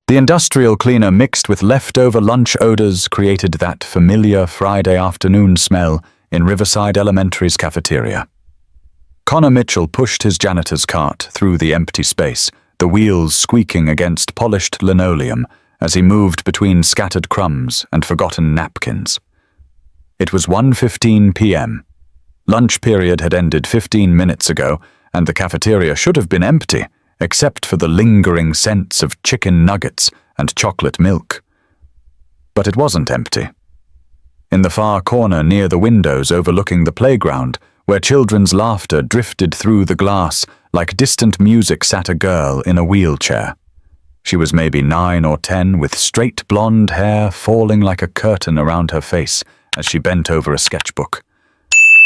The industrial cleaner mixed with leftover lunch odors created that familiar Friday afternoon smell in Riverside Elementary's cafeteria. Connor Mitchell pushed his janitor's cart through the empty space, the wheels squeaking against polished linoleum as he moved between scattered crumbs and forgotten napkins. It was 1:15 p.m. Lunch period had ended 15 minutes ago, and the cafeteria should have been empty, except for the lingering scents of chicken nuggets and chocolate milk. But it wasn't empty. In the far corner near the windows overlooking the playground, where children's laughter drifted through the glass like distant music, sat a girl in a wheelchair. She was maybe 9 or 10, with straight blonde hair falling like a curtain around her face as she bent over a sketchbook.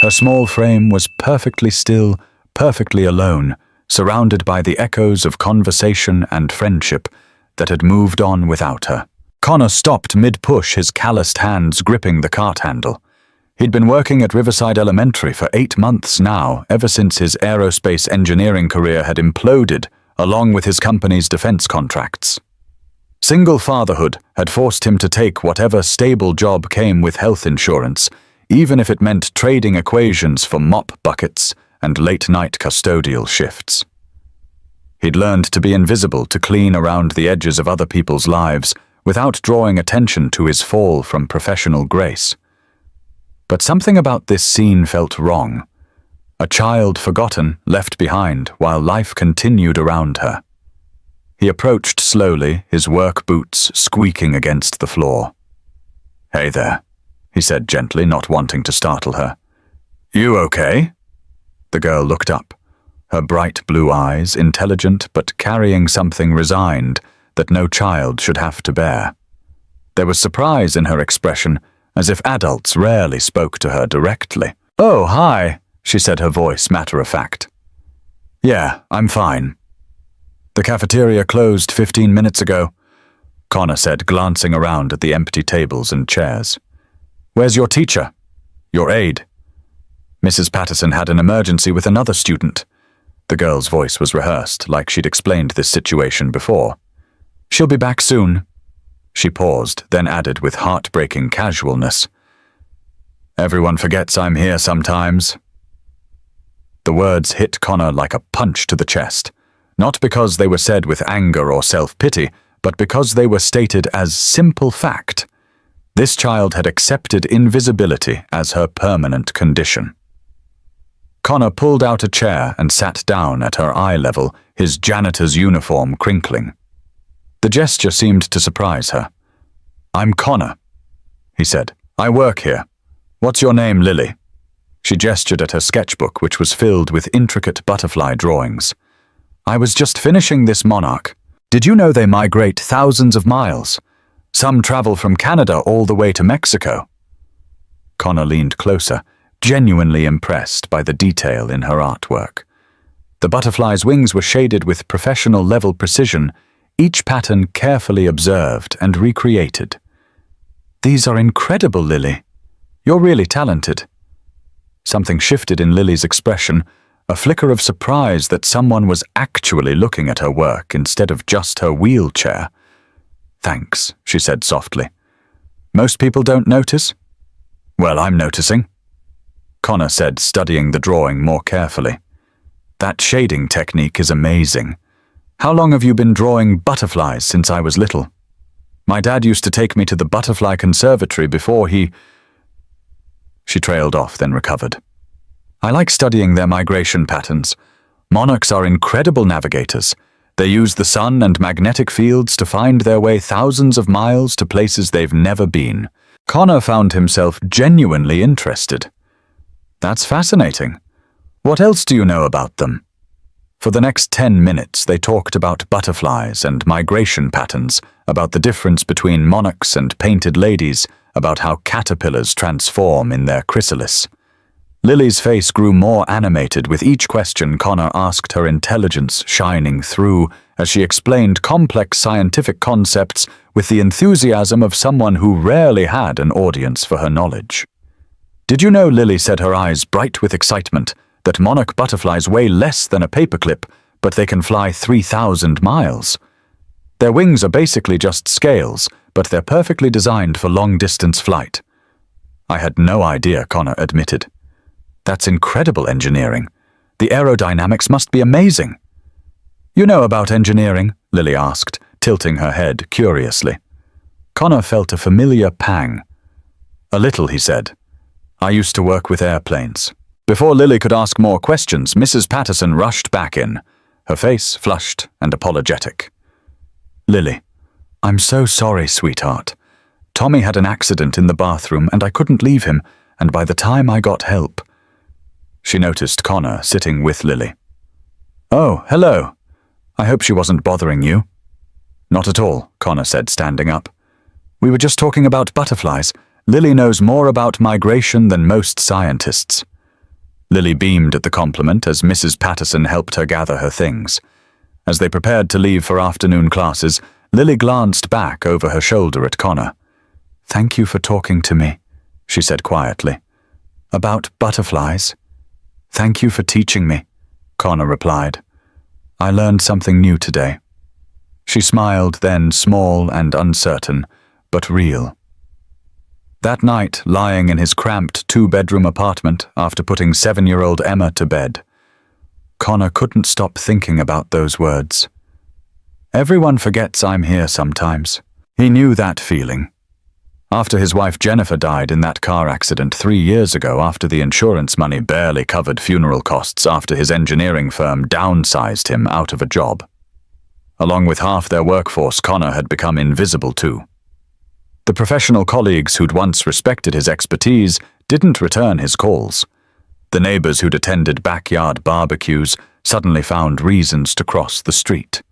Her small frame was perfectly still, perfectly alone, surrounded by the echoes of conversation and friendship that had moved on without her. Connor stopped mid-push, his calloused hands gripping the cart handle. He'd been working at Riverside Elementary for 8 months now, ever since his aerospace engineering career had imploded, along with his company's defense contracts. Single fatherhood had forced him to take whatever stable job came with health insurance, even if it meant trading equations for mop buckets and late-night custodial shifts. He'd learned to be invisible, to clean around the edges of other people's lives without drawing attention to his fall from professional grace. But something about this scene felt wrong. A child forgotten, left behind, while life continued around her. He approached slowly, his work boots squeaking against the floor. "Hey there," he said gently, not wanting to startle her. "You okay?" The girl looked up, her bright blue eyes intelligent but carrying something resigned that no child should have to bear. There was surprise in her expression, as if adults rarely spoke to her directly. "Oh, hi," she said, her voice matter-of-fact. "Yeah, I'm fine." "The cafeteria closed 15 minutes ago," Connor said, glancing around at the empty tables and chairs. "Where's your teacher? Your aide?" "Mrs. Patterson had an emergency with another student." The girl's voice was rehearsed, like she'd explained this situation before. "She'll be back soon." She paused, then added with heartbreaking casualness, "Everyone forgets I'm here sometimes." The words hit Connor like a punch to the chest, not because they were said with anger or self-pity, but because they were stated as simple fact. This child had accepted invisibility as her permanent condition. Connor pulled out a chair and sat down at her eye level, his janitor's uniform crinkling. The gesture seemed to surprise her. "I'm Connor," he said. "I work here. What's your name, Lily?" She gestured at her sketchbook, which was filled with intricate butterfly drawings. "I was just finishing this monarch. Did you know they migrate thousands of miles? Some travel from Canada all the way to Mexico." Connor leaned closer, genuinely impressed by the detail in her artwork. The butterfly's wings were shaded with professional-level precision, each pattern carefully observed and recreated. "These are incredible, Lily. You're really talented." Something shifted in Lily's expression, a flicker of surprise that someone was actually looking at her work instead of just her wheelchair. "Thanks," she said softly. "Most people don't notice?" "Well, I'm noticing," Connor said, studying the drawing more carefully. "That shading technique is amazing. How long have you been drawing butterflies? Since I was little. My dad used to take me to the butterfly conservatory before he—" She trailed off, then recovered. "I like studying their migration patterns. Monarchs are incredible navigators. They use the sun and magnetic fields to find their way thousands of miles to places they've never been." Connor found himself genuinely interested. "That's fascinating. What else do you know about them?" For the next 10 minutes, they talked about butterflies and migration patterns, about the difference between monarchs and painted ladies, about how caterpillars transform in their chrysalis. Lily's face grew more animated with each question Connor asked, her intelligence shining through as she explained complex scientific concepts with the enthusiasm of someone who rarely had an audience for her knowledge. "Did you know," Lily said, her eyes bright with excitement, "that monarch butterflies weigh less than a paperclip, but they can fly 3,000 miles? Their wings are basically just scales, but they're perfectly designed for long-distance flight. I had no idea, Connor admitted. That's incredible engineering. The aerodynamics must be amazing. You know about engineering? Lily asked, tilting her head curiously. Connor felt a familiar pang. A little, he said. I used to work with airplanes. Before Lily could ask more questions, Mrs. Patterson rushed back in, her face flushed and apologetic. Lily, I'm so sorry, sweetheart. Tommy had an accident in the bathroom and I couldn't leave him, and by the time I got help... She noticed Connor sitting with Lily. Oh, hello. I hope she wasn't bothering you. Not at all, Connor said, standing up. We were just talking about butterflies. Lily knows more about migration than most scientists. Lily beamed at the compliment as Mrs. Patterson helped her gather her things. As they prepared to leave for afternoon classes, Lily glanced back over her shoulder at Connor. Thank you for talking to me, she said quietly. About butterflies? Thank you for teaching me, Connor replied. I learned something new today. She smiled then, small and uncertain, but real. That night, lying in his cramped two-bedroom apartment after putting 7-year-old Emma to bed, Connor couldn't stop thinking about those words. Everyone forgets I'm here sometimes. He knew that feeling. After his wife Jennifer died in that car accident 3 years ago, after the insurance money barely covered funeral costs, after his engineering firm downsized him out of a job. Along with half their workforce, Connor had become invisible too. The professional colleagues who'd once respected his expertise didn't return his calls. The neighbors who'd attended backyard barbecues suddenly found reasons to cross the street.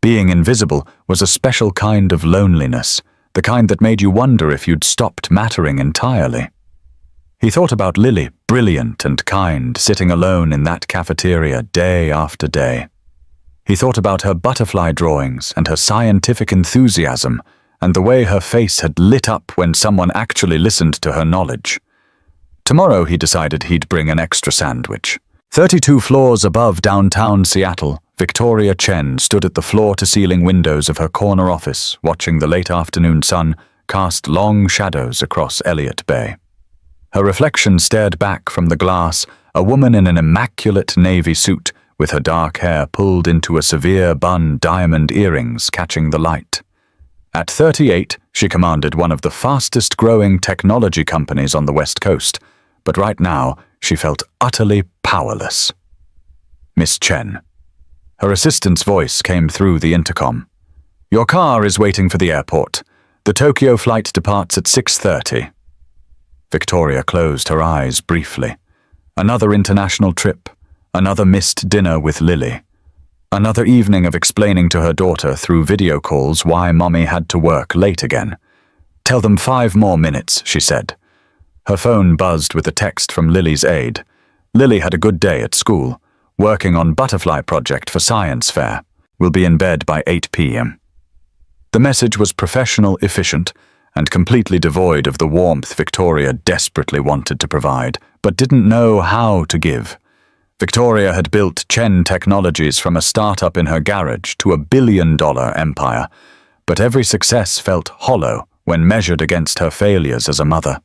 Being invisible was a special kind of loneliness, the kind that made you wonder if you'd stopped mattering entirely. He thought about Lily, brilliant and kind, sitting alone in that cafeteria day after day. He thought about her butterfly drawings and her scientific enthusiasm, and the way her face had lit up when someone actually listened to her knowledge. Tomorrow he decided he'd bring an extra sandwich. 32 floors above downtown Seattle, Victoria Chen stood at the floor-to-ceiling windows of her corner office, watching the late afternoon sun cast long shadows across Elliott Bay. Her reflection stared back from the glass, a woman in an immaculate navy suit, with her dark hair pulled into a severe bun, diamond earrings catching the light. At 38, she commanded one of the fastest-growing technology companies on the West Coast, but right now she felt utterly powerless. Miss Chen. Her assistant's voice came through the intercom. Your car is waiting for the airport. The Tokyo flight departs at 6:30. Victoria closed her eyes briefly. Another international trip, another missed dinner with Lily. Another evening of explaining to her daughter through video calls why Mommy had to work late again. Tell them 5 more minutes, she said. Her phone buzzed with a text from Lily's aide. Lily had a good day at school, working on butterfly project for science fair. Will be in bed by 8 p.m. The message was professional, efficient, and completely devoid of the warmth Victoria desperately wanted to provide, but didn't know how to give. Victoria had built Chen Technologies from a startup in her garage to $1 billion empire, but every success felt hollow when measured against her failures as a mother.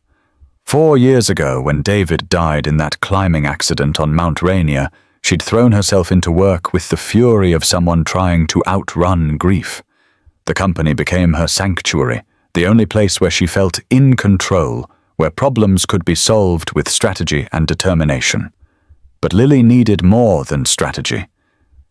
4 years ago, when David died in that climbing accident on Mount Rainier, she'd thrown herself into work with the fury of someone trying to outrun grief. The company became her sanctuary, the only place where she felt in control, where problems could be solved with strategy and determination. But Lily needed more than strategy.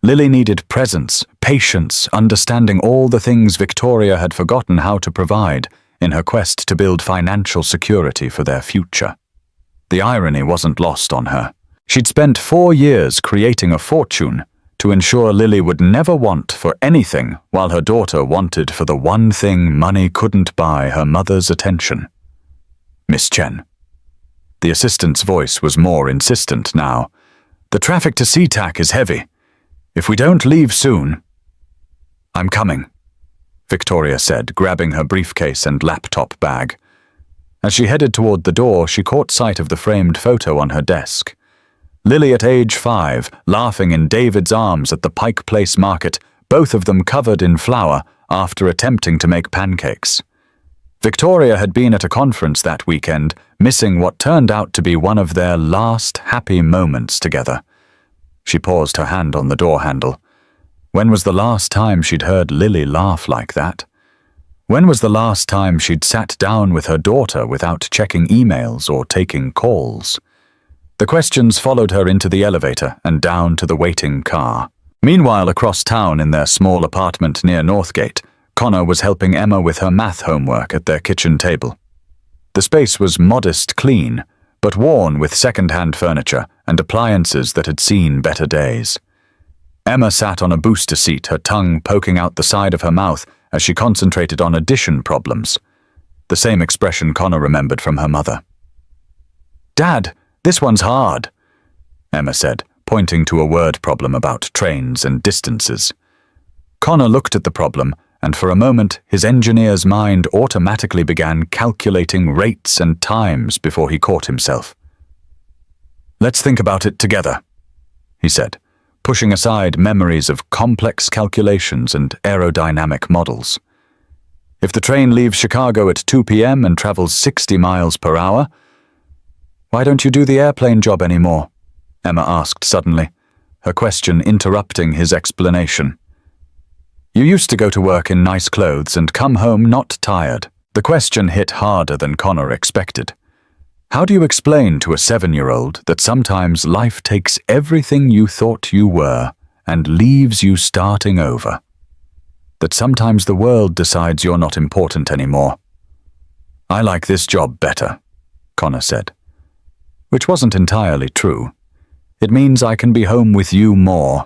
Lily needed presence, patience, understanding all the things Victoria had forgotten how to provide in her quest to build financial security for their future. The irony wasn't lost on her. She'd spent 4 years creating a fortune to ensure Lily would never want for anything, while her daughter wanted for the one thing money couldn't buy: her mother's attention. Miss Chen. The assistant's voice was more insistent now. The traffic to SeaTac is heavy. If we don't leave soon... I'm coming, Victoria said, grabbing her briefcase and laptop bag. As she headed toward the door, she caught sight of the framed photo on her desk. Lily at age 5, laughing in David's arms at the Pike Place market, both of them covered in flour, after attempting to make pancakes. Victoria had been at a conference that weekend, missing what turned out to be one of their last happy moments together. She paused her hand on the door handle. When was the last time she'd heard Lily laugh like that? When was the last time she'd sat down with her daughter without checking emails or taking calls? The questions followed her into the elevator and down to the waiting car. Meanwhile, across town in their small apartment near Northgate, Connor was helping Emma with her math homework at their kitchen table. The space was modest clean, but worn with second-hand furniture and appliances that had seen better days. Emma sat on a booster seat, her tongue poking out the side of her mouth as she concentrated on addition problems. The same expression Connor remembered from her mother. "Dad, this one's hard," Emma said, pointing to a word problem about trains and distances. Connor looked at the problem, and for a moment his engineer's mind automatically began calculating rates and times before he caught himself. "Let's think about it together," he said, pushing aside memories of complex calculations and aerodynamic models. "If the train leaves Chicago at 2 p.m. and travels 60 miles per hour, why don't you do the airplane job anymore?" Emma asked suddenly, her question interrupting his explanation. "You used to go to work in nice clothes and come home not tired." The question hit harder than Connor expected. How do you explain to a 7-year-old that sometimes life takes everything you thought you were and leaves you starting over? That sometimes the world decides you're not important anymore? "I like this job better," Connor said. Which wasn't entirely true. "It means I can be home with you more.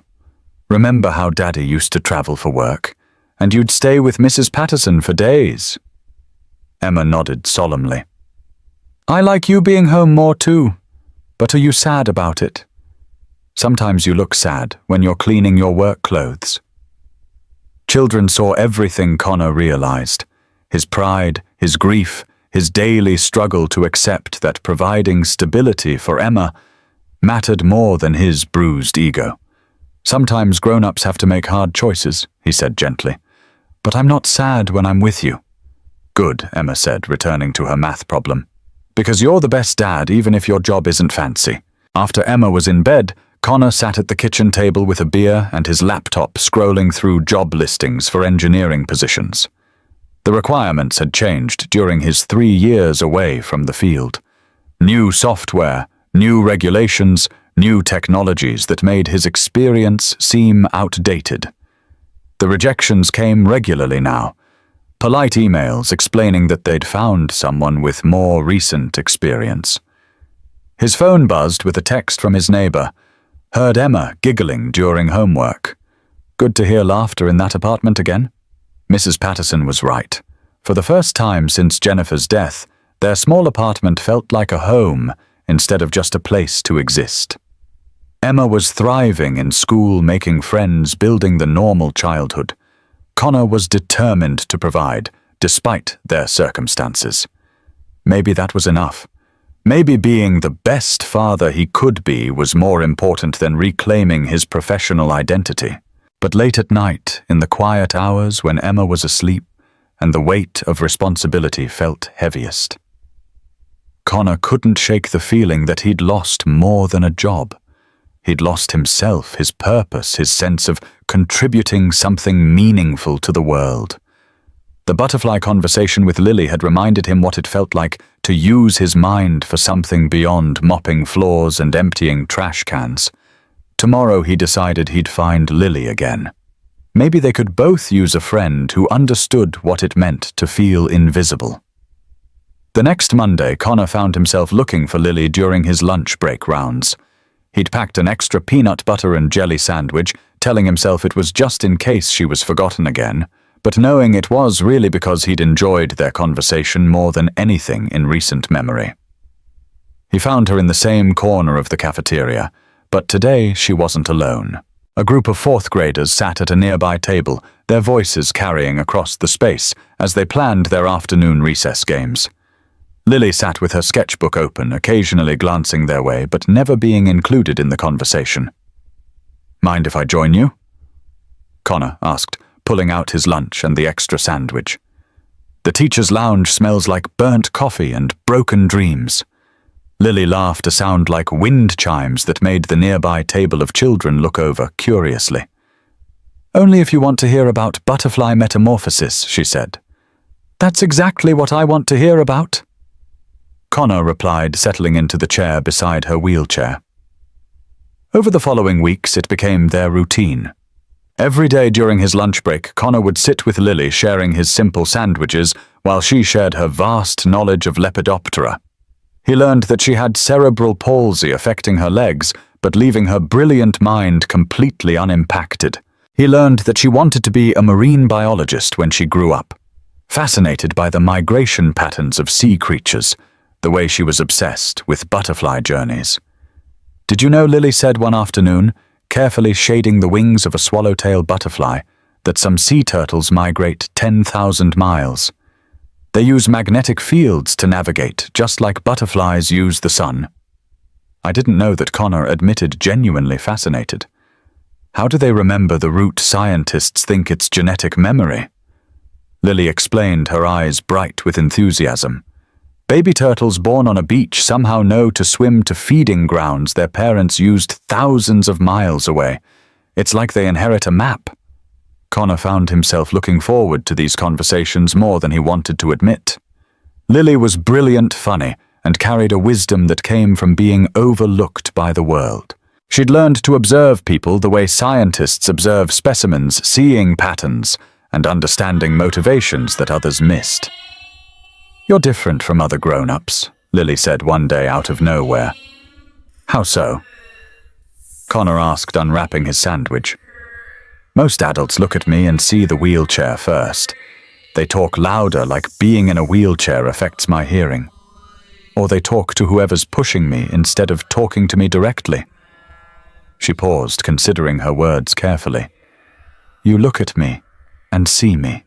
Remember how Daddy used to travel for work, and you'd stay with Mrs. Patterson for days?" Emma nodded solemnly. "I like you being home more too, but are you sad about it? Sometimes you look sad when you're cleaning your work clothes." Children saw everything Connor realized, his pride, his grief, his daily struggle to accept that providing stability for Emma mattered more than his bruised ego. "Sometimes grown-ups have to make hard choices," he said gently. "But I'm not sad when I'm with you." "Good," Emma said, returning to her math problem. "Because you're the best dad even if your job isn't fancy." After Emma was in bed, Connor sat at the kitchen table with a beer and his laptop scrolling through job listings for engineering positions. The requirements had changed during his 3 years away from the field. New software, new regulations, new technologies that made his experience seem outdated. The rejections came regularly now. Polite emails explaining that they'd found someone with more recent experience. His phone buzzed with a text from his neighbor. Heard Emma giggling during homework. Good to hear laughter in that apartment again. Mrs. Patterson was right. For the first time since Jennifer's death, their small apartment felt like a home instead of just a place to exist. Emma was thriving in school, making friends, building the normal childhood. Connor was determined to provide, despite their circumstances. Maybe that was enough. Maybe being the best father he could be was more important than reclaiming his professional identity. But late at night, in the quiet hours when Emma was asleep and the weight of responsibility felt heaviest, Connor couldn't shake the feeling that he'd lost more than a job. He'd lost himself, his purpose, his sense of contributing something meaningful to the world. The butterfly conversation with Lily had reminded him what it felt like to use his mind for something beyond mopping floors and emptying trash cans. Tomorrow he decided he'd find Lily again. Maybe they could both use a friend who understood what it meant to feel invisible. The next Monday, Connor found himself looking for Lily during his lunch break rounds. He'd packed an extra peanut butter and jelly sandwich, telling himself it was just in case she was forgotten again, but knowing it was really because he'd enjoyed their conversation more than anything in recent memory. He found her in the same corner of the cafeteria, but today she wasn't alone. A group of 4th graders sat at a nearby table, their voices carrying across the space as they planned their afternoon recess games. Lily sat with her sketchbook open, occasionally glancing their way, but never being included in the conversation. "Mind if I join you?" Connor asked, pulling out his lunch and the extra sandwich. The teacher's lounge smells like burnt coffee and broken dreams. Lily laughed a sound like wind chimes that made the nearby table of children look over curiously. "Only if you want to hear about butterfly metamorphosis," she said. "That's exactly what I want to hear about," Connor replied, settling into the chair beside her wheelchair. Over the following weeks, it became their routine. Every day during his lunch break, Connor would sit with Lily, sharing his simple sandwiches while she shared her vast knowledge of Lepidoptera. He learned that she had cerebral palsy affecting her legs, but leaving her brilliant mind completely unimpacted. He learned that she wanted to be a marine biologist when she grew up, fascinated by the migration patterns of sea creatures, the way she was obsessed with butterfly journeys. "Did you know," Lily said one afternoon, carefully shading the wings of a swallowtail butterfly, "that some sea turtles migrate 10,000 miles? They use magnetic fields to navigate, just like butterflies use the sun." I didn't know that, Connor admitted, genuinely fascinated. How do they remember the route scientists think it's genetic memory? Lily explained, her eyes bright with enthusiasm. Baby turtles born on a beach somehow know to swim to feeding grounds their parents used thousands of miles away. It's like they inherit a map. Connor found himself looking forward to these conversations more than he wanted to admit. Lily was brilliant, funny, and carried a wisdom that came from being overlooked by the world. She'd learned to observe people the way scientists observe specimens, seeing patterns and understanding motivations that others missed. "You're different from other grown-ups," Lily said one day out of nowhere. "How so?" Connor asked, unwrapping his sandwich. "Most adults look at me and see the wheelchair first. They talk louder, like being in a wheelchair affects my hearing. Or they talk to whoever's pushing me instead of talking to me directly." She paused, considering her words carefully. "You look at me and see me."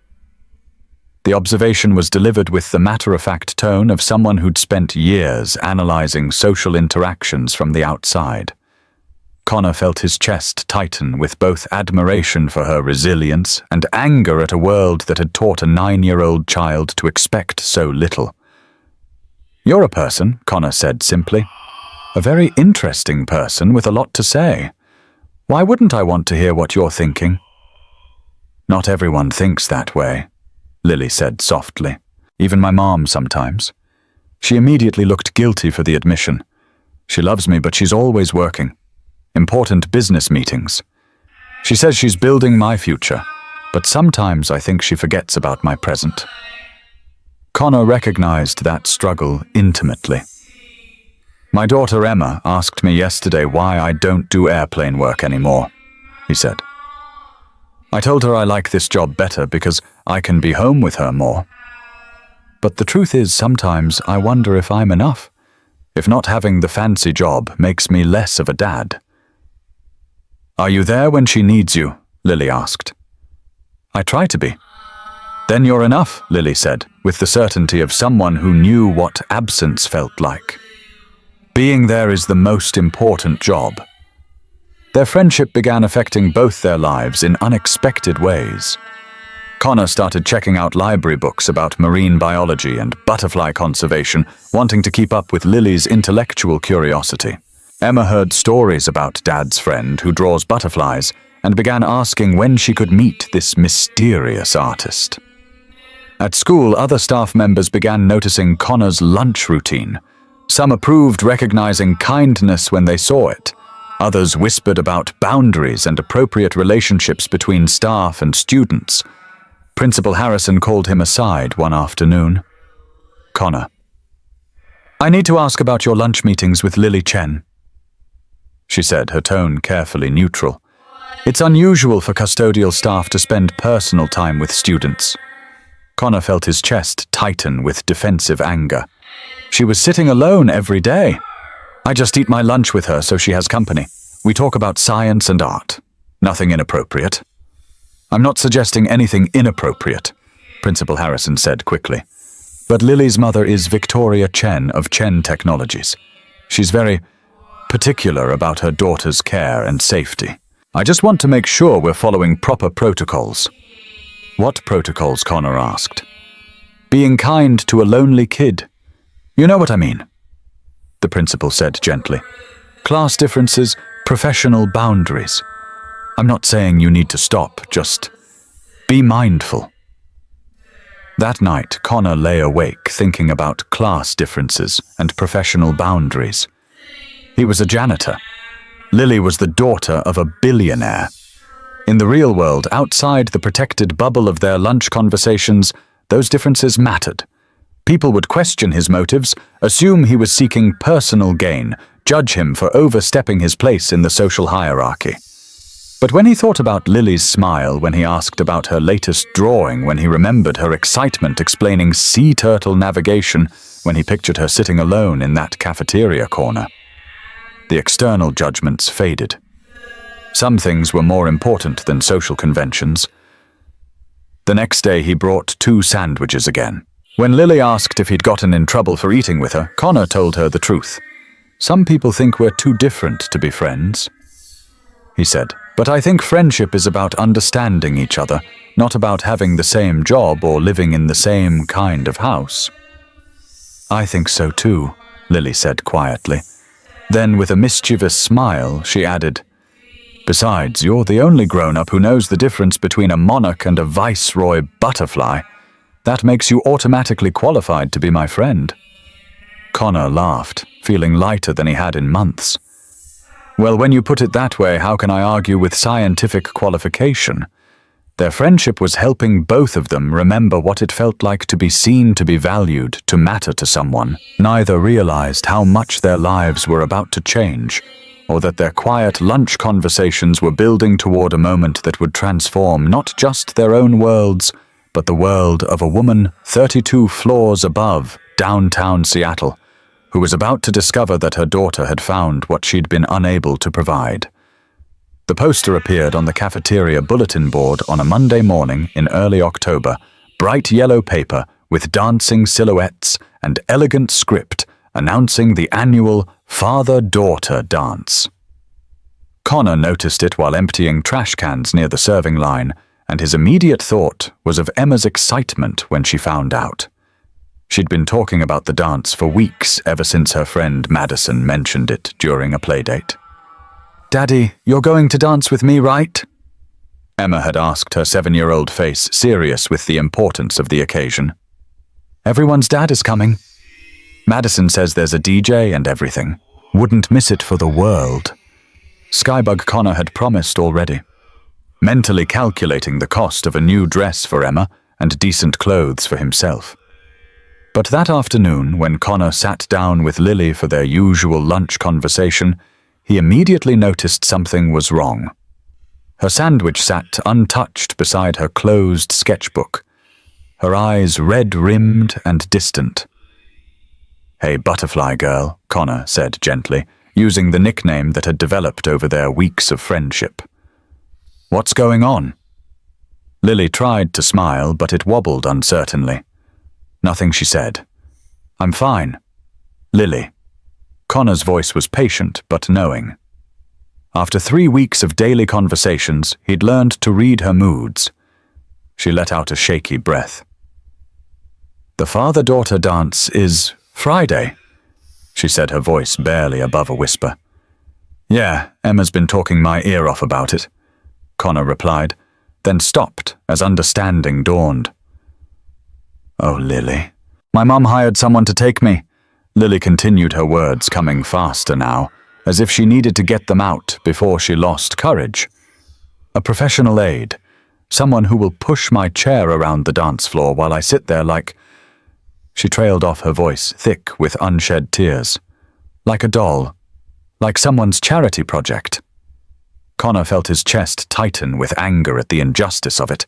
The observation was delivered with the matter-of-fact tone of someone who'd spent years analyzing social interactions from the outside. Connor felt his chest tighten with both admiration for her resilience and anger at a world that had taught a 9-year-old child to expect so little. "You're a person," Connor said simply. "A very interesting person with a lot to say. Why wouldn't I want to hear what you're thinking?" "Not everyone thinks that way," Lily said softly. "Even my mom sometimes." She immediately looked guilty for the admission. "She loves me, but she's always working. Important business meetings. She says she's building my future, but sometimes I think she forgets about my present." Connor recognized that struggle intimately. "My daughter Emma asked me yesterday why I don't do airplane work anymore," he said. "I told her I like this job better because I can be home with her more. But the truth is, sometimes I wonder if I'm enough, if not having the fancy job makes me less of a dad." "Are you there when she needs you?" Lily asked. "I try to be." "Then you're enough," Lily said, with the certainty of someone who knew what absence felt like. "Being there is the most important job." Their friendship began affecting both their lives in unexpected ways. Connor started checking out library books about marine biology and butterfly conservation, wanting to keep up with Lily's intellectual curiosity. Emma heard stories about Dad's friend who draws butterflies and began asking when she could meet this mysterious artist. At school, other staff members began noticing Connor's lunch routine. Some approved, recognizing kindness when they saw it. Others whispered about boundaries and appropriate relationships between staff and students. Principal Harrison called him aside one afternoon. "Connor, I need to ask about your lunch meetings with Lily Chen," she said, her tone carefully neutral. "It's unusual for custodial staff to spend personal time with students." Connor felt his chest tighten with defensive anger. "She was sitting alone every day. I just eat my lunch with her so she has company. We talk about science and art. Nothing inappropriate." "I'm not suggesting anything inappropriate," Principal Harrison said quickly. "But Lily's mother is Victoria Chen of Chen Technologies. She's very particular about her daughter's care and safety. I just want to make sure we're following proper protocols." What protocols? Connor asked. Being kind to a lonely kid. You know what I mean, the principal said gently. Class differences, professional boundaries. I'm not saying you need to stop, just be mindful. That night, Connor lay awake thinking about class differences and professional boundaries. He was a janitor. Lily was the daughter of a billionaire. In the real world, outside the protected bubble of their lunch conversations, those differences mattered. People would question his motives, assume he was seeking personal gain, judge him for overstepping his place in the social hierarchy. But when he thought about Lily's smile when he asked about her latest drawing, when he remembered her excitement explaining sea turtle navigation, when he pictured her sitting alone in that cafeteria corner, the external judgments faded. Some things were more important than social conventions. The next day he brought 2 sandwiches again. When Lily asked if he'd gotten in trouble for eating with her, Connor told her the truth. Some people think we're too different to be friends, he said. But I think friendship is about understanding each other, not about having the same job or living in the same kind of house. I think so too, Lily said quietly. Then, with a mischievous smile, she added, Besides, you're the only grown-up who knows the difference between a monarch and a viceroy butterfly. That makes you automatically qualified to be my friend. Connor laughed, feeling lighter than he had in months. Well, when you put it that way, how can I argue with scientific qualification? Their friendship was helping both of them remember what it felt like to be seen, to be valued, to matter to someone. Neither realized how much their lives were about to change, or that their quiet lunch conversations were building toward a moment that would transform not just their own worlds, but the world of a woman 32 floors above downtown Seattle, who was about to discover that her daughter had found what she'd been unable to provide. The poster appeared on the cafeteria bulletin board on a Monday morning in early October, bright yellow paper with dancing silhouettes and elegant script announcing the annual father-daughter dance. Connor noticed it while emptying trash cans near the serving line, and his immediate thought was of Emma's excitement when she found out. She'd been talking about the dance for weeks, ever since her friend Madison mentioned it during a playdate. Daddy, you're going to dance with me, right? Emma had asked, her 7-year-old face serious with the importance of the occasion. Everyone's dad is coming. Madison says there's a DJ and everything. Wouldn't miss it for the world. Skybug Connor had promised already, mentally calculating the cost of a new dress for Emma and decent clothes for himself. But that afternoon, when Connor sat down with Lily for their usual lunch conversation, he immediately noticed something was wrong. Her sandwich sat untouched beside her closed sketchbook, her eyes red-rimmed and distant. Hey, butterfly girl, Connor said gently, using the nickname that had developed over their weeks of friendship. What's going on? Lily tried to smile, but it wobbled uncertainly. Nothing, she said. I'm fine. Lily. Connor's voice was patient but knowing. After 3 weeks of daily conversations, he'd learned to read her moods. She let out a shaky breath. The father-daughter dance is Friday, she said, her voice barely above a whisper. Yeah, Emma's been talking my ear off about it, Connor replied, then stopped as understanding dawned. Oh, Lily. My mum hired someone to take me. Lily continued, her words coming faster now, as if she needed to get them out before she lost courage. A professional aide, someone who will push my chair around the dance floor while I sit there like... She trailed off, her voice thick with unshed tears. Like a doll. Like someone's charity project. Connor felt his chest tighten with anger at the injustice of it.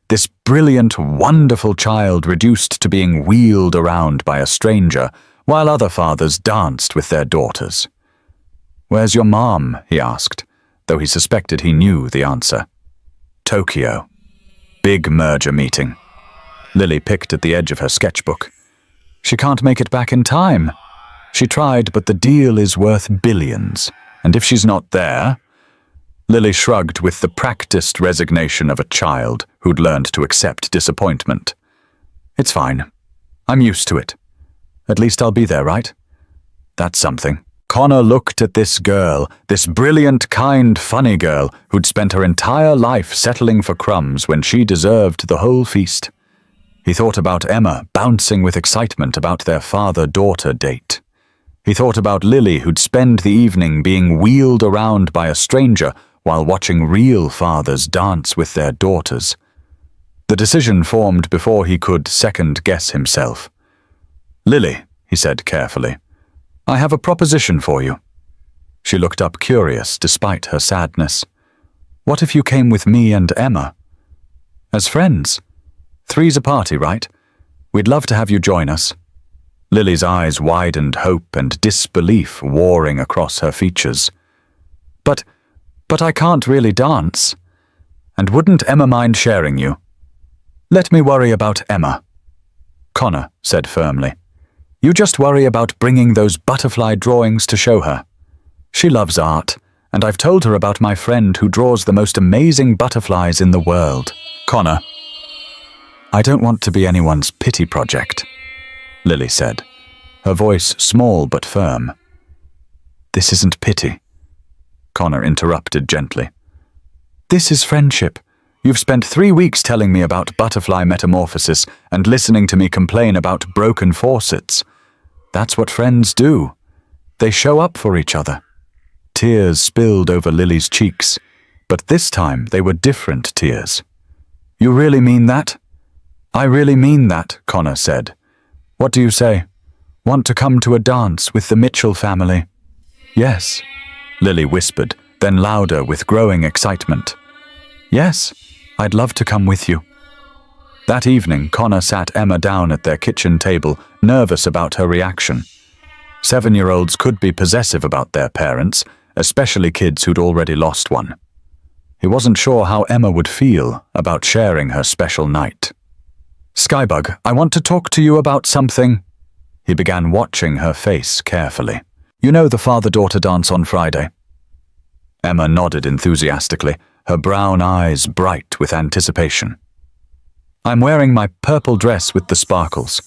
This brilliant, wonderful child reduced to being wheeled around by a stranger, while other fathers danced with their daughters. Where's your mom? He asked, though he suspected he knew the answer. Tokyo. Big merger meeting. Lily picked at the edge of her sketchbook. She can't make it back in time. She tried, but the deal is worth billions, and if she's not there... Lily shrugged with the practiced resignation of a child who'd learned to accept disappointment. It's fine. I'm used to it. At least I'll be there, right? That's something. Connor looked at this girl, this brilliant, kind, funny girl who'd spent her entire life settling for crumbs when she deserved the whole feast. He thought about Emma, bouncing with excitement about their father-daughter date. He thought about Lily, who'd spend the evening being wheeled around by a stranger while watching real fathers dance with their daughters. The decision formed before he could second-guess himself. "Lily," he said carefully, "I have a proposition for you." She looked up curious despite her sadness. "What if you came with me and Emma? As friends? Three's a party, right? We'd love to have you join us." Lily's eyes widened, hope and disbelief warring across her features. But I can't really dance. And wouldn't Emma mind sharing you?" "Let me worry about Emma," Connor said firmly. "You just worry about bringing those butterfly drawings to show her. She loves art, and I've told her about my friend who draws the most amazing butterflies in the world." "Connor, I don't want to be anyone's pity project," Lily said, her voice small but firm. "This isn't pity," Connor interrupted gently. "This is friendship. You've spent 3 weeks telling me about butterfly metamorphosis and listening to me complain about broken faucets. That's what friends do. They show up for each other." Tears spilled over Lily's cheeks, but this time they were different tears. "You really mean that?" "I really mean that," Connor said. "What do you say? Want to come to a dance with the Mitchell family?" "Yes," Lily whispered, then louder with growing excitement. "Yes, I'd love to come with you." That evening, Connor sat Emma down at their kitchen table, nervous about her reaction. 7-year-olds could be possessive about their parents, especially kids who'd already lost one. He wasn't sure how Emma would feel about sharing her special night. "Skybug, I want to talk to you about something." He began watching her face carefully. "You know the father-daughter dance on Friday?" Emma nodded enthusiastically, her brown eyes bright with anticipation. "I'm wearing my purple dress with the sparkles."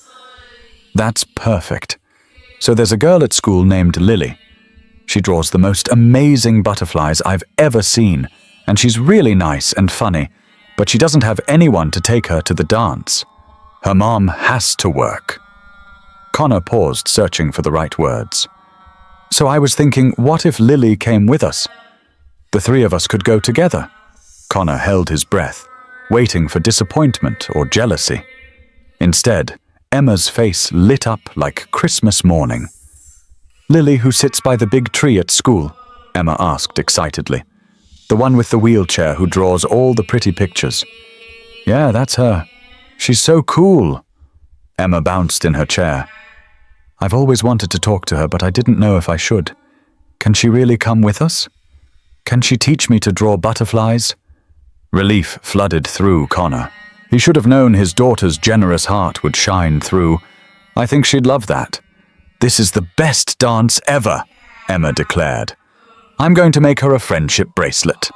"That's perfect. So there's a girl at school named Lily. She draws the most amazing butterflies I've ever seen, and she's really nice and funny, but she doesn't have anyone to take her to the dance. Her mom has to work." Connor paused, searching for the right words. "So I was thinking, what if Lily came with us? The 3 of us could go together." Connor held his breath, waiting for disappointment or jealousy. Instead, Emma's face lit up like Christmas morning. "Lily who sits by the big tree at school?" Emma asked excitedly. "The one with the wheelchair who draws all the pretty pictures?" "Yeah, that's her. She's so cool." Emma bounced in her chair. "I've always wanted to talk to her, but I didn't know if I should. Can she really come with us? Can she teach me to draw butterflies?" Relief flooded through Connor. He should have known his daughter's generous heart would shine through. "I think she'd love that." "This is the best dance ever," Emma declared. "I'm going to make her a friendship bracelet."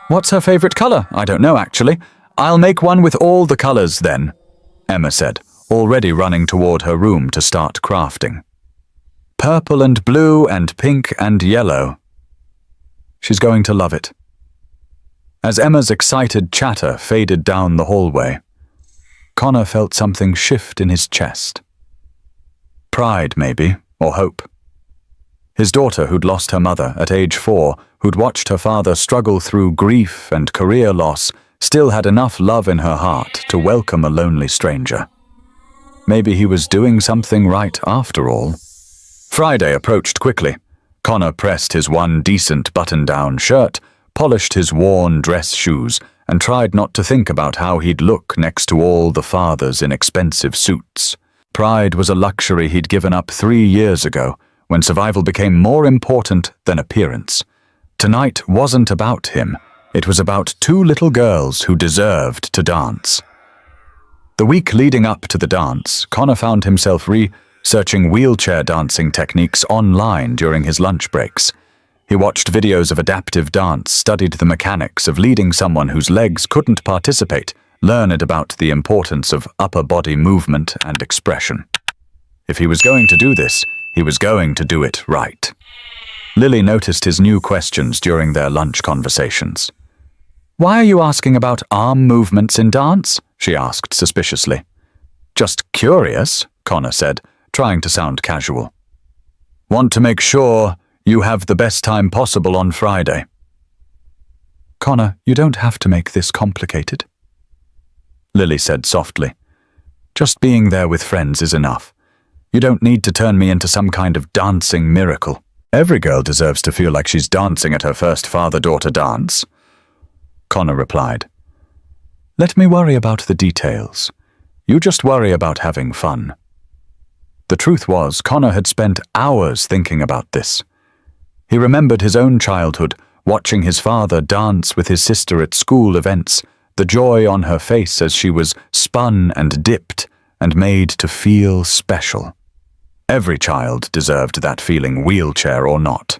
"What's her favorite color? I don't know, actually. I'll make one with all the colors then," Emma said, already running toward her room to start crafting. "Purple and blue and pink and yellow." She's going to love it. As Emma's excited chatter faded down the hallway, Connor felt something shift in his chest. Pride, maybe, or hope. His daughter, who'd lost her mother at age 4, who'd watched her father struggle through grief and career loss, still had enough love in her heart to welcome a lonely stranger. Maybe he was doing something right after all. Friday approached quickly. Connor pressed his one decent button-down shirt, polished his worn dress shoes, and tried not to think about how he'd look next to all the fathers in expensive suits. Pride was a luxury he'd given up 3 years ago, when survival became more important than appearance. Tonight wasn't about him. It was about 2 little girls who deserved to dance. The week leading up to the dance, Connor found himself researching wheelchair dancing techniques online during his lunch breaks. He watched videos of adaptive dance, studied the mechanics of leading someone whose legs couldn't participate, learned about the importance of upper body movement and expression. If he was going to do this, he was going to do it right. Lily noticed his new questions during their lunch conversations. "Why are you asking about arm movements in dance?" she asked suspiciously. "Just curious," Connor said, trying to sound casual. "Want to make sure you have the best time possible on Friday." "Connor, you don't have to make this complicated," Lily said softly. "Just being there with friends is enough. You don't need to turn me into some kind of dancing miracle. Every girl deserves to feel like she's dancing at her first father-daughter dance," Connor replied. "Let me worry about the details. You just worry about having fun." The truth was, Connor had spent hours thinking about this. He remembered his own childhood, watching his father dance with his sister at school events, the joy on her face as she was spun and dipped and made to feel special. Every child deserved that feeling, wheelchair or not.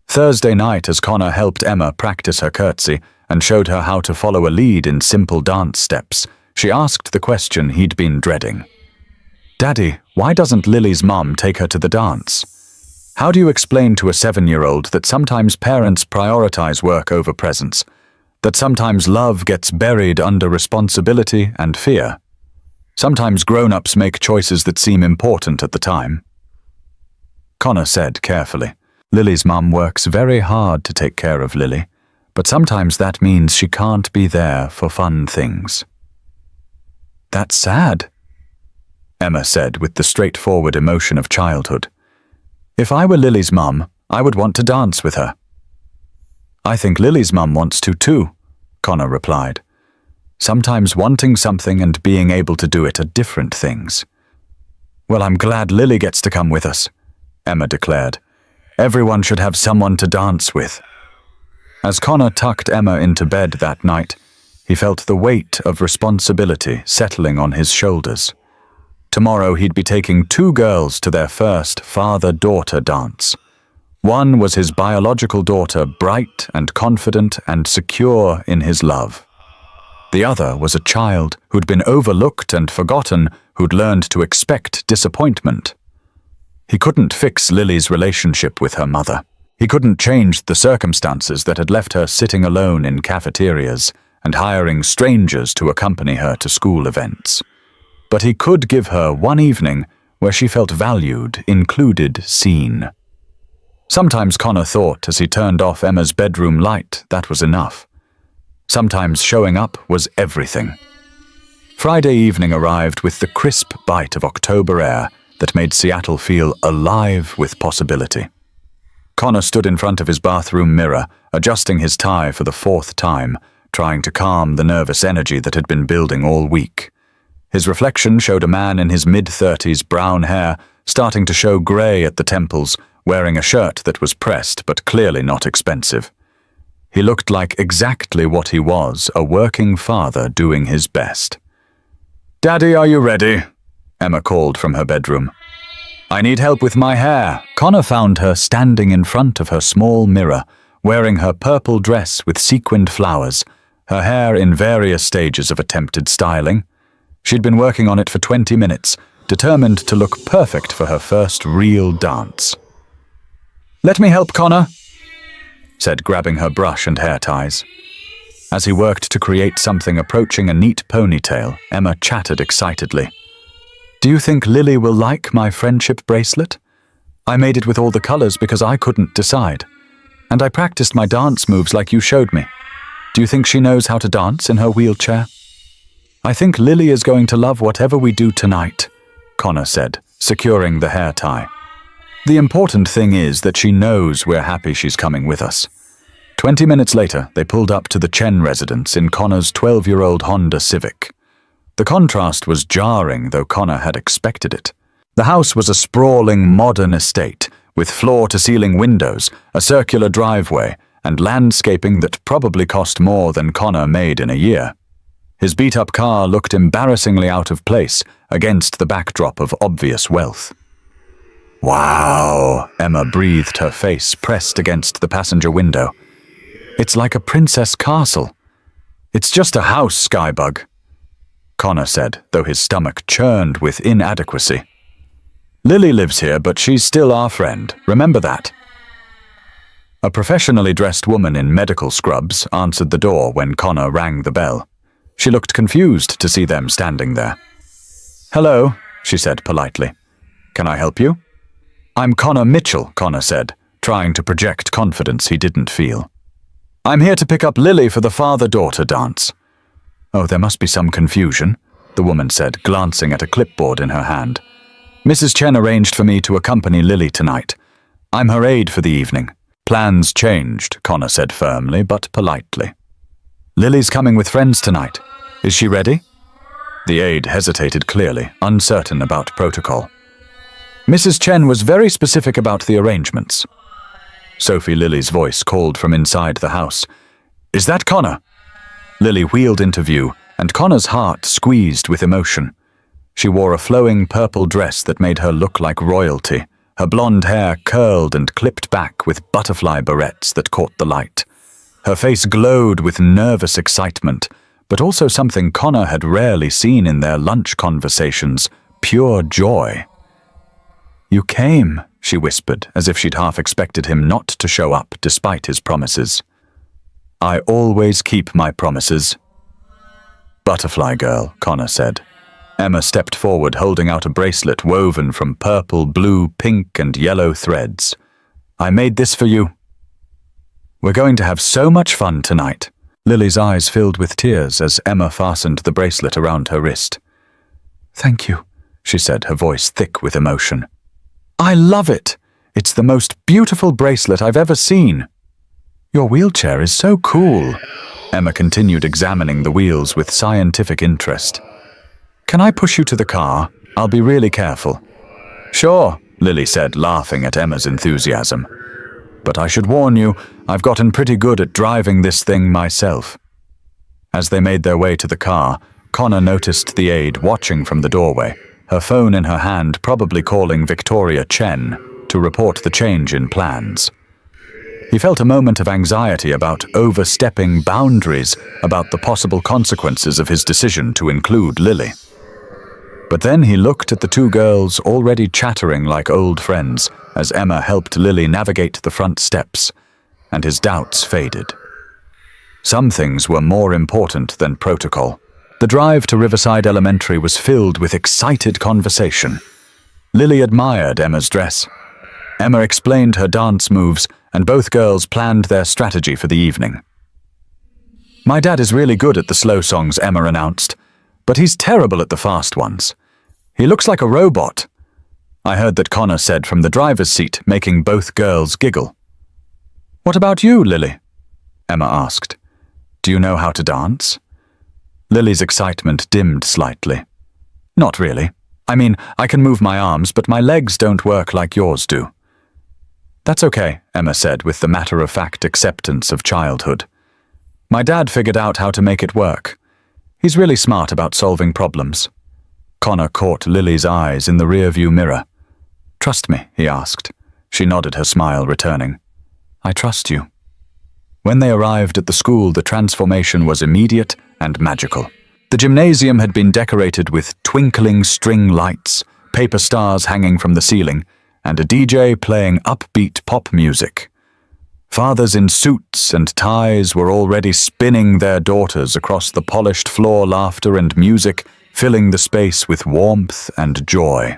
Thursday night, as Connor helped Emma practice her curtsy and showed her how to follow a lead in simple dance steps, she asked the question he'd been dreading. "Daddy, why doesn't Lily's mum take her to the dance? How do you explain to a 7-year-old that sometimes parents prioritize work over presents, that sometimes love gets buried under responsibility and fear? Sometimes grown-ups make choices that seem important at the time?" Connor said carefully, "Lily's mum works very hard to take care of Lily, but sometimes that means she can't be there for fun things." "That's sad," Emma said with the straightforward emotion of childhood. "If I were Lily's mum, I would want to dance with her." "I think Lily's mum wants to too," Connor replied. "Sometimes wanting something and being able to do it are different things." "Well, I'm glad Lily gets to come with us," Emma declared. "Everyone should have someone to dance with." As Connor tucked Emma into bed that night, he felt the weight of responsibility settling on his shoulders. Tomorrow he'd be taking 2 girls to their first father-daughter dance. One was his biological daughter, bright and confident and secure in his love. The other was a child who'd been overlooked and forgotten, who'd learned to expect disappointment. He couldn't fix Lily's relationship with her mother. He couldn't change the circumstances that had left her sitting alone in cafeterias and hiring strangers to accompany her to school events. But he could give her one evening where she felt valued, included, seen. Sometimes Connor thought, as he turned off Emma's bedroom light, that was enough. Sometimes showing up was everything. Friday evening arrived with the crisp bite of October air that made Seattle feel alive with possibility. Connor stood in front of his bathroom mirror, adjusting his tie for the 4th time, trying to calm the nervous energy that had been building all week. His reflection showed a man in his mid-30s, brown hair, starting to show grey at the temples, wearing a shirt that was pressed but clearly not expensive. He looked like exactly what he was, a working father doing his best. "Daddy, are you ready?" Emma called from her bedroom. "I need help with my hair." Connor found her standing in front of her small mirror, wearing her purple dress with sequined flowers, her hair in various stages of attempted styling. She'd been working on it for 20 minutes, determined to look perfect for her first real dance. "Let me help, Connor," said, grabbing her brush and hair ties. As he worked to create something approaching a neat ponytail, Emma chattered excitedly. "Do you think Lily will like my friendship bracelet? I made it with all the colors because I couldn't decide. And I practiced my dance moves like you showed me. Do you think she knows how to dance in her wheelchair?" "I think Lily is going to love whatever we do tonight," Connor said, securing the hair tie. "The important thing is that she knows we're happy she's coming with us." 20 minutes later, they pulled up to the Chen residence in Connor's 12-year-old Honda Civic. The contrast was jarring, though Connor had expected it. The house was a sprawling, modern estate, with floor-to-ceiling windows, a circular driveway, and landscaping that probably cost more than Connor made in a year. His beat-up car looked embarrassingly out of place against the backdrop of obvious wealth. Wow, Emma breathed, her face pressed against the passenger window. It's like a princess castle. It's just a house, Skybug, Connor said, though his stomach churned with inadequacy. Lily lives here, but she's still our friend. Remember that. A professionally dressed woman in medical scrubs answered the door when Connor rang the bell. She looked confused to see them standing there. Hello, she said politely. Can I help you? I'm Connor Mitchell, Connor said, trying to project confidence he didn't feel. I'm here to pick up Lily for the father-daughter dance. Oh, there must be some confusion, the woman said, glancing at a clipboard in her hand. Mrs. Chen arranged for me to accompany Lily tonight. I'm her aide for the evening. Plans changed, Connor said firmly but politely. Lily's coming with friends tonight. Is she ready? The aide hesitated clearly, uncertain about protocol. Mrs. Chen was very specific about the arrangements. Sophie Lily's voice called from inside the house. Is that Connor? Lily wheeled into view, and Connor's heart squeezed with emotion. She wore a flowing purple dress that made her look like royalty, her blonde hair curled and clipped back with butterfly barrettes that caught the light. Her face glowed with nervous excitement, but also something Connor had rarely seen in their lunch conversations, pure joy. You came, she whispered, as if she'd half expected him not to show up despite his promises. I always keep my promises. Butterfly girl, Connor said. Emma stepped forward, holding out a bracelet woven from purple, blue, pink, and yellow threads. I made this for you. We're going to have so much fun tonight. Lily's eyes filled with tears as Emma fastened the bracelet around her wrist. Thank you, she said, her voice thick with emotion. I love it. It's the most beautiful bracelet I've ever seen. Your wheelchair is so cool. Emma continued examining the wheels with scientific interest. Can I push you to the car? I'll be really careful. Sure, Lily said, laughing at Emma's enthusiasm. But I should warn you, I've gotten pretty good at driving this thing myself. As they made their way to the car, Connor noticed the aide watching from the doorway, her phone in her hand, probably calling Victoria Chen to report the change in plans. He felt a moment of anxiety about overstepping boundaries, about the possible consequences of his decision to include Lily. But then he looked at the two girls already chattering like old friends as Emma helped Lily navigate the front steps, and his doubts faded. Some things were more important than protocol. The drive to Riverside Elementary was filled with excited conversation. Lily admired Emma's dress. Emma explained her dance moves, and both girls planned their strategy for the evening. My dad is really good at the slow songs, Emma announced, but he's terrible at the fast ones. He looks like a robot, I heard that Connor said from the driver's seat, making both girls giggle. What about you, Lily? Emma asked. Do you know how to dance? Lily's excitement dimmed slightly. Not really. I mean, I can move my arms, but my legs don't work like yours do. That's okay, Emma said with the matter-of-fact acceptance of childhood. My dad figured out how to make it work. He's really smart about solving problems. Connor caught Lily's eyes in the rearview mirror. Trust me, he asked. She nodded, her smile returning. I trust you. When they arrived at the school, the transformation was immediate and magical. The gymnasium had been decorated with twinkling string lights, paper stars hanging from the ceiling, and a DJ playing upbeat pop music. Fathers in suits and ties were already spinning their daughters across the polished floor, laughter and music filling the space with warmth and joy.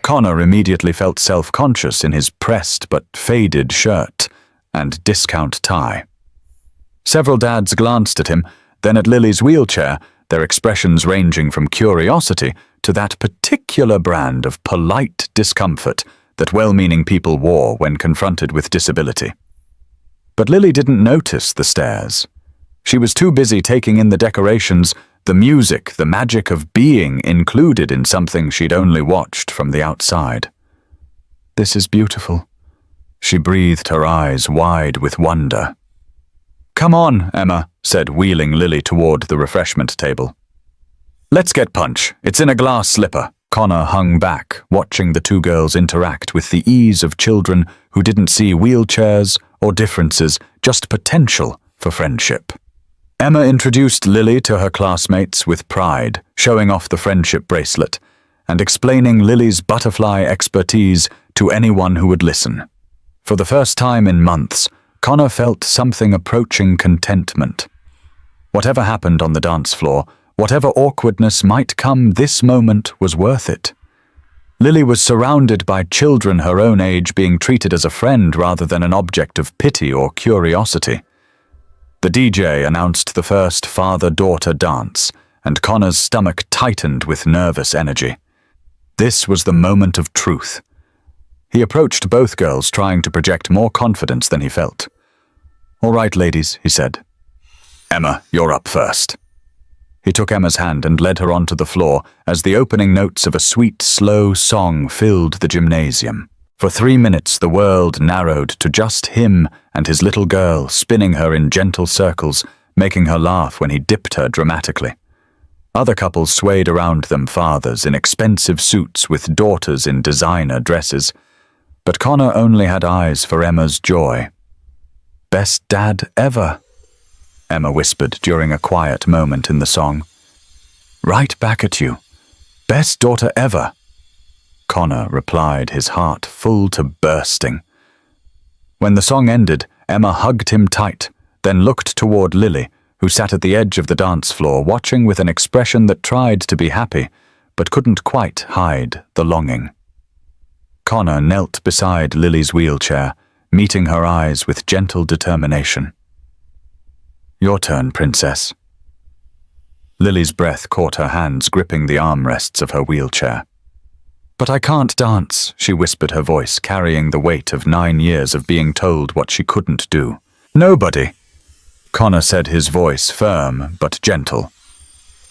Connor immediately felt self-conscious in his pressed but faded shirt and discount tie. Several dads glanced at him, then at Lily's wheelchair, their expressions ranging from curiosity to that particular brand of polite discomfort that well-meaning people wore when confronted with disability. But Lily didn't notice the stares. She was too busy taking in the decorations, the music, the magic of being included in something she'd only watched from the outside. This is beautiful. She breathed, her eyes wide with wonder. Come on, Emma, said, wheeling Lily toward the refreshment table. Let's get punch. It's in a glass slipper. Connor hung back, watching the two girls interact with the ease of children who didn't see wheelchairs or differences, just potential for friendship. Emma introduced Lily to her classmates with pride, showing off the friendship bracelet, and explaining Lily's butterfly expertise to anyone who would listen. For the first time in months, Connor felt something approaching contentment. Whatever happened on the dance floor, whatever awkwardness might come, this moment was worth it. Lily was surrounded by children her own age being treated as a friend rather than an object of pity or curiosity. The DJ announced the first father-daughter dance, and Connor's stomach tightened with nervous energy. This was the moment of truth. He approached both girls, trying to project more confidence than he felt. "All right, ladies," he said. "Emma, you're up first." He took Emma's hand and led her onto the floor as the opening notes of a sweet, slow song filled the gymnasium. For 3 minutes, the world narrowed to just him and his little girl, spinning her in gentle circles, making her laugh when he dipped her dramatically. Other couples swayed around them, fathers in expensive suits with daughters in designer dresses. But Connor only had eyes for Emma's joy. "Best dad ever," Emma whispered during a quiet moment in the song. "Right back at you. Best daughter ever," Connor replied, his heart full to bursting. When the song ended, Emma hugged him tight, then looked toward Lily, who sat at the edge of the dance floor, watching with an expression that tried to be happy, but couldn't quite hide the longing. Connor knelt beside Lily's wheelchair, meeting her eyes with gentle determination. "Your turn, princess." Lily's breath caught her hands gripping the armrests of her wheelchair. "But I can't dance," she whispered, her voice carrying the weight of 9 years of being told what she couldn't do. "Nobody," Connor said, his voice firm but gentle,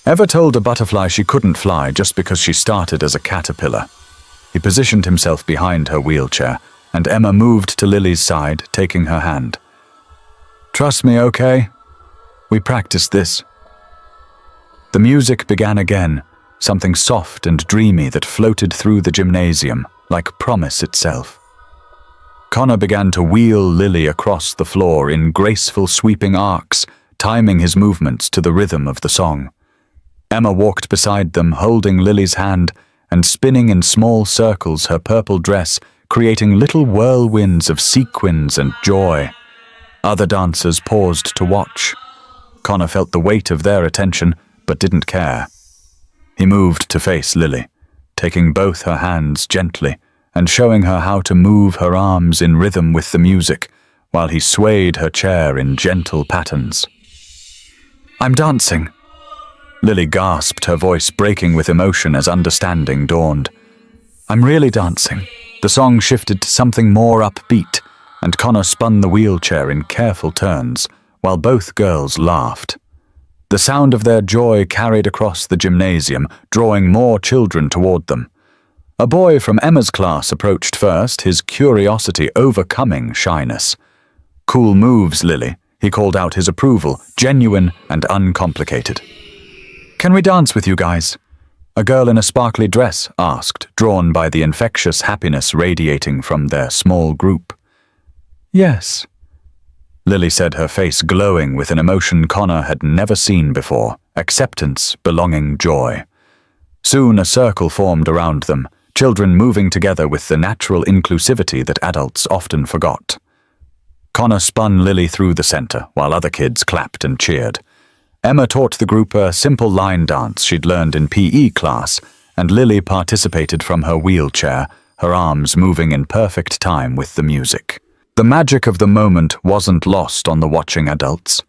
"ever told a butterfly she couldn't fly just because she started as a caterpillar." He positioned himself behind her wheelchair, and Emma moved to Lily's side, taking her hand. "Trust me, okay? We practiced this." The music began again, something soft and dreamy that floated through the gymnasium, like promise itself. Connor began to wheel Lily across the floor in graceful sweeping arcs, timing his movements to the rhythm of the song. Emma walked beside them, holding Lily's hand and spinning in small circles her purple dress, creating little whirlwinds of sequins and joy. Other dancers paused to watch. Connor felt the weight of their attention, but didn't care. He moved to face Lily, taking both her hands gently and showing her how to move her arms in rhythm with the music, while he swayed her chair in gentle patterns. "I'm dancing." Lily gasped, her voice breaking with emotion as understanding dawned. "I'm really dancing." The song shifted to something more upbeat, and Connor spun the wheelchair in careful turns, while both girls laughed. The sound of their joy carried across the gymnasium, drawing more children toward them. A boy from Emma's class approached first, his curiosity overcoming shyness. "Cool moves, Lily," he called out his approval, genuine and uncomplicated. "Can we dance with you guys?" a girl in a sparkly dress asked, drawn by the infectious happiness radiating from their small group. "Yes," Lily said, her face glowing with an emotion Connor had never seen before: acceptance, belonging, joy. Soon a circle formed around them, children moving together with the natural inclusivity that adults often forgot. Connor spun Lily through the center, while other kids clapped and cheered. Emma taught the group a simple line dance she'd learned in PE class, and Lily participated from her wheelchair, her arms moving in perfect time with the music. The magic of the moment wasn't lost on the watching adults.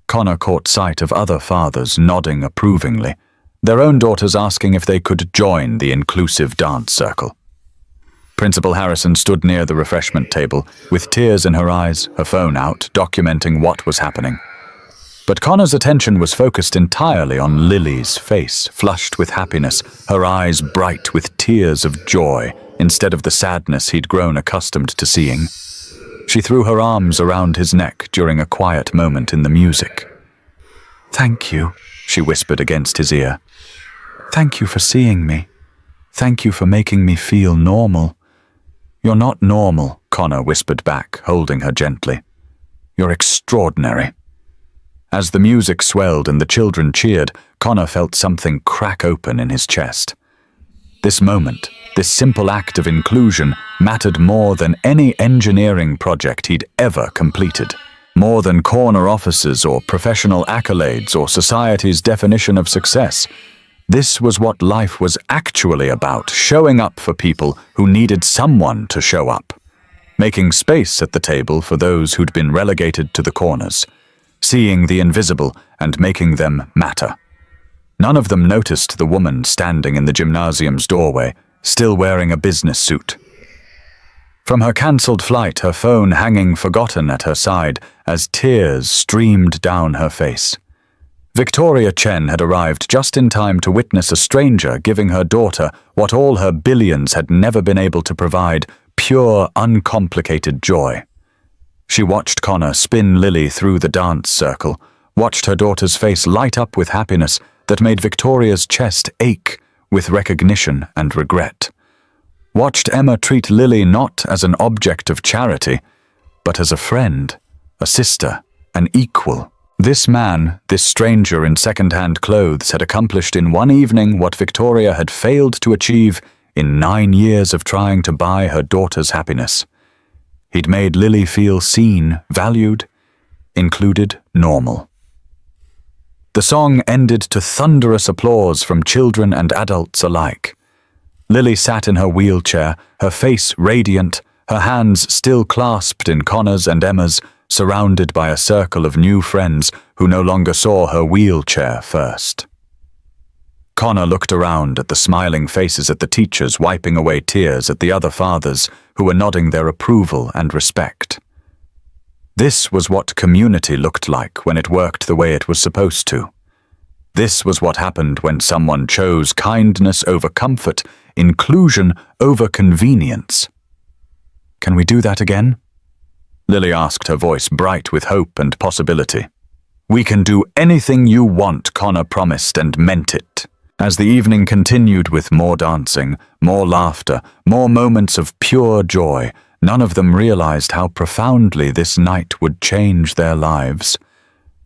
Connor caught sight of other fathers nodding approvingly, their own daughters asking if they could join the inclusive dance circle. Principal Harrison stood near the refreshment table, with tears in her eyes, her phone out, documenting what was happening. But Connor's attention was focused entirely on Lily's face, flushed with happiness, her eyes bright with tears of joy, instead of the sadness he'd grown accustomed to seeing. She threw her arms around his neck during a quiet moment in the music. "Thank you," she whispered against his ear. "Thank you for seeing me." Thank you for making me feel normal." "You're not normal," Connor whispered back, holding her gently. "You're extraordinary." As the music swelled and the children cheered, Connor felt something crack open in his chest. This moment, this simple act of inclusion, mattered more than any engineering project he'd ever completed. More than corner offices or professional accolades or society's definition of success. This was what life was actually about, showing up for people who needed someone to show up. Making space at the table for those who'd been relegated to the corners. Seeing the invisible and making them matter. None of them noticed the woman standing in the gymnasium's doorway, still wearing a business suit. From her cancelled flight, her phone hanging forgotten at her side as tears streamed down her face. Victoria Chen had arrived just in time to witness a stranger giving her daughter what all her billions had never been able to provide, pure, uncomplicated joy. She watched Connor spin Lily through the dance circle, watched her daughter's face light up with happiness that made Victoria's chest ache with recognition and regret. Watched Emma treat Lily not as an object of charity, but as a friend, a sister, an equal. This man, this stranger in second-hand clothes, had accomplished in one evening what Victoria had failed to achieve in 9 years of trying to buy her daughter's happiness. He'd made Lily feel seen, valued, included, normal. The song ended to thunderous applause from children and adults alike. Lily sat in her wheelchair, her face radiant, her hands still clasped in Connor's and Emma's, surrounded by a circle of new friends who no longer saw her wheelchair first. Connor looked around at the smiling faces at the teachers wiping away tears at the other fathers who were nodding their approval and respect. This was what community looked like when it worked the way it was supposed to. This was what happened when someone chose kindness over comfort, inclusion over convenience. "Can we do that again?" Lily asked, her voice bright with hope and possibility. "We can do anything you want," Connor promised and meant it. As the evening continued with more dancing, more laughter, more moments of pure joy, none of them realized how profoundly this night would change their lives.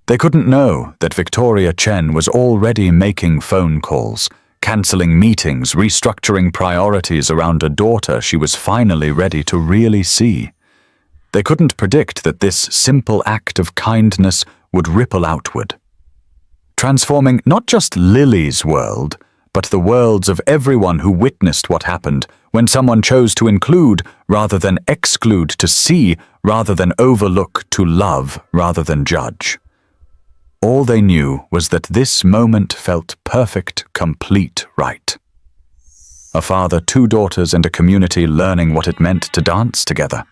They couldn't know that Victoria Chen was already making phone calls, cancelling meetings, restructuring priorities around a daughter she was finally ready to really see. They couldn't predict that this simple act of kindness would ripple outward, transforming not just Lily's world, but the worlds of everyone who witnessed what happened when someone chose to include rather than exclude, to see rather than overlook, to love rather than judge. All they knew was that this moment felt perfect, complete right. A father, 2 daughters, and a community learning what it meant to dance together.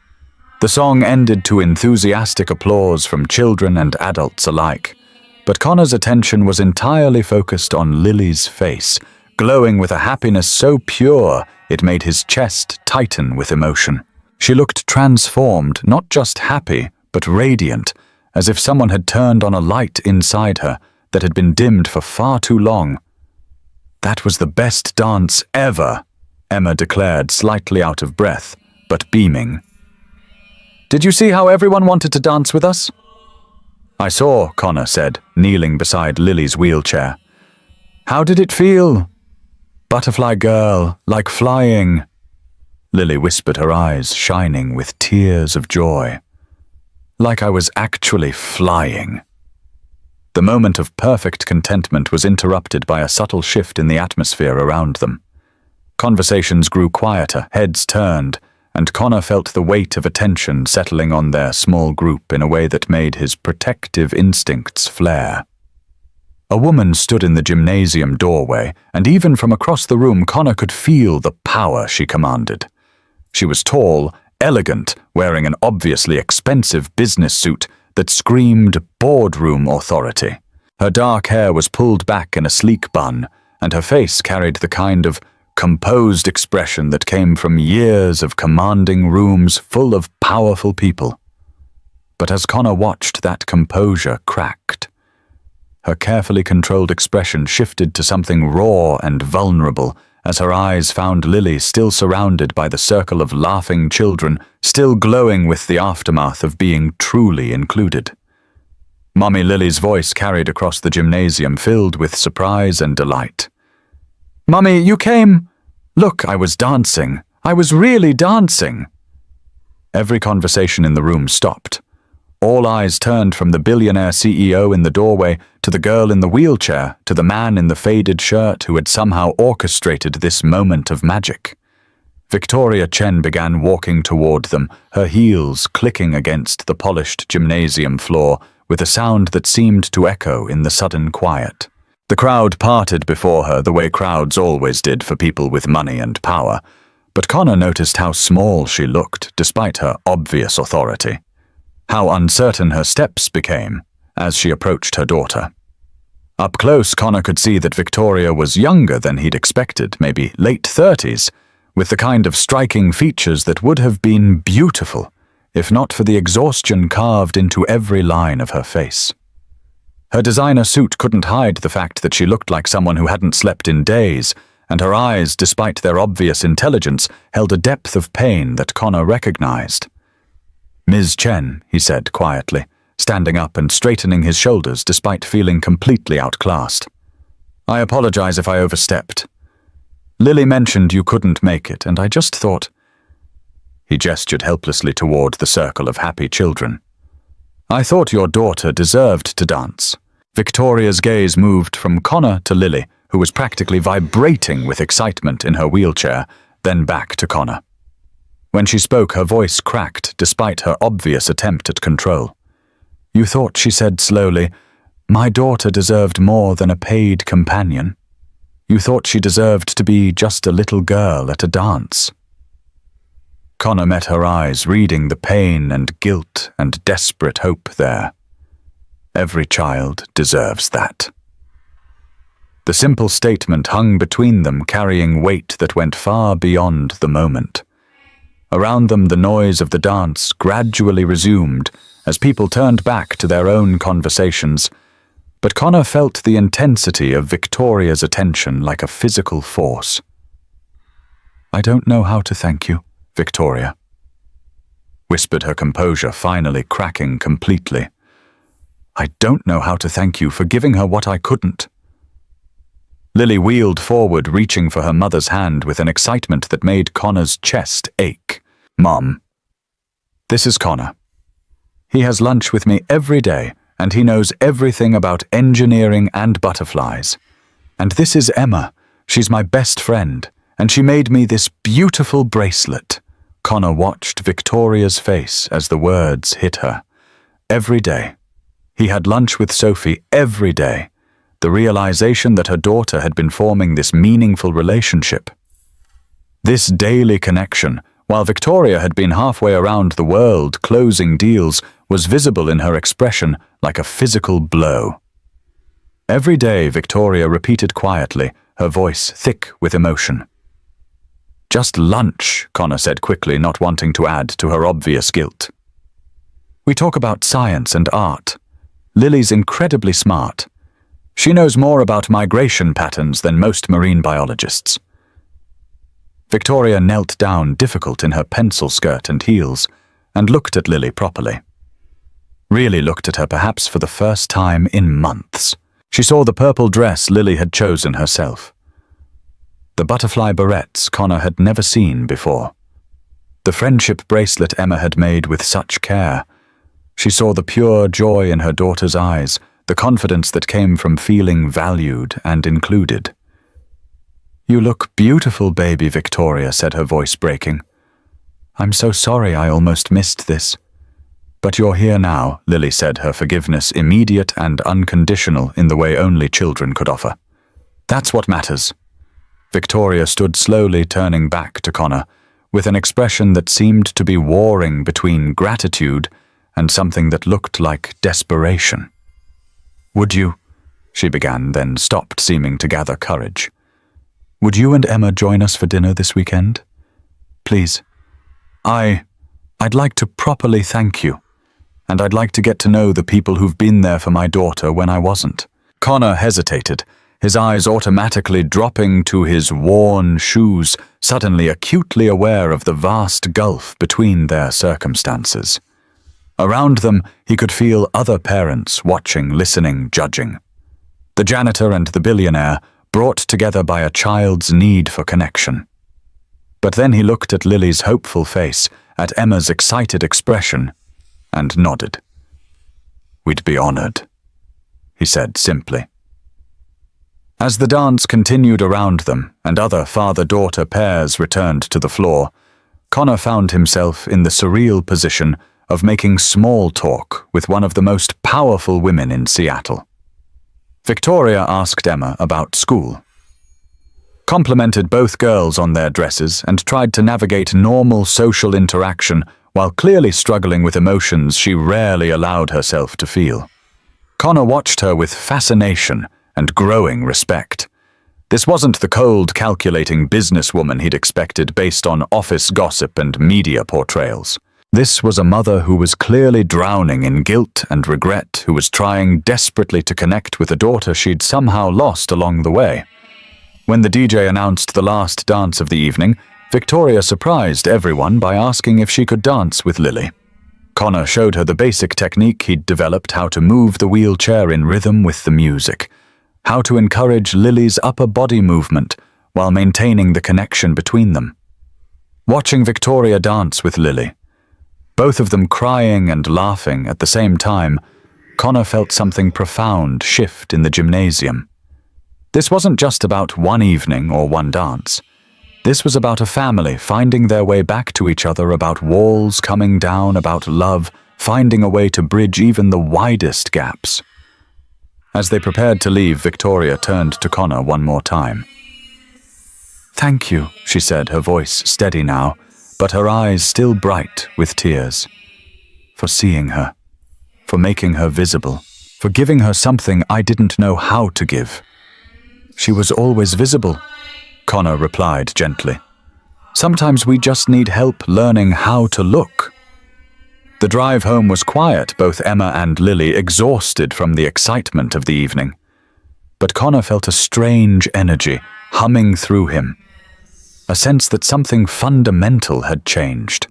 The song ended to enthusiastic applause from children and adults alike, but Connor's attention was entirely focused on Lily's face, glowing with a happiness so pure it made his chest tighten with emotion. She looked transformed, not just happy, but radiant, as if someone had turned on a light inside her that had been dimmed for far too long. "That was the best dance ever," Emma declared, slightly out of breath, but beaming. "Did you see how everyone wanted to dance with us?" "I saw," Connor said, kneeling beside Lily's wheelchair. "How did it feel?" "Butterfly girl, like flying." Lily whispered, her eyes shining with tears of joy. "Like I was actually flying." The moment of perfect contentment was interrupted by a subtle shift in the atmosphere around them. Conversations grew quieter, heads turned, and Connor felt the weight of attention settling on their small group in a way that made his protective instincts flare. A woman stood in the gymnasium doorway, and even from across the room Connor could feel the power she commanded. She was tall, elegant, wearing an obviously expensive business suit that screamed boardroom authority. Her dark hair was pulled back in a sleek bun, and her face carried the kind of composed expression that came from years of commanding rooms full of powerful people. But as Connor watched, that composure cracked. Her carefully controlled expression shifted to something raw and vulnerable as her eyes found Lily still surrounded by the circle of laughing children, still glowing with the aftermath of being truly included. Mummy Lily's voice carried across the gymnasium, filled with surprise and delight. "Mummy, you came! Look, I was dancing. I was really dancing!" Every conversation in the room stopped. All eyes turned from the billionaire CEO in the doorway to the girl in the wheelchair to the man in the faded shirt who had somehow orchestrated this moment of magic. Victoria Chen began walking toward them, her heels clicking against the polished gymnasium floor with a sound that seemed to echo in the sudden quiet. The crowd parted before her the way crowds always did for people with money and power, but Connor noticed how small she looked despite her obvious authority. How uncertain her steps became as she approached her daughter. Up close, Connor could see that Victoria was younger than he'd expected, maybe late 30s, with the kind of striking features that would have been beautiful, if not for the exhaustion carved into every line of her face. Her designer suit couldn't hide the fact that she looked like someone who hadn't slept in days, and her eyes, despite their obvious intelligence, held a depth of pain that Connor recognized. "Ms. Chen," he said quietly, standing up and straightening his shoulders despite feeling completely outclassed. "I apologize if I overstepped. Lily mentioned you couldn't make it, and I just thought—" He gestured helplessly toward the circle of happy children. "I thought your daughter deserved to dance." Victoria's gaze moved from Connor to Lily, who was practically vibrating with excitement in her wheelchair, then back to Connor. When she spoke, her voice cracked despite her obvious attempt at control. "You thought," she said slowly, "my daughter deserved more than a paid companion. You thought she deserved to be just a little girl at a dance." Connor met her eyes, reading the pain and guilt and desperate hope there. Every child deserves that. The simple statement hung between them, carrying weight that went far beyond the moment. Around them, the noise of the dance gradually resumed as people turned back to their own conversations, but Connor felt the intensity of Victoria's attention like a physical force. "I don't know how to thank you, Victoria," whispered her composure, finally cracking completely. "I don't know how to thank you for giving her what I couldn't." Lily wheeled forward, reaching for her mother's hand with an excitement that made Connor's chest ache. "Mom, this is Connor. He has lunch with me every day, and he knows everything about engineering and butterflies. And this is Emma. She's my best friend, and she made me this beautiful bracelet." Connor watched Victoria's face as the words hit her. Every day. He had lunch with Sophie every day. The realization that her daughter had been forming this meaningful relationship. This daily connection, while Victoria had been halfway around the world closing deals, was visible in her expression like a physical blow. Every day, Victoria repeated quietly, her voice thick with emotion. "Just lunch," Connor said quickly, not wanting to add to her obvious guilt. "We talk about science and art. Lily's incredibly smart. She knows more about migration patterns than most marine biologists." Victoria knelt down, difficult in her pencil skirt and heels, and looked at Lily properly. Really looked at her perhaps for the first time in months. She saw the purple dress Lily had chosen herself. The butterfly barrettes Connor had never seen before. The friendship bracelet Emma had made with such care. She saw the pure joy in her daughter's eyes, the confidence that came from feeling valued and included. "You look beautiful, baby," Victoria said, her voice breaking. "I'm so sorry I almost missed this." "But you're here now," Lily said, her forgiveness immediate and unconditional in the way only children could offer. "That's what matters." Victoria stood slowly, turning back to Connor, with an expression that seemed to be warring between gratitude and something that looked like desperation. "Would you—" she began, then stopped, seeming to gather courage. "Would you and Emma join us for dinner this weekend? Please. I'd like to properly thank you, and I'd like to get to know the people who've been there for my daughter when I wasn't." Connor hesitated, his eyes automatically dropping to his worn shoes, suddenly acutely aware of the vast gulf between their circumstances. Around them, he could feel other parents watching, listening, judging. The janitor and the billionaire, brought together by a child's need for connection. But then he looked at Lily's hopeful face, at Emma's excited expression, and nodded. "We'd be honored," he said simply. As the dance continued around them and other father-daughter pairs returned to the floor, Connor found himself in the surreal position of making small talk with one of the most powerful women in Seattle. Victoria asked Emma about school, complimented both girls on their dresses, and tried to navigate normal social interaction while clearly struggling with emotions she rarely allowed herself to feel. Connor watched her with fascination and growing respect. This wasn't the cold, calculating businesswoman he'd expected based on office gossip and media portrayals. This was a mother who was clearly drowning in guilt and regret, who was trying desperately to connect with a daughter she'd somehow lost along the way. When the DJ announced the last dance of the evening, Victoria surprised everyone by asking if she could dance with Lily. Connor showed her the basic technique he'd developed, how to move the wheelchair in rhythm with the music, how to encourage Lily's upper body movement while maintaining the connection between them. Watching Victoria dance with Lily, both of them crying and laughing at the same time, Connor felt something profound shift in the gymnasium. This wasn't just about one evening or one dance. This was about a family finding their way back to each other, about walls coming down, about love, finding a way to bridge even the widest gaps. As they prepared to leave, Victoria turned to Connor one more time. "Thank you," she said, her voice steady now, but her eyes still bright with tears. "For seeing her, for making her visible, for giving her something I didn't know how to give." "She was always visible," Connor replied gently. "Sometimes we just need help learning how to look." The drive home was quiet, both Emma and Lily exhausted from the excitement of the evening. But Connor felt a strange energy humming through him, a sense that something fundamental had changed,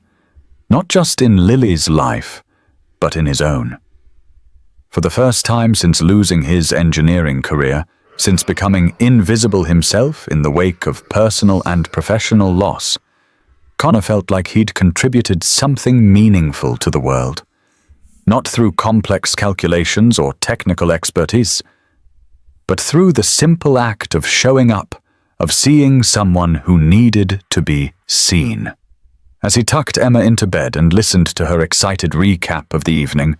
not just in Lily's life, but in his own. For the first time since losing his engineering career, since becoming invisible himself in the wake of personal and professional loss, Connor felt like he'd contributed something meaningful to the world, not through complex calculations or technical expertise, but through the simple act of showing up, of seeing someone who needed to be seen. As he tucked Emma into bed and listened to her excited recap of the evening,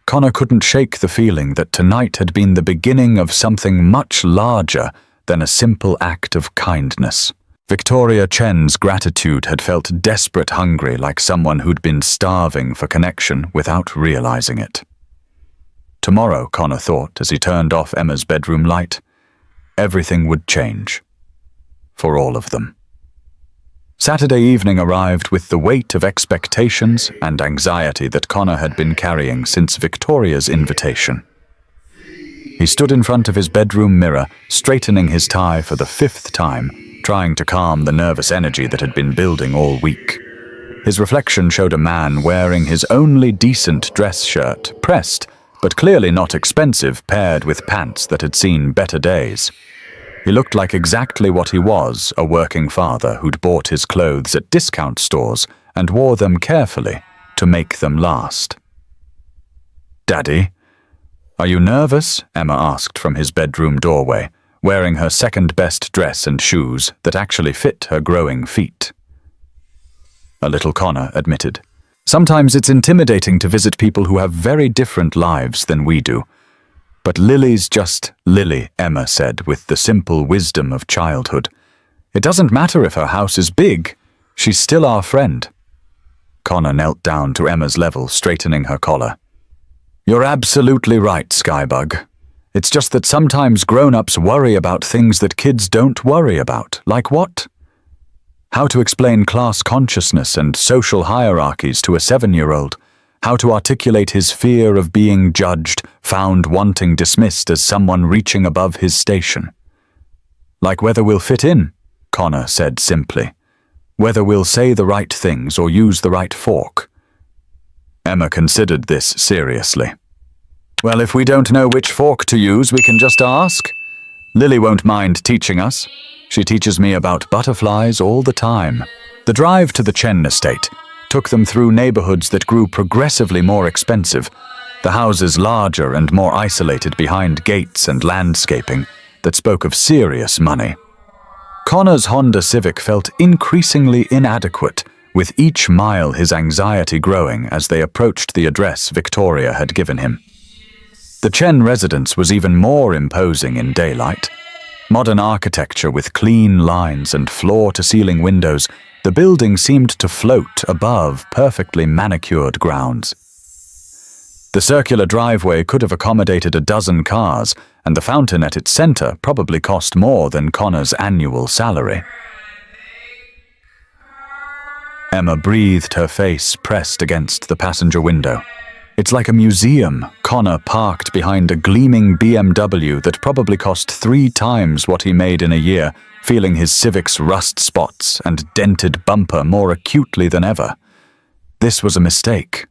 Connor couldn't shake the feeling that tonight had been the beginning of something much larger than a simple act of kindness. Victoria Chen's gratitude had felt desperate hungry, like someone who'd been starving for connection without realizing it. Tomorrow, Connor thought as he turned off Emma's bedroom light, everything would change. For all of them. Saturday evening arrived with the weight of expectations and anxiety that Connor had been carrying since Victoria's invitation. He stood in front of his bedroom mirror, straightening his tie for the 5th time, trying to calm the nervous energy that had been building all week. His reflection showed a man wearing his only decent dress shirt, pressed, but clearly not expensive, paired with pants that had seen better days. He looked like exactly what he was, a working father who'd bought his clothes at discount stores and wore them carefully to make them last. "Daddy, are you nervous?" Emma asked from his bedroom doorway, wearing her second-best dress and shoes that actually fit her growing feet. A little, Connor admitted. "Sometimes it's intimidating to visit people who have very different lives than we do. But Lily's just Lily," Emma said with the simple wisdom of childhood. "It doesn't matter if her house is big, she's still our friend." Connor knelt down to Emma's level, straightening her collar. "You're absolutely right, Skybug. It's just that sometimes grown-ups worry about things that kids don't worry about. Like what? How to explain class consciousness and social hierarchies to a 7-year-old. How to articulate his fear of being judged, found wanting, dismissed as someone reaching above his station. Like whether we'll fit in, Connor said simply. Whether we'll say the right things or use the right fork. Emma considered this seriously. Well, if we don't know which fork to use, we can just ask. Lily won't mind teaching us. She teaches me about butterflies all the time. The drive to the Chen estate took them through neighborhoods that grew progressively more expensive, the houses larger and more isolated behind gates and landscaping that spoke of serious money. Connor's Honda Civic felt increasingly inadequate, with each mile his anxiety growing as they approached the address Victoria had given him. The Chen residence was even more imposing in daylight. Modern architecture with clean lines and floor-to-ceiling windows, the building seemed to float above perfectly manicured grounds. The circular driveway could have accommodated a dozen cars, and the fountain at its center probably cost more than Connor's annual salary. Emma breathed, her face pressed against the passenger window. It's like a museum. Connor parked behind a gleaming BMW that probably cost 3 times what he made in a year, feeling his Civic's rust spots and dented bumper more acutely than ever. This was a mistake.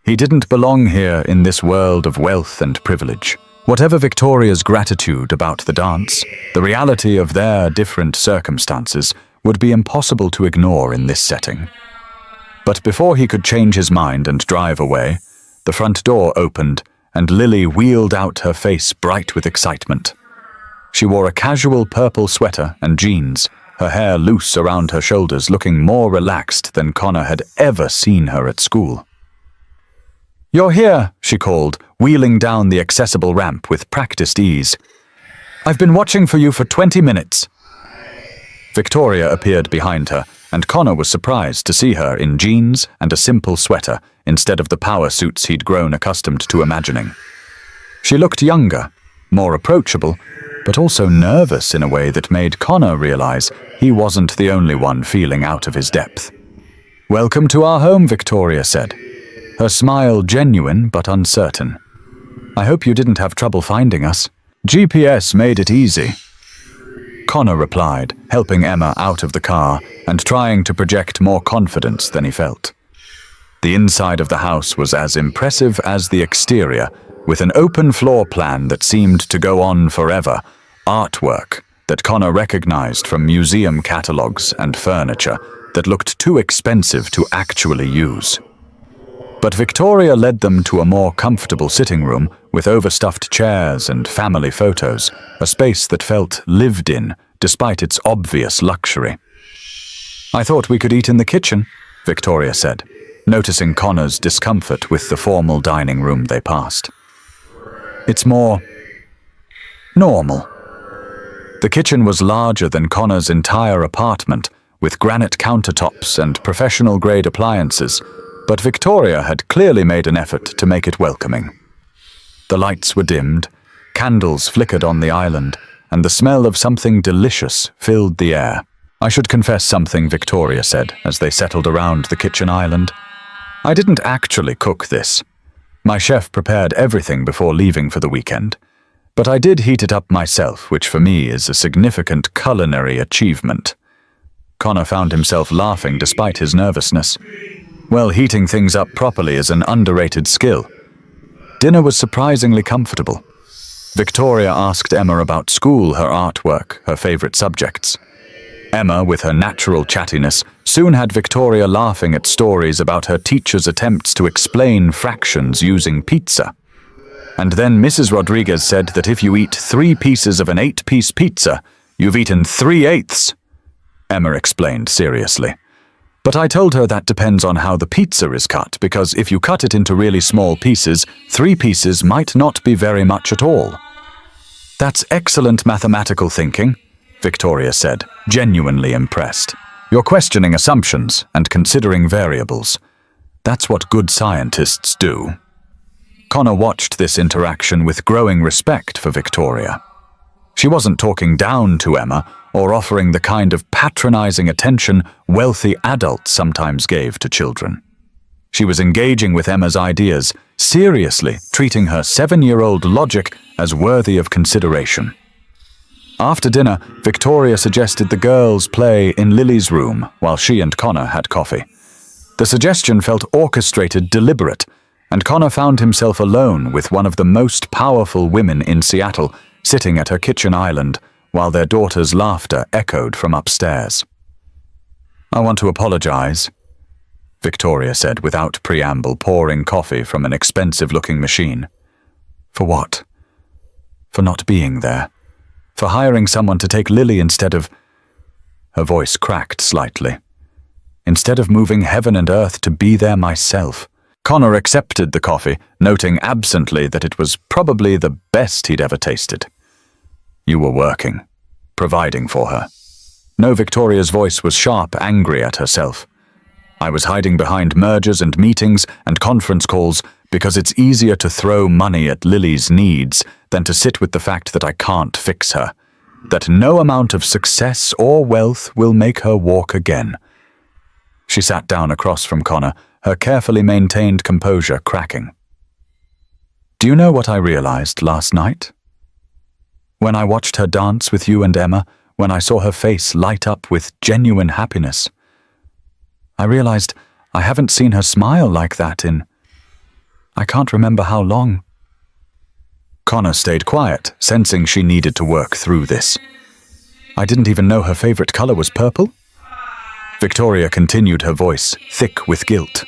He didn't belong here in this world of wealth and privilege. Whatever Victoria's gratitude about the dance, the reality of their different circumstances would be impossible to ignore in this setting. But before he could change his mind and drive away, the front door opened and Lily wheeled out, her face bright with excitement. She wore a casual purple sweater and jeans, her hair loose around her shoulders, looking more relaxed than Connor had ever seen her at school. "You're here," she called, wheeling down the accessible ramp with practiced ease. "I've been watching for you for 20 minutes. Victoria appeared behind her, and Connor was surprised to see her in jeans and a simple sweater instead of the power suits he'd grown accustomed to imagining. She looked younger, more approachable, but also nervous in a way that made Connor realize he wasn't the only one feeling out of his depth. "Welcome to our home," Victoria said, her smile genuine but uncertain. "I hope you didn't have trouble finding us. GPS made it easy." Connor replied, helping Emma out of the car and trying to project more confidence than he felt. The inside of the house was as impressive as the exterior, with an open floor plan that seemed to go on forever, artwork that Connor recognized from museum catalogs, and furniture that looked too expensive to actually use. But Victoria led them to a more comfortable sitting room with overstuffed chairs and family photos, a space that felt lived in despite its obvious luxury. "I thought we could eat in the kitchen," Victoria said, noticing Connor's discomfort with the formal dining room they passed. "It's more normal." The kitchen was larger than Connor's entire apartment, with granite countertops and professional-grade appliances, but Victoria had clearly made an effort to make it welcoming. The lights were dimmed, candles flickered on the island, and the smell of something delicious filled the air. "I should confess something," Victoria said as they settled around the kitchen island. "I didn't actually cook this. My chef prepared everything before leaving for the weekend, but I did heat it up myself, which for me is a significant culinary achievement." Connor found himself laughing despite his nervousness. Well, heating things up properly is an underrated skill. Dinner was surprisingly comfortable. Victoria asked Emma about school, her artwork, her favorite subjects. Emma, with her natural chattiness, soon had Victoria laughing at stories about her teacher's attempts to explain fractions using pizza. And then Mrs. Rodriguez said that if you eat 3 pieces of an 8-piece pizza, you've eaten 3/8. Emma explained seriously. "But I told her that depends on how the pizza is cut, because if you cut it into really small pieces, 3 pieces might not be very much at all." "That's excellent mathematical thinking," Victoria said, genuinely impressed. "You're questioning assumptions and considering variables. That's what good scientists do." Connor watched this interaction with growing respect for Victoria. She wasn't talking down to Emma or offering the kind of patronizing attention wealthy adults sometimes gave to children. She was engaging with Emma's ideas, seriously treating her 7-year-old logic as worthy of consideration. After dinner, Victoria suggested the girls play in Lily's room while she and Connor had coffee. The suggestion felt orchestrated, deliberate, and Connor found himself alone with one of the most powerful women in Seattle, sitting at her kitchen island while their daughter's laughter echoed from upstairs. "I want to apologize," Victoria said without preamble, pouring coffee from an expensive-looking machine. "For what?" "For not being there. For hiring someone to take Lily instead of—" Her voice cracked slightly. "Instead of moving heaven and earth to be there myself." Connor accepted the coffee, noting absently that it was probably the best he'd ever tasted. "You were working, providing for her." No, Victoria's voice was sharp, angry at herself. "I was hiding behind mergers and meetings and conference calls because it's easier to throw money at Lily's needs than to sit with the fact that I can't fix her, that no amount of success or wealth will make her walk again." She sat down across from Connor, her carefully maintained composure cracking. "Do you know what I realized last night? When I watched her dance with you and Emma, when I saw her face light up with genuine happiness, I realized I haven't seen her smile like that in... I can't remember how long." Connor stayed quiet, sensing she needed to work through this. "I didn't even know her favorite color was purple?" Victoria continued, her voice thick with guilt.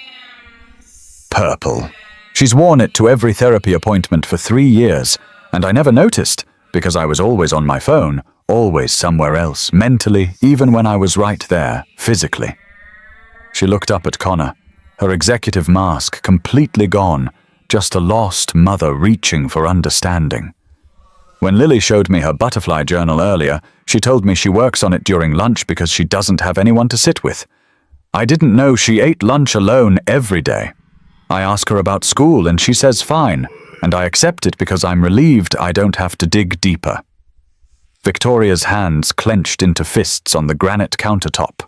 "Purple. She's worn it to every therapy appointment for 3 years, and I never noticed because I was always on my phone, always somewhere else, mentally, even when I was right there, physically." She looked up at Connor, her executive mask completely gone, just a lost mother reaching for understanding. "When Lily showed me her butterfly journal earlier, she told me she works on it during lunch because she doesn't have anyone to sit with. I didn't know she ate lunch alone every day. I ask her about school and she says fine, and I accept it because I'm relieved I don't have to dig deeper." Victoria's hands clenched into fists on the granite countertop.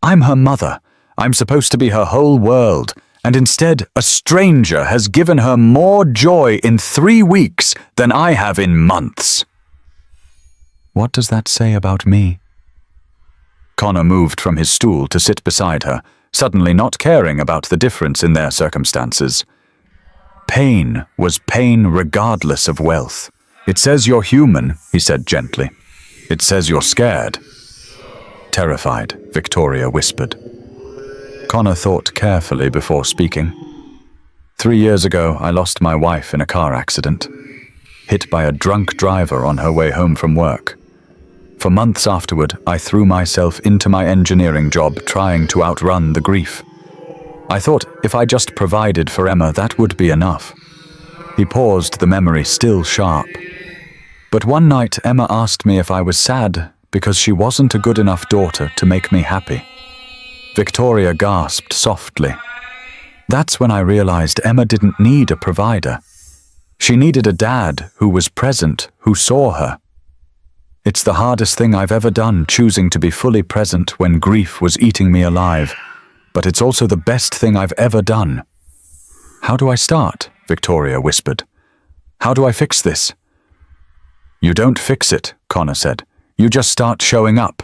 "I'm her mother. I'm supposed to be her whole world, and instead a stranger has given her more joy in 3 weeks than I have in months." "What does that say about me?" Connor moved from his stool to sit beside her, suddenly not caring about the difference in their circumstances. Pain was pain regardless of wealth. "It says you're human," he said gently. "It says you're scared." "Terrified," Victoria whispered. Connor thought carefully before speaking. 3 years ago, I lost my wife in a car accident, hit by a drunk driver on her way home from work. For months afterward, I threw myself into my engineering job trying to outrun the grief. I thought if I just provided for Emma, that would be enough. He paused, the memory still sharp. But one night, Emma asked me if I was sad because she wasn't a good enough daughter to make me happy. Victoria gasped softly. That's when I realized Emma didn't need a provider. She needed a dad who was present, who saw her. It's the hardest thing I've ever done, choosing to be fully present when grief was eating me alive. But it's also the best thing I've ever done. "How do I start?" Victoria whispered. "How do I fix this?" "You don't fix it," Connor said. "You just start showing up.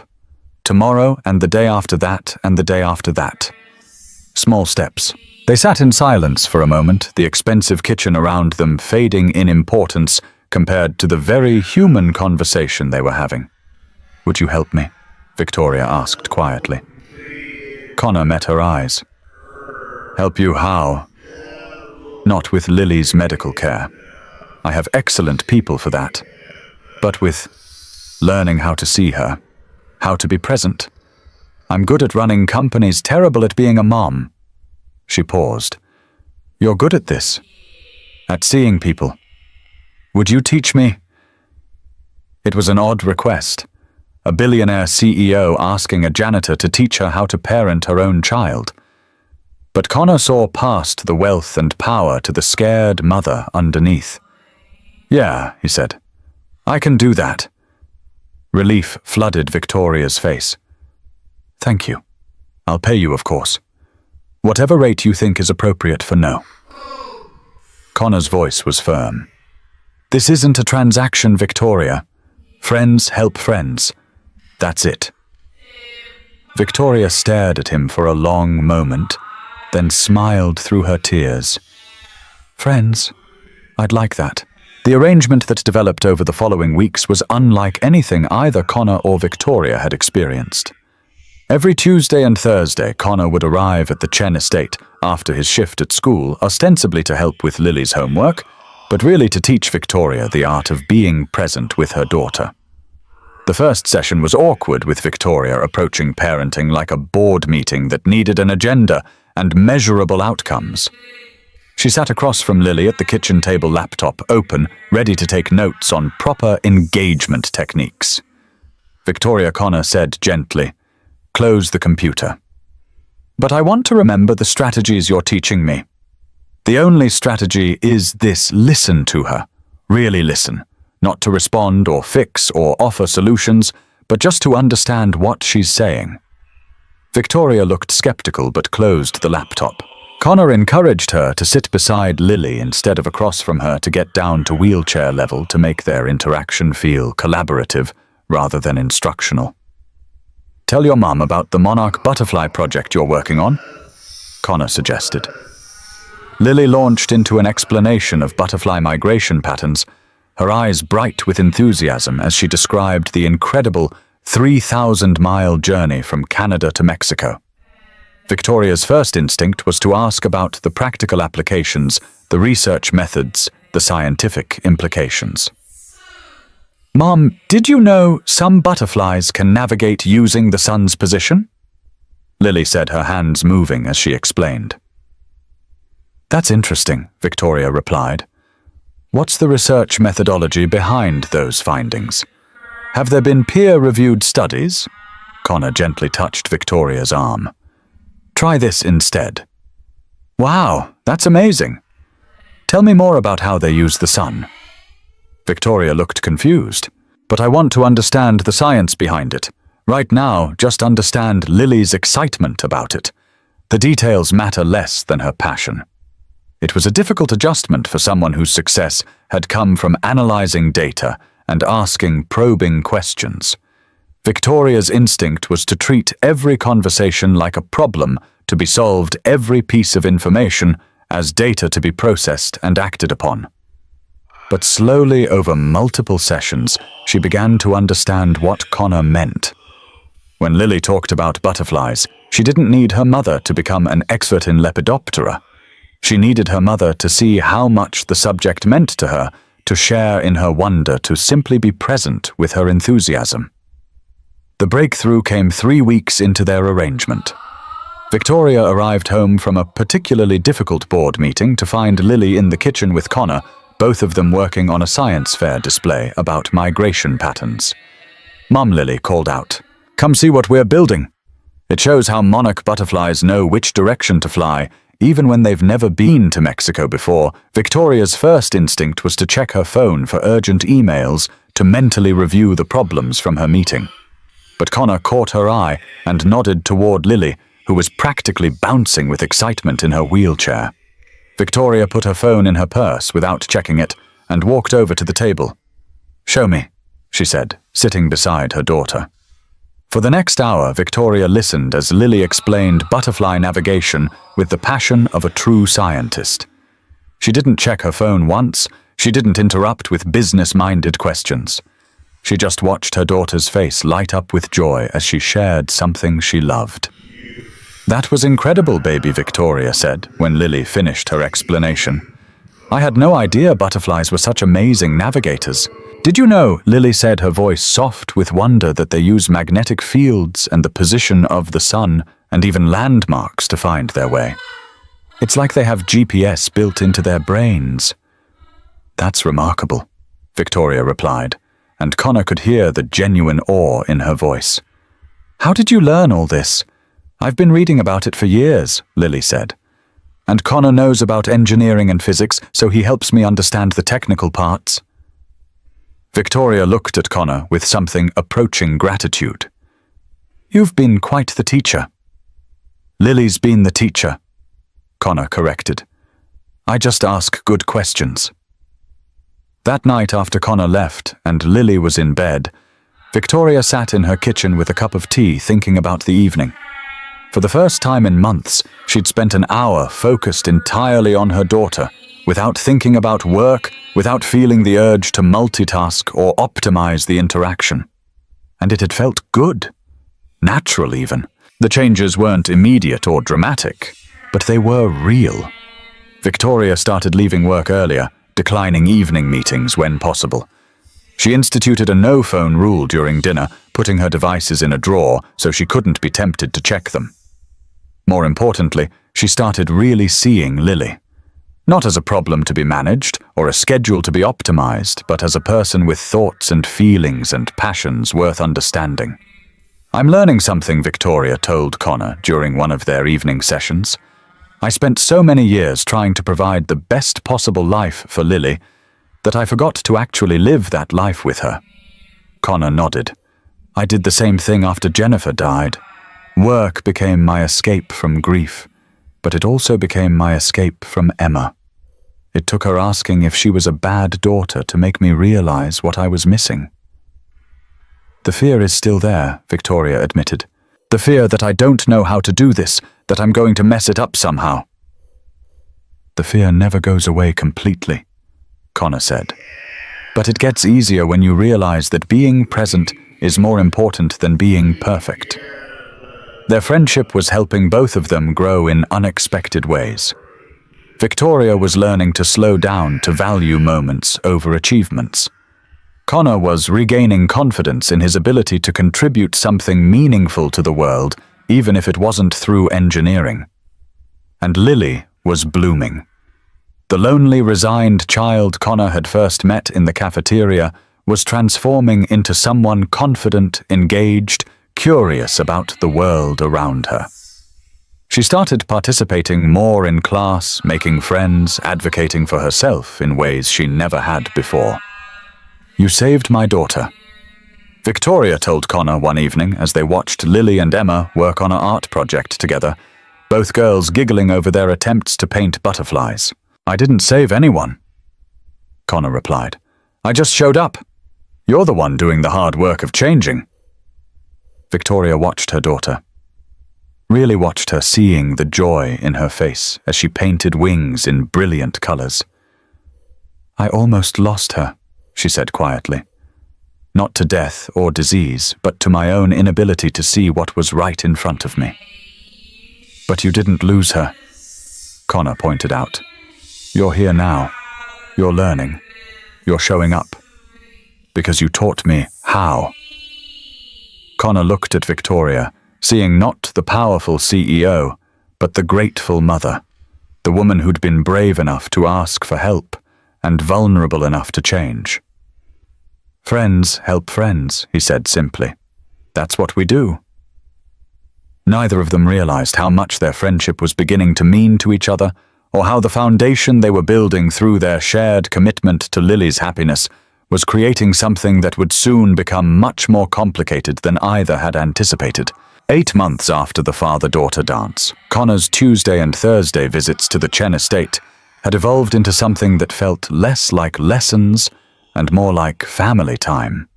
Tomorrow and the day after that and the day after that. Small steps." They sat in silence for a moment, the expensive kitchen around them fading in importance compared to the very human conversation they were having. "Would you help me?" Victoria asked quietly. Connor met her eyes. "Help you how?" "Not with Lily's medical care. I have excellent people for that. But with learning how to see her, how to be present. I'm good at running companies, terrible at being a mom." She paused. "You're good at this. At seeing people. Would you teach me?" It was an odd request. A billionaire CEO asking a janitor to teach her how to parent her own child. But Connor saw past the wealth and power to the scared mother underneath. "Yeah," he said. "I can do that." Relief flooded Victoria's face. "Thank you. I'll pay you, of course. Whatever rate you think is appropriate for no." Connor's voice was firm. "This isn't a transaction, Victoria. Friends help friends. That's it. Victoria stared at him for a long moment, then smiled through her tears. Friends? I'd like that. The arrangement that developed over the following weeks was unlike anything either Connor or Victoria had experienced. Every Tuesday and Thursday, Connor would arrive at the Chen estate after his shift at school, ostensibly to help with Lily's homework, but really to teach Victoria the art of being present with her daughter. The first session was awkward, with Victoria approaching parenting like a board meeting that needed an agenda and measurable outcomes. She sat across from Lily at the kitchen table, laptop open, ready to take notes on proper engagement techniques. Victoria Connor said gently, "Close the computer. But I want to remember the strategies you're teaching me. The only strategy is this: listen to her. Really listen. Not to respond or fix or offer solutions, but just to understand what she's saying." Victoria looked skeptical but closed the laptop. Connor encouraged her to sit beside Lily instead of across from her, to get down to wheelchair level to make their interaction feel collaborative rather than instructional. "Tell your mum about the monarch butterfly project you're working on," Connor suggested. Lily launched into an explanation of butterfly migration patterns, her eyes bright with enthusiasm as she described the incredible 3,000-mile journey from Canada to Mexico. Victoria's first instinct was to ask about the practical applications, the research methods, the scientific implications. "Mom, did you know some butterflies can navigate using the sun's position?" Lily said, her hands moving as she explained. "That's interesting," Victoria replied. "What's the research methodology behind those findings? Have there been peer-reviewed studies?" Connor gently touched Victoria's arm. "Try this instead." "Wow, that's amazing. Tell me more about how they use the sun." Victoria looked confused. "But I want to understand the science behind it. Right now, just understand Lily's excitement about it. The details matter less than her passion." It was a difficult adjustment for someone whose success had come from analyzing data and asking probing questions. Victoria's instinct was to treat every conversation like a problem to be solved, every piece of information as data to be processed and acted upon. But slowly, over multiple sessions, she began to understand what Connor meant. When Lily talked about butterflies, she didn't need her mother to become an expert in Lepidoptera. She needed her mother to see how much the subject meant to her, to share in her wonder, to simply be present with her enthusiasm. The breakthrough came 3 weeks into their arrangement. Victoria arrived home from a particularly difficult board meeting to find Lily in the kitchen with Connor, both of them working on a science fair display about migration patterns. "Mum," Lily called out, "come see what we're building. It shows how monarch butterflies know which direction to fly, even when they've never been to Mexico before." Victoria's first instinct was to check her phone for urgent emails, to mentally review the problems from her meeting. But Connor caught her eye and nodded toward Lily, who was practically bouncing with excitement in her wheelchair. Victoria put her phone in her purse without checking it and walked over to the table. "Show me," she said, sitting beside her daughter. For the next hour, Victoria listened as Lily explained butterfly navigation with the passion of a true scientist. She didn't check her phone once. She didn't interrupt with business-minded questions. She just watched her daughter's face light up with joy as she shared something she loved. "That was incredible, baby," Victoria said when Lily finished her explanation. "I had no idea butterflies were such amazing navigators. Did you know," Lily said, her voice soft with wonder, "that they use magnetic fields and the position of the sun and even landmarks to find their way? It's like they have GPS built into their brains." "That's remarkable," Victoria replied, and Connor could hear the genuine awe in her voice. "How did you learn all this?" "I've been reading about it for years," Lily said. "And Connor knows about engineering and physics, so he helps me understand the technical parts." Victoria looked at Connor with something approaching gratitude. "You've been quite the teacher." "Lily's been the teacher," Connor corrected. "I just ask good questions." That night after Connor left and Lily was in bed, Victoria sat in her kitchen with a cup of tea thinking about the evening. For the first time in months, she'd spent an hour focused entirely on her daughter, without thinking about work, without feeling the urge to multitask or optimize the interaction. And it had felt good. Natural even. The changes weren't immediate or dramatic, but they were real. Victoria started leaving work earlier, declining evening meetings when possible. She instituted a no-phone rule during dinner, putting her devices in a drawer so she couldn't be tempted to check them. More importantly, she started really seeing Lily. Not as a problem to be managed or a schedule to be optimized, but as a person with thoughts and feelings and passions worth understanding. "I'm learning something," Victoria told Connor during one of their evening sessions. "I spent so many years trying to provide the best possible life for Lily that I forgot to actually live that life with her." Connor nodded. "I did the same thing after Jennifer died. Work became my escape from grief, but it also became my escape from Emma. It took her asking if she was a bad daughter to make me realize what I was missing." "The fear is still there," Victoria admitted. "The fear that I don't know how to do this, that I'm going to mess it up somehow." "The fear never goes away completely," Connor said. "But it gets easier when you realize that being present is more important than being perfect." Their friendship was helping both of them grow in unexpected ways. Victoria was learning to slow down to value moments over achievements. Connor was regaining confidence in his ability to contribute something meaningful to the world, even if it wasn't through engineering. And Lily was blooming. The lonely, resigned child Connor had first met in the cafeteria was transforming into someone confident, engaged, curious about the world around her. She started participating more in class, making friends, advocating for herself in ways she never had before. "You saved my daughter," Victoria told Connor one evening as they watched Lily and Emma work on an art project together, both girls giggling over their attempts to paint butterflies. "I didn't save anyone," Connor replied. "I just showed up. You're the one doing the hard work of changing." Victoria watched her daughter. Really watched her, seeing the joy in her face as she painted wings in brilliant colors. "I almost lost her," she said quietly. "Not to death or disease, but to my own inability to see what was right in front of me." "But you didn't lose her," Connor pointed out. "You're here now. You're learning. You're showing up. Because you taught me how." Connor looked at Victoria, seeing not the powerful CEO, but the grateful mother, the woman who'd been brave enough to ask for help and vulnerable enough to change. "Friends help friends," he said simply. "That's what we do." Neither of them realized how much their friendship was beginning to mean to each other, or how the foundation they were building through their shared commitment to Lily's happiness was creating something that would soon become much more complicated than either had anticipated. 8 months after the father-daughter dance, Connor's Tuesday and Thursday visits to the Chen estate had evolved into something that felt less like lessons and more like family time.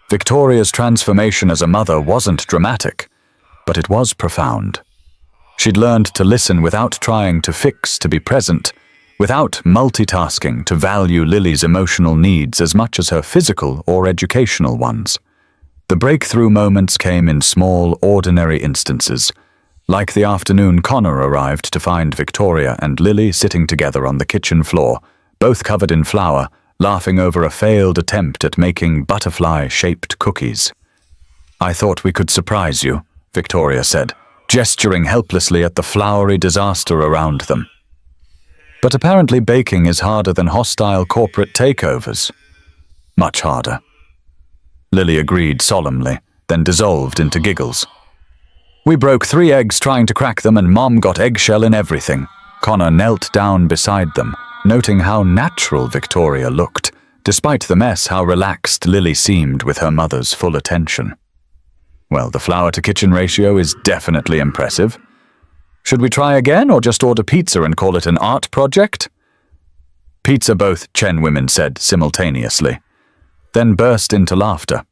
Victoria's transformation as a mother wasn't dramatic, but it was profound. She'd learned to listen without trying to fix, to be present, without multitasking to value Lily's emotional needs as much as her physical or educational ones. The breakthrough moments came in small, ordinary instances, like the afternoon Connor arrived to find Victoria and Lily sitting together on the kitchen floor, both covered in flour, laughing over a failed attempt at making butterfly-shaped cookies. "I thought we could surprise you," Victoria said, gesturing helplessly at the floury disaster around them. "But apparently baking is harder than hostile corporate takeovers." "Much harder." Lily agreed solemnly, then dissolved into giggles. "We broke 3 eggs trying to crack them and Mom got eggshell in everything." Connor knelt down beside them, noting how natural Victoria looked, despite the mess how relaxed Lily seemed with her mother's full attention. "Well, the flour-to-kitchen ratio is definitely impressive. Should we try again or just order pizza and call it an art project?" Pizza, both Chen women said simultaneously, then burst into laughter.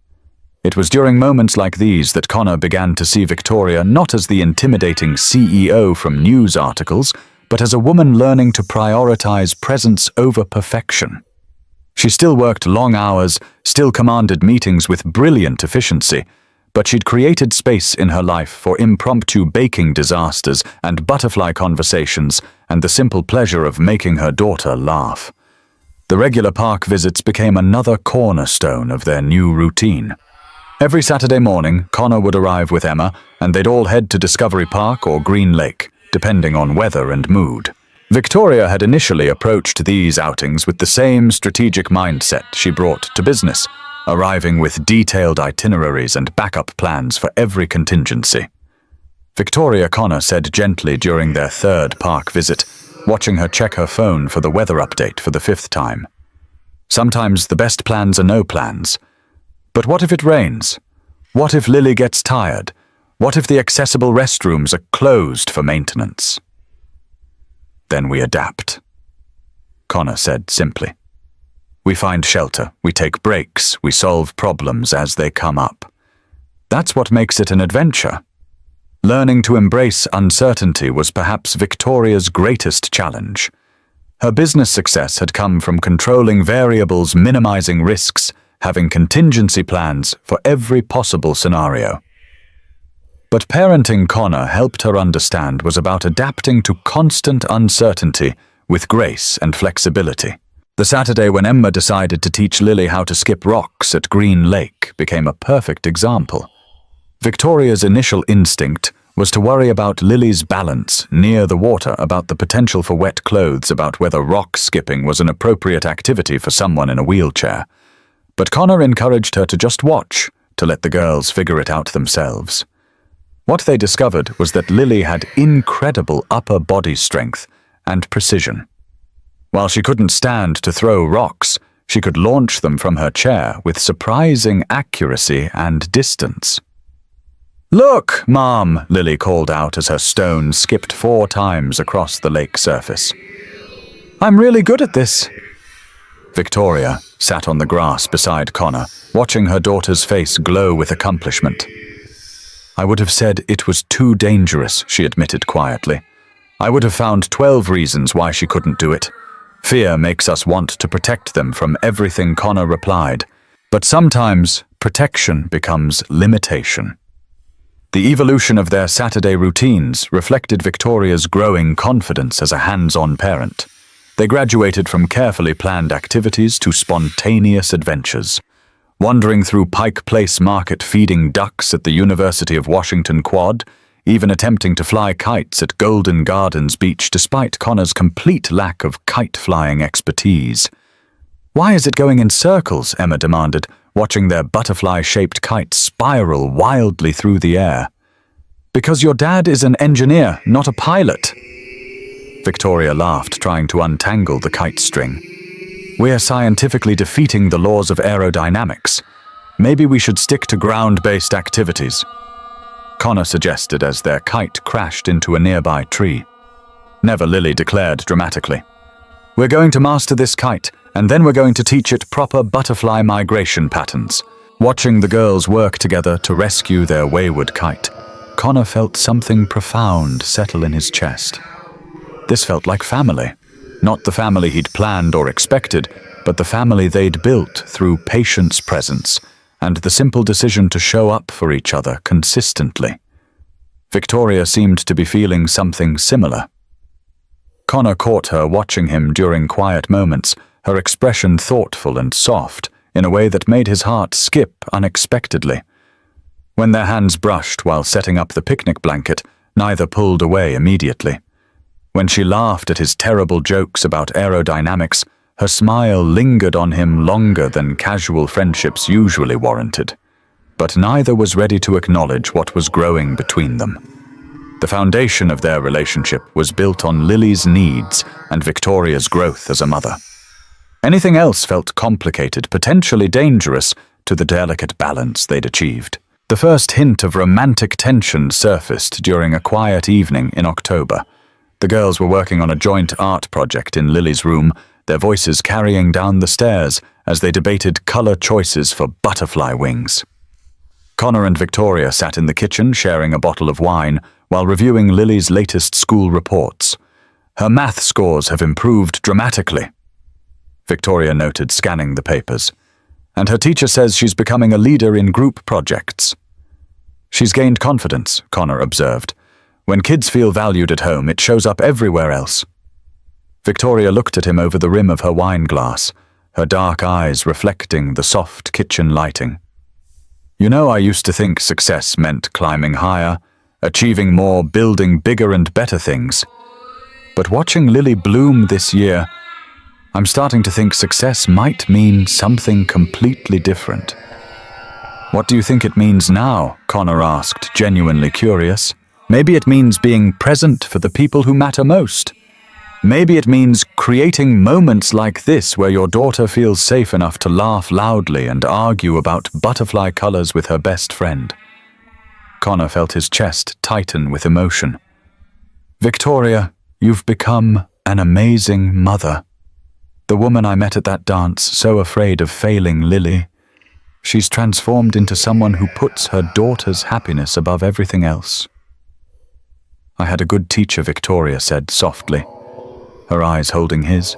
It was during moments like these that Connor began to see Victoria not as the intimidating CEO from news articles, but as a woman learning to prioritize presence over perfection. She still worked long hours, still commanded meetings with brilliant efficiency, but she'd created space in her life for impromptu baking disasters and butterfly conversations and the simple pleasure of making her daughter laugh. The regular park visits became another cornerstone of their new routine. Every Saturday morning, Connor would arrive with Emma, and they'd all head to Discovery Park or Green Lake, depending on weather and mood. Victoria had initially approached these outings with the same strategic mindset she brought to business, arriving with detailed itineraries and backup plans for every contingency. Victoria, Connor said gently during their third park visit, watching her check her phone for the weather update for the 5th time. Sometimes the best plans are no plans. But what if it rains? What if Lily gets tired? What if the accessible restrooms are closed for maintenance? Then we adapt, Connor said simply. We find shelter, we take breaks, we solve problems as they come up. That's what makes it an adventure. Learning to embrace uncertainty was perhaps Victoria's greatest challenge. Her business success had come from controlling variables, minimizing risks, having contingency plans for every possible scenario. But parenting Connor helped her understand was about adapting to constant uncertainty with grace and flexibility. The Saturday when Emma decided to teach Lily how to skip rocks at Green Lake became a perfect example. Victoria's initial instinct was to worry about Lily's balance near the water, about the potential for wet clothes, about whether rock skipping was an appropriate activity for someone in a wheelchair. But Connor encouraged her to just watch, to let the girls figure it out themselves. What they discovered was that Lily had incredible upper body strength and precision. While she couldn't stand to throw rocks, she could launch them from her chair with surprising accuracy and distance. "Look, Mom," Lily called out as her stone skipped 4 times across the lake surface. "I'm really good at this." Victoria sat on the grass beside Connor, watching her daughter's face glow with accomplishment. "I would have said it was too dangerous," she admitted quietly. "I would have found 12 reasons why she couldn't do it. Fear makes us want to protect them from everything," Connor replied. But sometimes protection becomes limitation. The evolution of their Saturday routines reflected Victoria's growing confidence as a hands-on parent. They graduated from carefully planned activities to spontaneous adventures. Wandering through Pike Place Market, feeding ducks at the University of Washington Quad, even attempting to fly kites at Golden Gardens Beach despite Connor's complete lack of kite-flying expertise. "Why is it going in circles?" Emma demanded, watching their butterfly-shaped kite spiral wildly through the air. "Because your dad is an engineer, not a pilot." Victoria laughed, trying to untangle the kite string. "We're scientifically defeating the laws of aerodynamics. Maybe we should stick to ground-based activities," Connor suggested as their kite crashed into a nearby tree. "Never," Lily declared dramatically. "We're going to master this kite, and then we're going to teach it proper butterfly migration patterns." Watching the girls work together to rescue their wayward kite, Connor felt something profound settle in his chest. This felt like family. Not the family he'd planned or expected, but the family they'd built through patience, presence, and the simple decision to show up for each other consistently. Victoria seemed to be feeling something similar. Connor caught her watching him during quiet moments, her expression thoughtful and soft, in a way that made his heart skip unexpectedly. When their hands brushed while setting up the picnic blanket, neither pulled away immediately. When she laughed at his terrible jokes about aerodynamics, her smile lingered on him longer than casual friendships usually warranted. But neither was ready to acknowledge what was growing between them. The foundation of their relationship was built on Lily's needs and Victoria's growth as a mother. Anything else felt complicated, potentially dangerous, to the delicate balance they'd achieved. The first hint of romantic tension surfaced during a quiet evening in October. The girls were working on a joint art project in Lily's room, their voices carrying down the stairs as they debated color choices for butterfly wings. Connor and Victoria sat in the kitchen sharing a bottle of wine while reviewing Lily's latest school reports. Her math scores have improved dramatically, Victoria noted, scanning the papers. And her teacher says she's becoming a leader in group projects. She's gained confidence, Connor observed. When kids feel valued at home, it shows up everywhere else. Victoria looked at him over the rim of her wine glass, her dark eyes reflecting the soft kitchen lighting. You know, I used to think success meant climbing higher, achieving more, building bigger and better things. But watching Lily bloom this year, I'm starting to think success might mean something completely different. What do you think it means now? Connor asked, genuinely curious. Maybe it means being present for the people who matter most. Maybe it means creating moments like this where your daughter feels safe enough to laugh loudly and argue about butterfly colors with her best friend. Connor felt his chest tighten with emotion. Victoria, you've become an amazing mother. The woman I met at that dance, so afraid of failing Lily, she's transformed into someone who puts her daughter's happiness above everything else. I had a good teacher, Victoria said softly, her eyes holding his.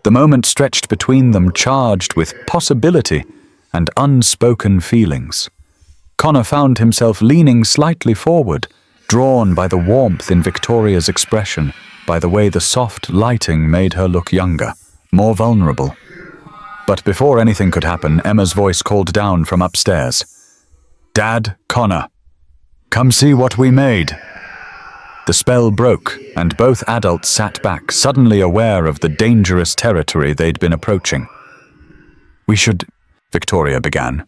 The moment stretched between them, charged with possibility and unspoken feelings. Connor found himself leaning slightly forward, drawn by the warmth in Victoria's expression, by the way the soft lighting made her look younger, more vulnerable. But before anything could happen, Emma's voice called down from upstairs. Dad, Connor, come see what we made. The spell broke, and both adults sat back, suddenly aware of the dangerous territory they'd been approaching. We should... Victoria began.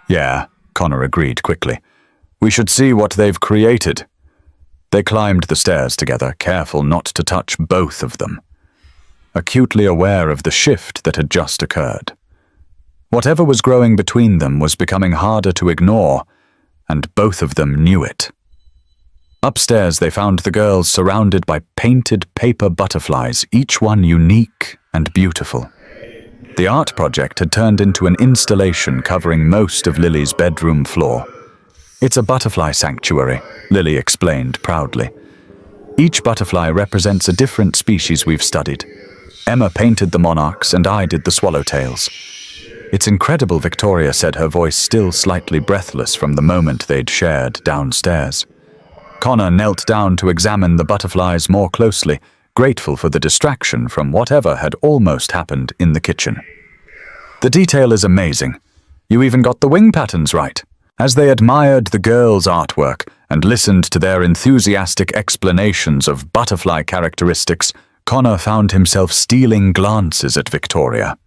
Yeah, Connor agreed quickly. We should see what they've created. They climbed the stairs together, careful not to touch both of them, acutely aware of the shift that had just occurred. Whatever was growing between them was becoming harder to ignore, and both of them knew it. Upstairs, they found the girls surrounded by painted paper butterflies, each one unique and beautiful. The art project had turned into an installation covering most of Lily's bedroom floor. It's a butterfly sanctuary, Lily explained proudly. Each butterfly represents a different species we've studied. Emma painted the monarchs and I did the swallowtails. It's incredible, Victoria said, her voice still slightly breathless from the moment they'd shared downstairs. Connor knelt down to examine the butterflies more closely, grateful for the distraction from whatever had almost happened in the kitchen. The detail is amazing. You even got the wing patterns right. As they admired the girls' artwork and listened to their enthusiastic explanations of butterfly characteristics, Connor found himself stealing glances at Victoria.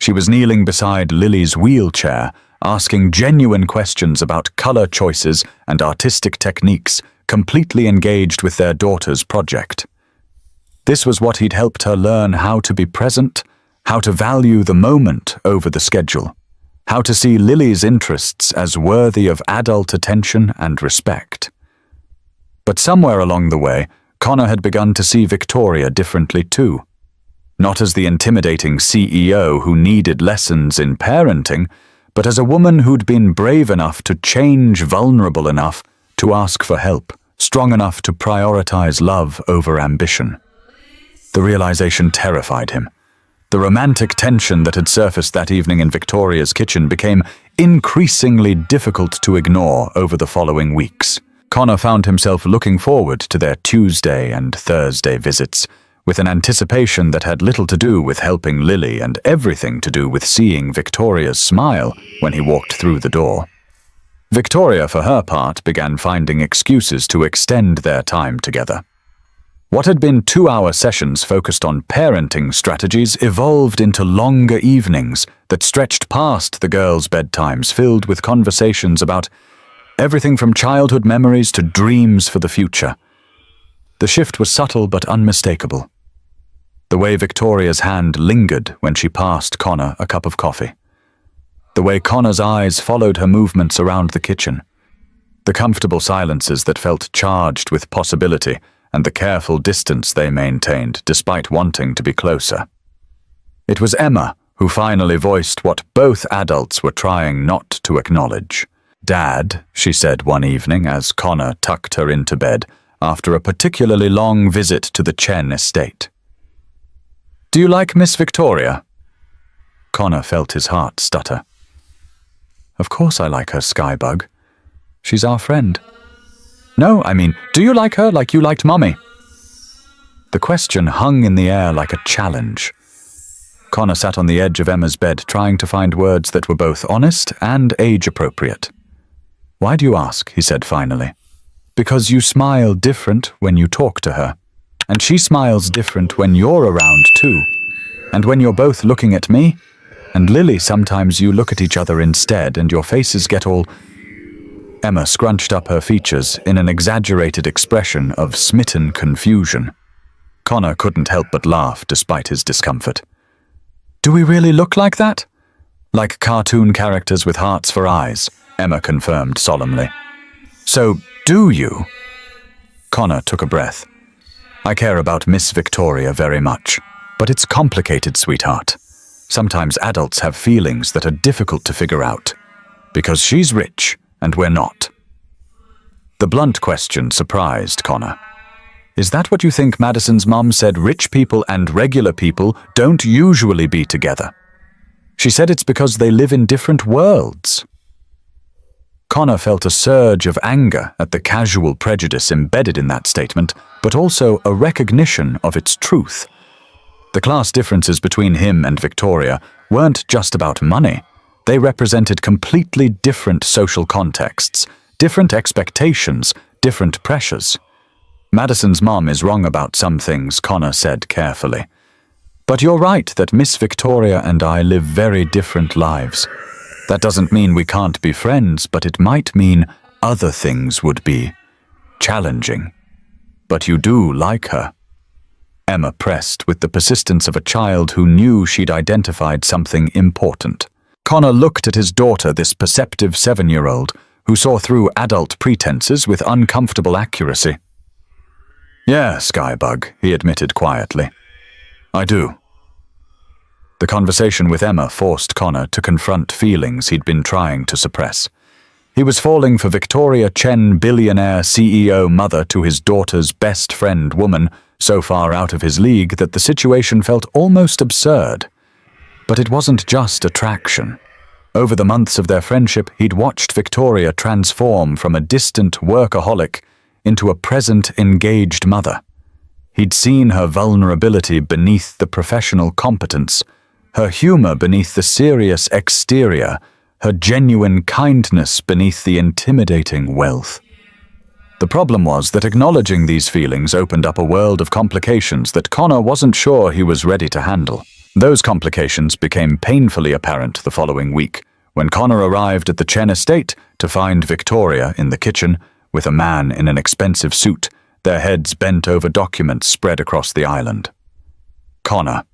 She was kneeling beside Lily's wheelchair, asking genuine questions about color choices and artistic techniques, completely engaged with their daughter's project. This was what he'd helped her learn: how to be present, how to value the moment over the schedule, how to see Lily's interests as worthy of adult attention and respect. But somewhere along the way, Connor had begun to see Victoria differently too. Not as the intimidating CEO who needed lessons in parenting, but as a woman who'd been brave enough to change, vulnerable enough to ask for help, strong enough to prioritize love over ambition. The realization terrified him. The romantic tension that had surfaced that evening in Victoria's kitchen became increasingly difficult to ignore over the following weeks. Connor found himself looking forward to their Tuesday and Thursday visits, with an anticipation that had little to do with helping Lily and everything to do with seeing Victoria's smile when he walked through the door. Victoria, for her part, began finding excuses to extend their time together. What had been 2-hour sessions focused on parenting strategies evolved into longer evenings that stretched past the girls' bedtimes, filled with conversations about everything from childhood memories to dreams for the future. The shift was subtle but unmistakable. The way Victoria's hand lingered when she passed Connor a cup of coffee. The way Connor's eyes followed her movements around the kitchen. The comfortable silences that felt charged with possibility, and the careful distance they maintained despite wanting to be closer. It was Emma who finally voiced what both adults were trying not to acknowledge. "Dad," she said one evening as Connor tucked her into bed after a particularly long visit to the Chen estate. "Do you like Miss Victoria?" Connor felt his heart stutter. "Of course I like her, Skybug. She's our friend." "No, I mean, do you like her like you liked Mummy?" The question hung in the air like a challenge. Connor sat on the edge of Emma's bed trying to find words that were both honest and age-appropriate. "Why do you ask?" he said finally. "Because you smile different when you talk to her. And she smiles different when you're around too. And when you're both looking at me, and Lily, sometimes you look at each other instead and your faces get all..." Emma scrunched up her features in an exaggerated expression of smitten confusion. Connor couldn't help but laugh despite his discomfort. "Do we really look like that?" "Like cartoon characters with hearts for eyes," Emma confirmed solemnly. "So, do you?" Connor took a breath. "I care about Miss Victoria very much, but it's complicated, sweetheart. Sometimes adults have feelings that are difficult to figure out, because she's rich and we're not." The blunt question surprised Connor. "Is that what you think Madison's mom said rich people and regular people don't usually be together? She said it's because they live in different worlds." Connor felt a surge of anger at the casual prejudice embedded in that statement, but also a recognition of its truth. The class differences between him and Victoria weren't just about money. They represented completely different social contexts, different expectations, different pressures. "Madison's mom is wrong about some things," Connor said carefully. "But you're right that Miss Victoria and I live very different lives. That doesn't mean we can't be friends, but it might mean other things would be challenging. But you do like her." Emma pressed with the persistence of a child who knew she'd identified something important. Connor looked at his daughter, this perceptive 7-year-old, who saw through adult pretenses with uncomfortable accuracy. "Yeah, Skybug," he admitted quietly. "I do." The conversation with Emma forced Connor to confront feelings he'd been trying to suppress. He was falling for Victoria Chen, billionaire CEO mother to his daughter's best friend woman, so far out of his league that the situation felt almost absurd. But it wasn't just attraction. Over the months of their friendship, he'd watched Victoria transform from a distant workaholic into a present, engaged mother. He'd seen her vulnerability beneath the professional competence, her humor beneath the serious exterior, her genuine kindness beneath the intimidating wealth. The problem was that acknowledging these feelings opened up a world of complications that Connor wasn't sure he was ready to handle. Those complications became painfully apparent the following week, when Connor arrived at the Chen estate to find Victoria in the kitchen with a man in an expensive suit, their heads bent over documents spread across the island. "Connor."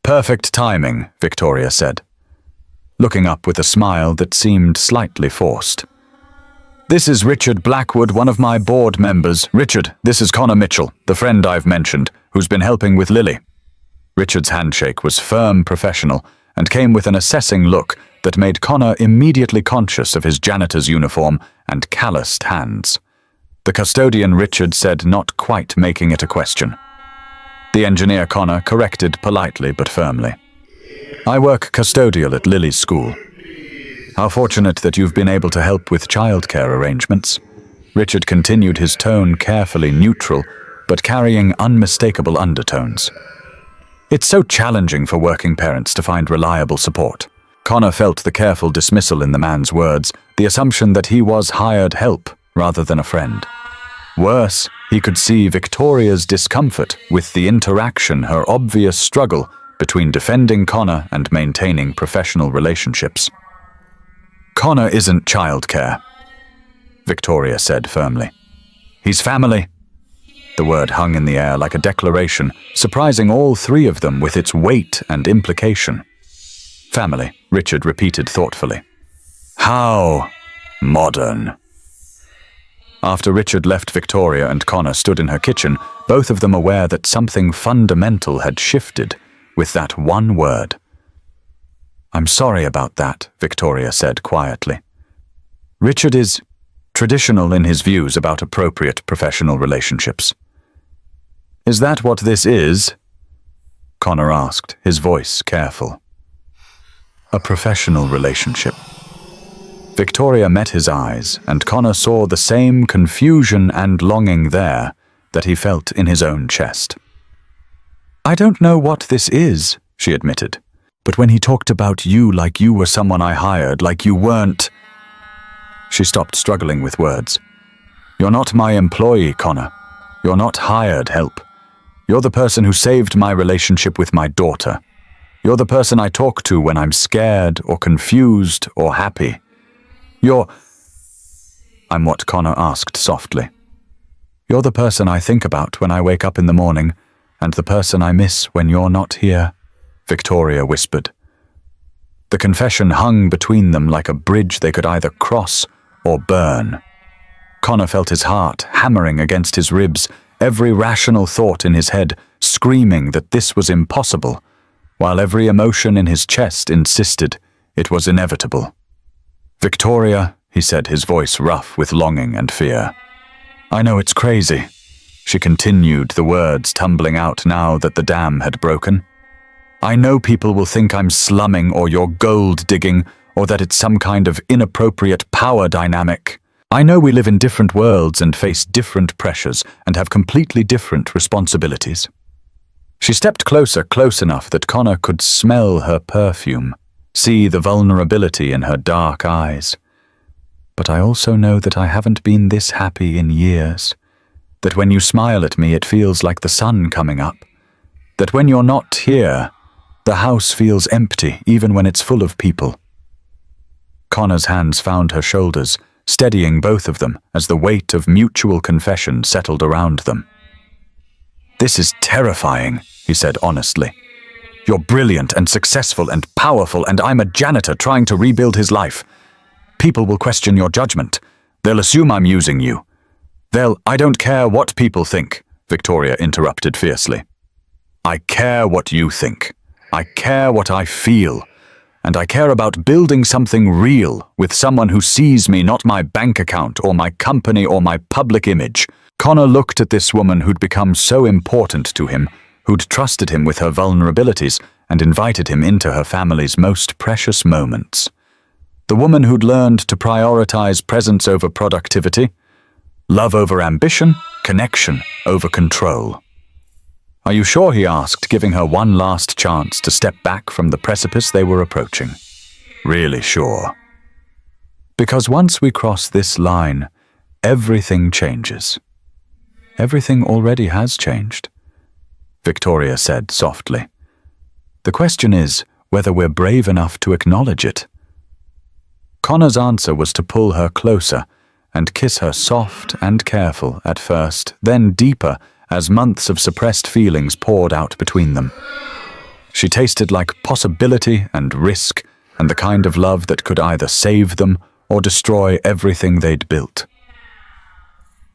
"Perfect timing," Victoria said, looking up with a smile that seemed slightly forced. "This is Richard Blackwood, one of my board members. Richard, this is Connor Mitchell, the friend I've mentioned, who's been helping with Lily." Richard's handshake was firm, professional, and came with an assessing look that made Connor immediately conscious of his janitor's uniform and calloused hands. The custodian Richard said, not quite making it a question. The engineer Connor corrected politely but firmly. "I work custodial at Lily's school. How fortunate that you've been able to help with childcare arrangements." Richard continued, his tone carefully neutral, but carrying unmistakable undertones. "It's so challenging for working parents to find reliable support." Connor felt the careful dismissal in the man's words, the assumption that he was hired help rather than a friend. Worse, he could see Victoria's discomfort with the interaction, her obvious struggle between defending Connor and maintaining professional relationships. "Connor isn't childcare," Victoria said firmly. "He's family." The word hung in the air like a declaration, surprising all three of them with its weight and implication. "Family," Richard repeated thoughtfully. "How modern." After Richard left, Victoria and Connor stood in her kitchen, both of them aware that something fundamental had shifted, with that one word. "I'm sorry about that," Victoria said quietly. "Richard is traditional in his views about appropriate professional relationships." "Is that what this is?" Connor asked, his voice careful. "A professional relationship." Victoria met his eyes, and Connor saw the same confusion and longing there that he felt in his own chest. "I don't know what this is," she admitted, "but when he talked about you like you were someone I hired, like you weren't—" She stopped, struggling with words. "You're not my employee, Connor. You're not hired help. You're the person who saved my relationship with my daughter. You're the person I talk to when I'm scared or confused or happy. I'm what Connor asked softly. "You're the person I think about when I wake up in the morning, and the person I miss when you're not here," Victoria whispered. The confession hung between them like a bridge they could either cross or burn. Connor felt his heart hammering against his ribs, every rational thought in his head screaming that this was impossible, while every emotion in his chest insisted it was inevitable. "Victoria," he said, his voice rough with longing and fear. "I know it's crazy," she continued, the words tumbling out now that the dam had broken. "I know people will think I'm slumming or you're gold digging or that it's some kind of inappropriate power dynamic. I know we live in different worlds and face different pressures and have completely different responsibilities." She stepped closer, close enough that Connor could smell her perfume, see the vulnerability in her dark eyes. "But I also know that I haven't been this happy in years. That when you smile at me, it feels like the sun coming up. That when you're not here, the house feels empty, even when it's full of people." Connor's hands found her shoulders, steadying both of them as the weight of mutual confession settled around them. "This is terrifying," he said honestly. "You're brilliant and successful and powerful, and I'm a janitor trying to rebuild his life. People will question your judgment. They'll assume I'm using you. I don't care what people think," Victoria interrupted fiercely. "I care what you think. I care what I feel. And I care about building something real with someone who sees me, not my bank account or my company or my public image." Connor looked at this woman who'd become so important to him, who'd trusted him with her vulnerabilities and invited him into her family's most precious moments. The woman who'd learned to prioritize presence over productivity, love over ambition, connection over control. "Are you sure?" he asked, giving her one last chance to step back from the precipice they were approaching. "Really sure. Because once we cross this line, everything changes." "Everything already has changed," Victoria said softly. "The question is whether we're brave enough to acknowledge it." Connor's answer was to pull her closer and kiss her soft and careful at first, then deeper as months of suppressed feelings poured out between them. She tasted like possibility and risk and the kind of love that could either save them or destroy everything they'd built.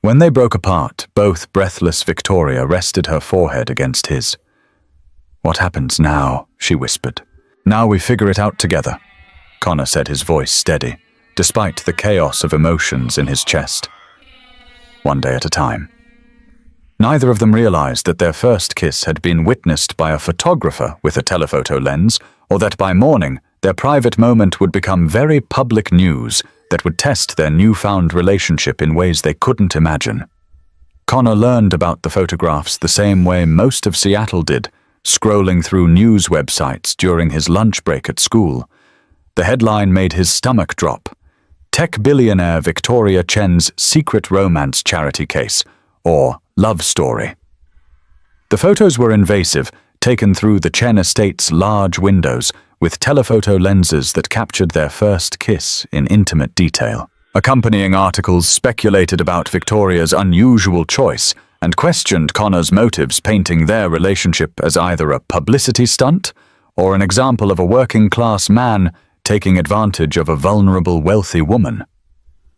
When they broke apart, both breathless, Victoria rested her forehead against his. "What happens now?" she whispered. "Now we figure it out together," Connor said, his voice steady, despite the chaos of emotions in his chest. "One day at a time." Neither of them realized that their first kiss had been witnessed by a photographer with a telephoto lens, or that by morning their private moment would become very public news that would test their newfound relationship in ways they couldn't imagine. Connor learned about the photographs the same way most of Seattle did, scrolling through news websites during his lunch break at school. The headline made his stomach drop: "Tech billionaire Victoria Chen's secret romance charity case," or "love story." The photos were invasive, taken through the Chen estate's large windows, with telephoto lenses that captured their first kiss in intimate detail. Accompanying articles speculated about Victoria's unusual choice and questioned Connor's motives, painting their relationship as either a publicity stunt or an example of a working-class man taking advantage of a vulnerable, wealthy woman.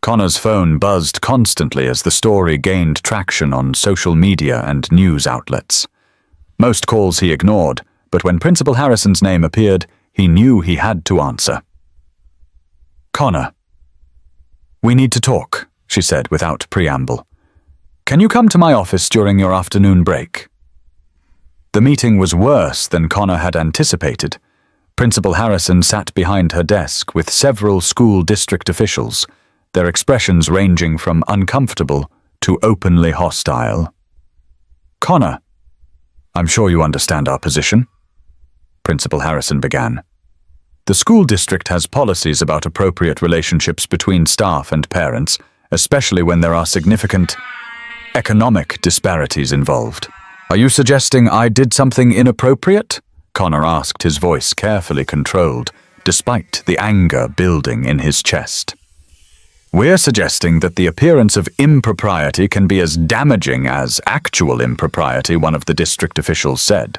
Connor's phone buzzed constantly as the story gained traction on social media and news outlets. Most calls he ignored, but when Principal Harrison's name appeared, he knew he had to answer. "Connor." "We need to talk," she said without preamble. "Can you come to my office during your afternoon break?" The meeting was worse than Connor had anticipated. Principal Harrison sat behind her desk with several school district officials, their expressions ranging from uncomfortable to openly hostile. "Connor, I'm sure you understand our position," Principal Harrison began. "The school district has policies about appropriate relationships between staff and parents, especially when there are significant economic disparities involved." "Are you suggesting I did something inappropriate?" Connor asked, his voice carefully controlled, despite the anger building in his chest. "We're suggesting that the appearance of impropriety can be as damaging as actual impropriety," one of the district officials said.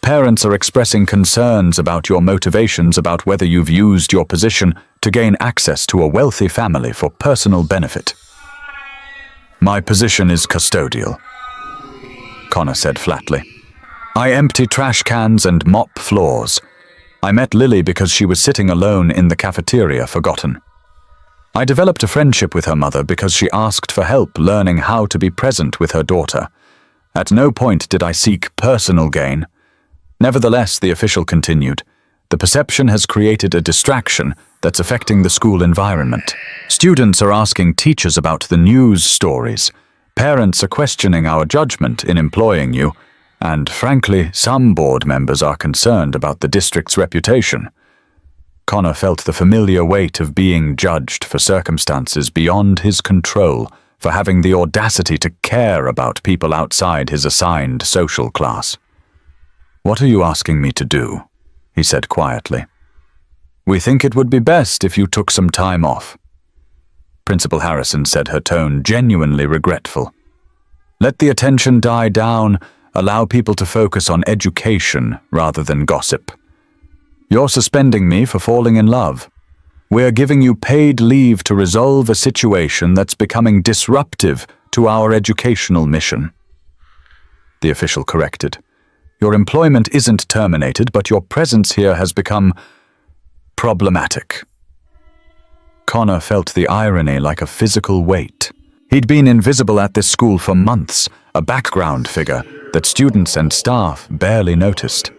"Parents are expressing concerns about your motivations, about whether you've used your position to gain access to a wealthy family for personal benefit." "My position is custodial," Connor said flatly. "I empty trash cans and mop floors. I met Lily because she was sitting alone in the cafeteria, forgotten. I developed a friendship with her mother because she asked for help learning how to be present with her daughter. At no point did I seek personal gain. Nevertheless," the official continued, "the perception has created a distraction that's affecting the school environment. Students are asking teachers about the news stories. Parents are questioning our judgment in employing you, and frankly, some board members are concerned about the district's reputation." Connor felt the familiar weight of being judged for circumstances beyond his control, for having the audacity to care about people outside his assigned social class. "What are you asking me to do?" he said quietly. "We think it would be best if you took some time off," Principal Harrison said, her tone genuinely regretful. "Let the attention die down, allow people to focus on education rather than gossip. You're suspending me for falling in love. We're giving you paid leave to resolve a situation that's becoming disruptive to our educational mission." The official corrected. "Your employment isn't terminated, but your presence here has become problematic." Connor felt the irony like a physical weight. He'd been invisible at this school for months, a background figure that students and staff barely noticed.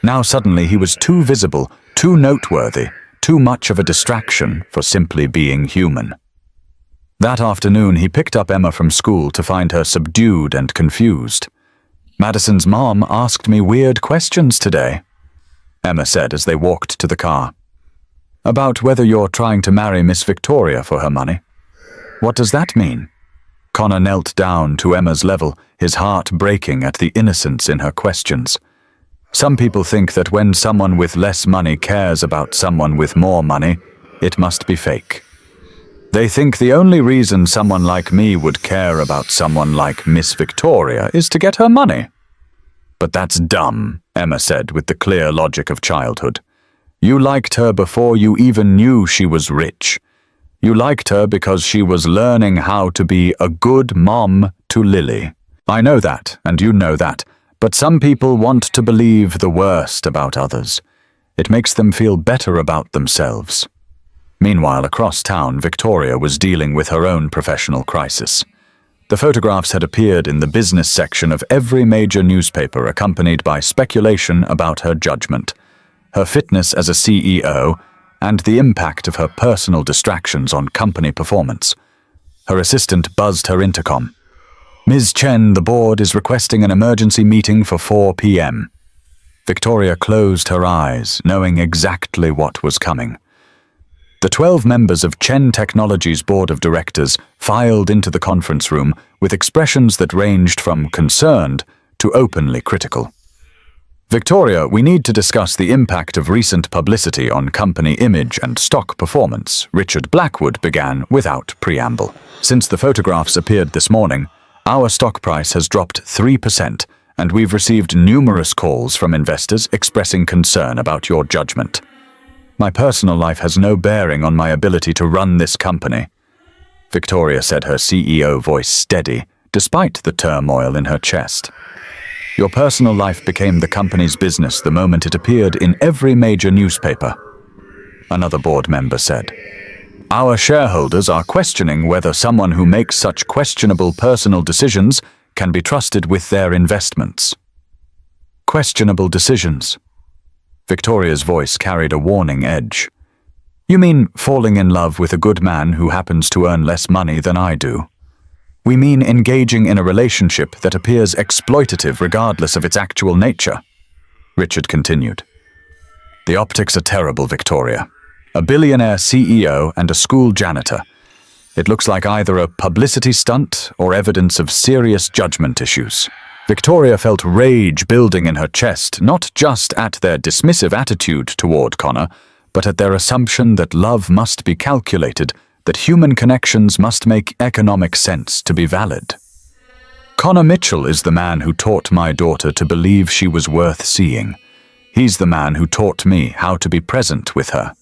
Now suddenly he was too visible, too noteworthy, too much of a distraction for simply being human. That afternoon he picked up Emma from school to find her subdued and confused. "Madison's mom asked me weird questions today," Emma said as they walked to the car. "About whether you're trying to marry Miss Victoria for her money." "What does that mean?" Connor knelt down to Emma's level, his heart breaking at the innocence in her questions. Some people think that when someone with less money cares about someone with more money, it must be fake. They think the only reason someone like me would care about someone like Miss Victoria is to get her money. "But that's dumb," Emma said with the clear logic of childhood. "You liked her before you even knew she was rich. You liked her because she was learning how to be a good mom to Lily. I know that, and you know that. But some people want to believe the worst about others. It makes them feel better about themselves." Meanwhile, across town, Victoria was dealing with her own professional crisis. The photographs had appeared in the business section of every major newspaper, accompanied by speculation about her judgment, her fitness as a CEO, and the impact of her personal distractions on company performance. Her assistant buzzed her intercom. "Ms. Chen, the board is requesting an emergency meeting for 4 p.m. Victoria closed her eyes, knowing exactly what was coming. The 12 members of Chen Technologies' board of directors filed into the conference room with expressions that ranged from concerned to openly critical. "Victoria, we need to discuss the impact of recent publicity on company image and stock performance," Richard Blackwood began without preamble. "Since the photographs appeared this morning, our stock price has dropped 3%, and we've received numerous calls from investors expressing concern about your judgment. My personal life has no bearing on my ability to run this company," Victoria said, her CEO voice steady, despite the turmoil in her chest. Your personal life became the company's business the moment it appeared in every major newspaper, another board member said. Our shareholders are questioning whether someone who makes such questionable personal decisions can be trusted with their investments. Questionable decisions. Victoria's voice carried a warning edge. You mean falling in love with a good man who happens to earn less money than I do? We mean engaging in a relationship that appears exploitative regardless of its actual nature, Richard continued. The optics are terrible, Victoria. A billionaire CEO and a school janitor. It looks like either a publicity stunt or evidence of serious judgment issues. Victoria felt rage building in her chest, not just at their dismissive attitude toward Connor, but at their assumption that love must be calculated, that human connections must make economic sense to be valid. Connor Mitchell is the man who taught my daughter to believe she was worth seeing. He's the man who taught me how to be present with her.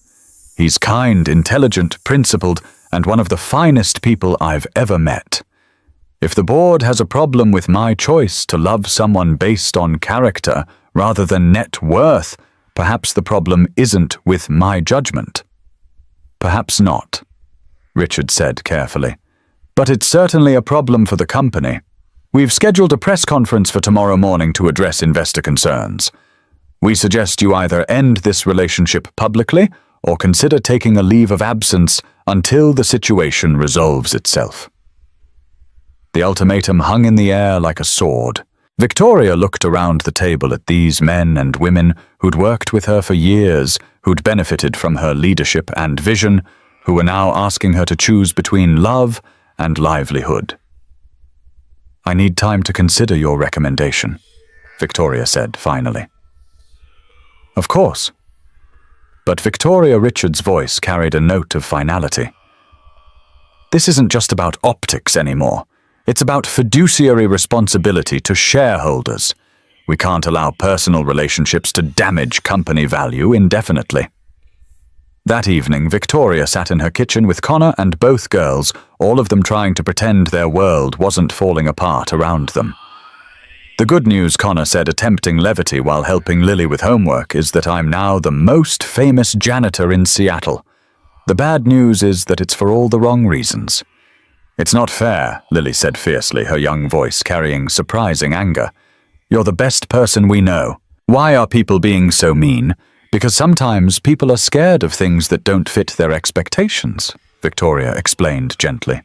He's kind, intelligent, principled, and one of the finest people I've ever met. If the board has a problem with my choice to love someone based on character rather than net worth, perhaps the problem isn't with my judgment. Perhaps not, Richard said carefully. But it's certainly a problem for the company. We've scheduled a press conference for tomorrow morning to address investor concerns. We suggest you either end this relationship publicly or consider taking a leave of absence until the situation resolves itself. The ultimatum hung in the air like a sword. Victoria looked around the table at these men and women who'd worked with her for years, who'd benefited from her leadership and vision, who were now asking her to choose between love and livelihood. I need time to consider your recommendation, Victoria said finally. Of course. But Victoria Richards' voice carried a note of finality. This isn't just about optics anymore. It's about fiduciary responsibility to shareholders. We can't allow personal relationships to damage company value indefinitely. That evening, Victoria sat in her kitchen with Connor and both girls, all of them trying to pretend their world wasn't falling apart around them. The good news, Connor said, attempting levity while helping Lily with homework, is that I'm now the most famous janitor in Seattle. The bad news is that it's for all the wrong reasons. It's not fair, Lily said fiercely, her young voice carrying surprising anger. You're the best person we know. Why are people being so mean? Because sometimes people are scared of things that don't fit their expectations, Victoria explained gently.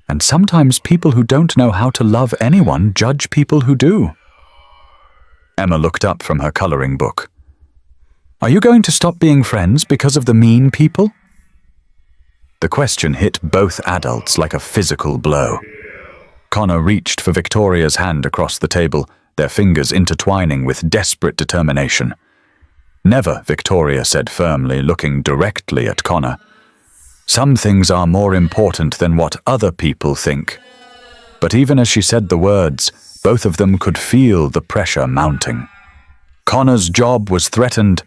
And sometimes people who don't know how to love anyone judge people who do. Emma looked up from her coloring book. Are you going to stop being friends because of the mean people? The question hit both adults like a physical blow. Connor reached for Victoria's hand across the table, their fingers intertwining with desperate determination. Never, Victoria said firmly, looking directly at Connor. Some things are more important than what other people think. But even as she said the words, both of them could feel the pressure mounting. Connor's job was threatened,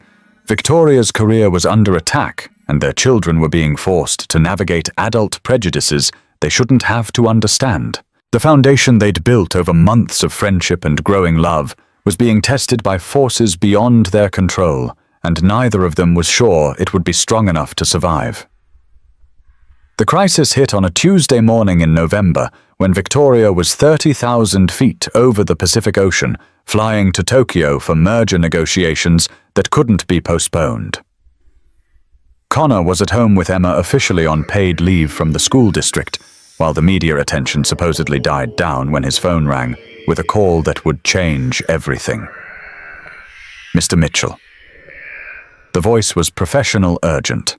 Victoria's career was under attack, and their children were being forced to navigate adult prejudices they shouldn't have to understand. The foundation they'd built over months of friendship and growing love was being tested by forces beyond their control, and neither of them was sure it would be strong enough to survive. The crisis hit on a Tuesday morning in November when Victoria was 30,000 feet over the Pacific Ocean, flying to Tokyo for merger negotiations that couldn't be postponed. Connor was at home with Emma officially on paid leave from the school district, while the media attention supposedly died down when his phone rang with a call that would change everything. Mr. Mitchell. The voice was professional, urgent.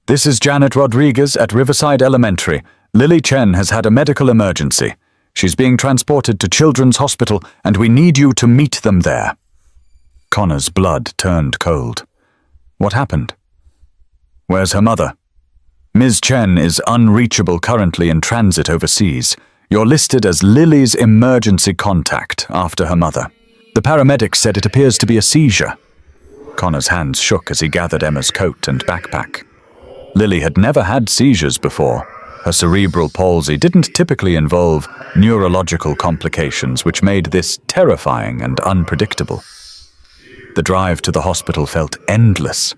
This is Janet Rodriguez at Riverside Elementary. Lily Chen has had a medical emergency. She's being transported to Children's Hospital, and we need you to meet them there. Connor's blood turned cold. What happened? Where's her mother? Ms. Chen is unreachable currently in transit overseas. You're listed as Lily's emergency contact after her mother. The paramedics said it appears to be a seizure. Connor's hands shook as he gathered Emma's coat and backpack. Lily had never had seizures before. Her cerebral palsy didn't typically involve neurological complications, which made this terrifying and unpredictable. The drive to the hospital felt endless.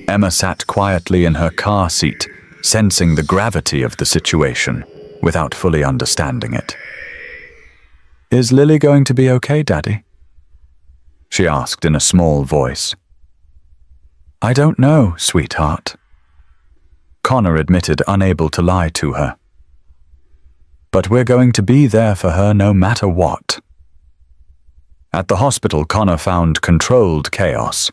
Emma sat quietly in her car seat, sensing the gravity of the situation without fully understanding it. "Is Lily going to be okay, Daddy?" she asked in a small voice. "I don't know, sweetheart," Connor admitted, unable to lie to her. "But we're going to be there for her no matter what." At the hospital, Connor found controlled chaos.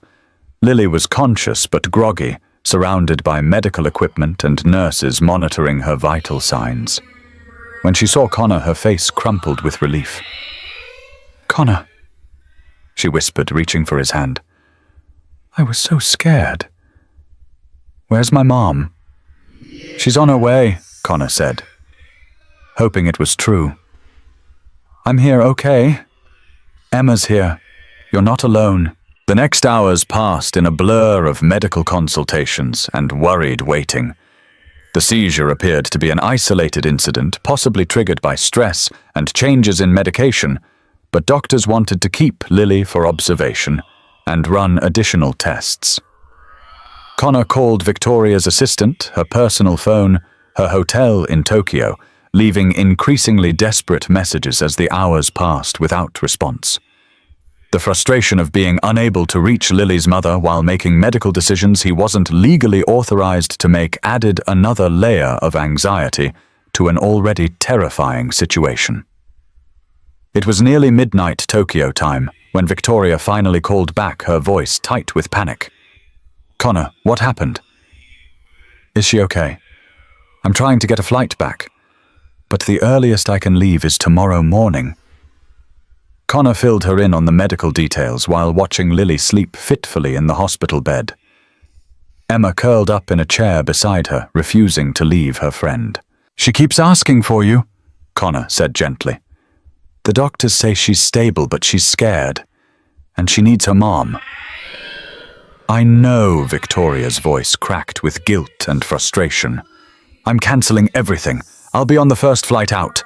Lily was conscious but groggy, surrounded by medical equipment and nurses monitoring her vital signs. When she saw Connor, her face crumpled with relief. "Connor," she whispered, reaching for his hand. "I was so scared." "Where's my mom?" "She's on her way," Connor said, hoping it was true. "I'm here, okay? Emma's here. You're not alone." The next hours passed in a blur of medical consultations and worried waiting. The seizure appeared to be an isolated incident, possibly triggered by stress and changes in medication, but doctors wanted to keep Lily for observation and run additional tests. Connor called Victoria's assistant, her personal phone, her hotel in Tokyo, leaving increasingly desperate messages as the hours passed without response. The frustration of being unable to reach Lily's mother while making medical decisions he wasn't legally authorized to make added another layer of anxiety to an already terrifying situation. It was nearly midnight Tokyo time when Victoria finally called back, her voice tight with panic. "Connor, what happened?" "Is she okay? I'm trying to get a flight back, but the earliest I can leave is tomorrow morning." Connor filled her in on the medical details while watching Lily sleep fitfully in the hospital bed. Emma curled up in a chair beside her, refusing to leave her friend. "She keeps asking for you," Connor said gently. "The doctors say she's stable, but she's scared, and she needs her mom." "I know," Victoria's voice cracked with guilt and frustration. "I'm cancelling everything. I'll be on the first flight out."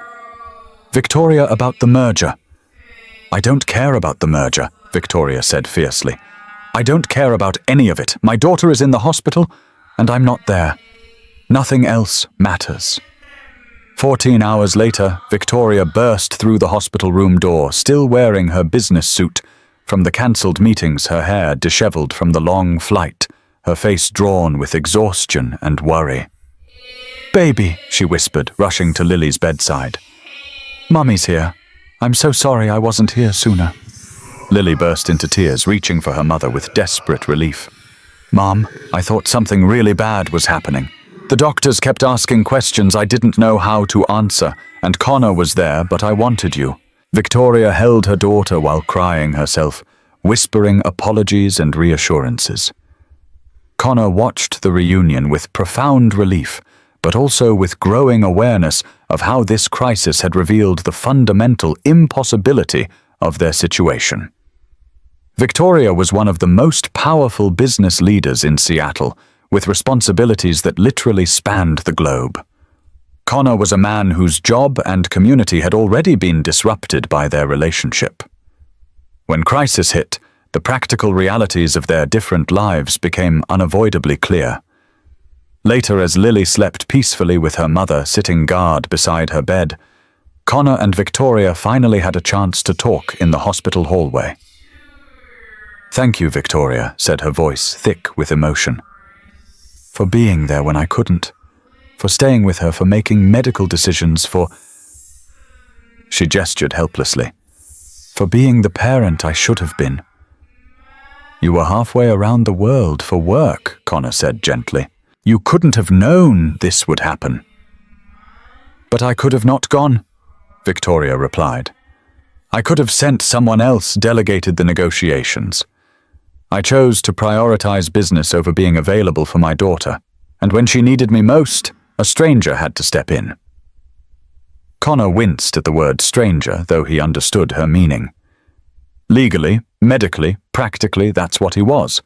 "Victoria, about the merger." "I don't care about the merger," Victoria said fiercely. "I don't care about any of it. My daughter is in the hospital, and I'm not there. Nothing else matters." 14 hours later, Victoria burst through the hospital room door, still wearing her business suit. From the cancelled meetings, her hair disheveled from the long flight, her face drawn with exhaustion and worry. "Baby," she whispered, rushing to Lily's bedside. "Mummy's here. I'm so sorry I wasn't here sooner." Lily burst into tears, reaching for her mother with desperate relief. "Mom, I thought something really bad was happening. The doctors kept asking questions I didn't know how to answer, and Connor was there, but I wanted you." Victoria held her daughter while crying herself, whispering apologies and reassurances. Connor watched the reunion with profound relief, but also with growing awareness of how this crisis had revealed the fundamental impossibility of their situation. Victoria was one of the most powerful business leaders in Seattle, with responsibilities that literally spanned the globe. Connor was a man whose job and community had already been disrupted by their relationship. When crisis hit, the practical realities of their different lives became unavoidably clear. Later, as Lily slept peacefully with her mother sitting guard beside her bed, Connor and Victoria finally had a chance to talk in the hospital hallway. "Thank you, Victoria," said her voice thick with emotion. "For being there when I couldn't. For staying with her, for making medical decisions, for..." She gestured helplessly. "For being the parent I should have been." "You were halfway around the world for work," Connor said gently. "You couldn't have known this would happen." "But I could have not gone," Victoria replied. "I could have sent someone else, delegated the negotiations. I chose to prioritize business over being available for my daughter, and when she needed me most, a stranger had to step in." Connor winced at the word stranger, though he understood her meaning. Legally, medically, practically, that's what he was.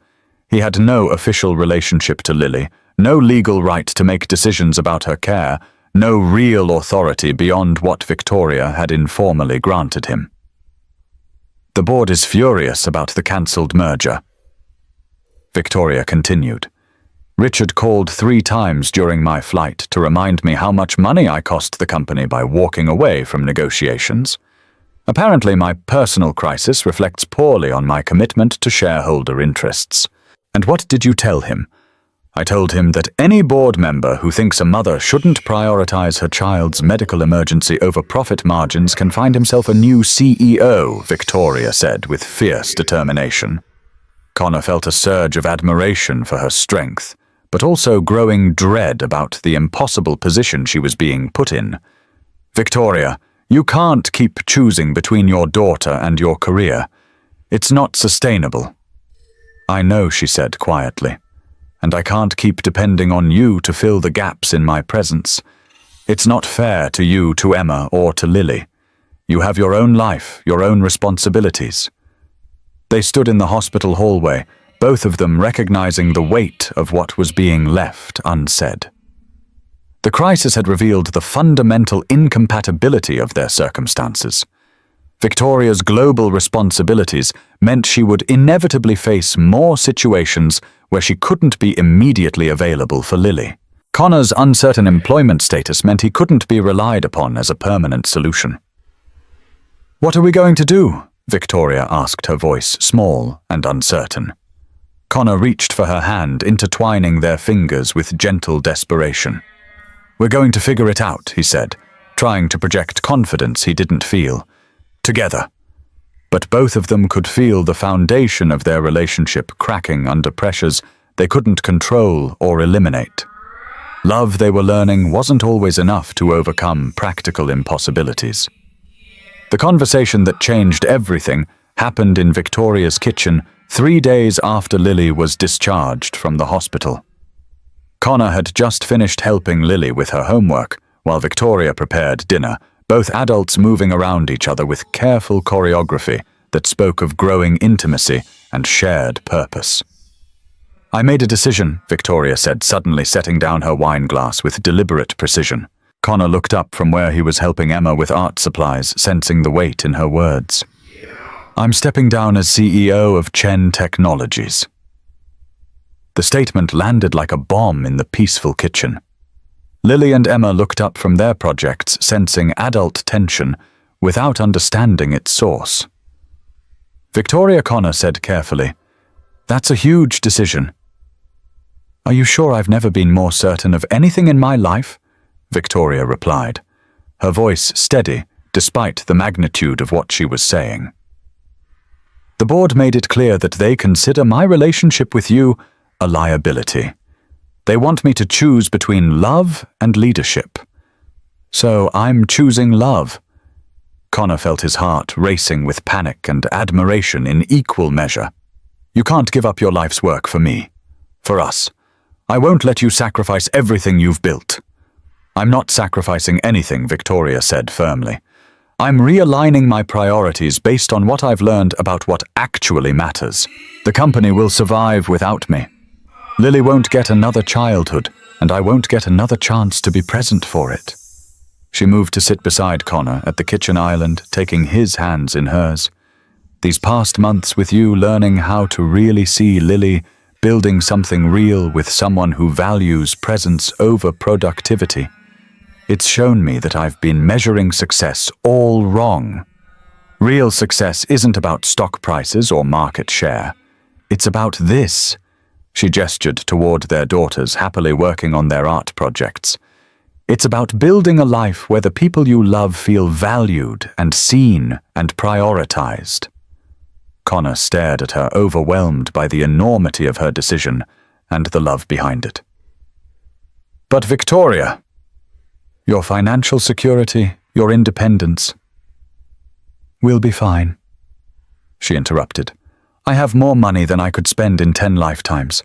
He had no official relationship to Lily, no legal right to make decisions about her care, no real authority beyond what Victoria had informally granted him. The board is furious about the cancelled merger. Victoria continued. Richard called 3 times during my flight to remind me how much money I cost the company by walking away from negotiations. Apparently, my personal crisis reflects poorly on my commitment to shareholder interests. And what did you tell him? I told him that any board member who thinks a mother shouldn't prioritize her child's medical emergency over profit margins can find himself a new CEO, Victoria said with fierce determination. Connor felt a surge of admiration for her strength, but also growing dread about the impossible position she was being put in. Victoria, you can't keep choosing between your daughter and your career. It's not sustainable. I know, she said quietly, and I can't keep depending on you to fill the gaps in my presence. It's not fair to you, to Emma, or to Lily. You have your own life, your own responsibilities. They stood in the hospital hallway, both of them recognizing the weight of what was being left unsaid. The crisis had revealed the fundamental incompatibility of their circumstances. Victoria's global responsibilities meant she would inevitably face more situations where she couldn't be immediately available for Lily. Connor's uncertain employment status meant he couldn't be relied upon as a permanent solution. "What are we going to do?" Victoria asked, her voice small and uncertain. Connor reached for her hand, intertwining their fingers with gentle desperation. "We're going to figure it out," he said, trying to project confidence he didn't feel. "Together." But both of them could feel the foundation of their relationship cracking under pressures they couldn't control or eliminate. Love, they were learning, wasn't always enough to overcome practical impossibilities. The conversation that changed everything happened in Victoria's kitchen 3 days after Lily was discharged from the hospital. Connor had just finished helping Lily with her homework, while Victoria prepared dinner, both adults moving around each other with careful choreography that spoke of growing intimacy and shared purpose. "I made a decision," Victoria said, suddenly setting down her wine glass with deliberate precision. Connor looked up from where he was helping Emma with art supplies, sensing the weight in her words. "I'm stepping down as CEO of Chen Technologies." The statement landed like a bomb in the peaceful kitchen. Lily and Emma looked up from their projects, sensing adult tension without understanding its source. Victoria Connor said carefully, "That's a huge decision." "Are you sure I've never been more certain of anything in my life?" Victoria replied, her voice steady despite the magnitude of what she was saying. "The board made it clear that they consider my relationship with you a liability. They want me to choose between love and leadership. So I'm choosing love." Connor felt his heart racing with panic and admiration in equal measure. "You can't give up your life's work for me. For us. I won't let you sacrifice everything you've built." "I'm not sacrificing anything," Victoria said firmly. "I'm realigning my priorities based on what I've learned about what actually matters. The company will survive without me. Lily won't get another childhood, and I won't get another chance to be present for it." She moved to sit beside Connor at the kitchen island, taking his hands in hers. "These past months with you learning how to really see Lily, building something real with someone who values presence over productivity. It's shown me that I've been measuring success all wrong. Real success isn't about stock prices or market share. It's about this." She gestured toward their daughters happily working on their art projects. "It's about building a life where the people you love feel valued and seen and prioritized." Connor stared at her, overwhelmed by the enormity of her decision and the love behind it. "But Victoria, your financial security, your independence." "We'll be fine," she interrupted. "I have more money than I could spend in 10 lifetimes.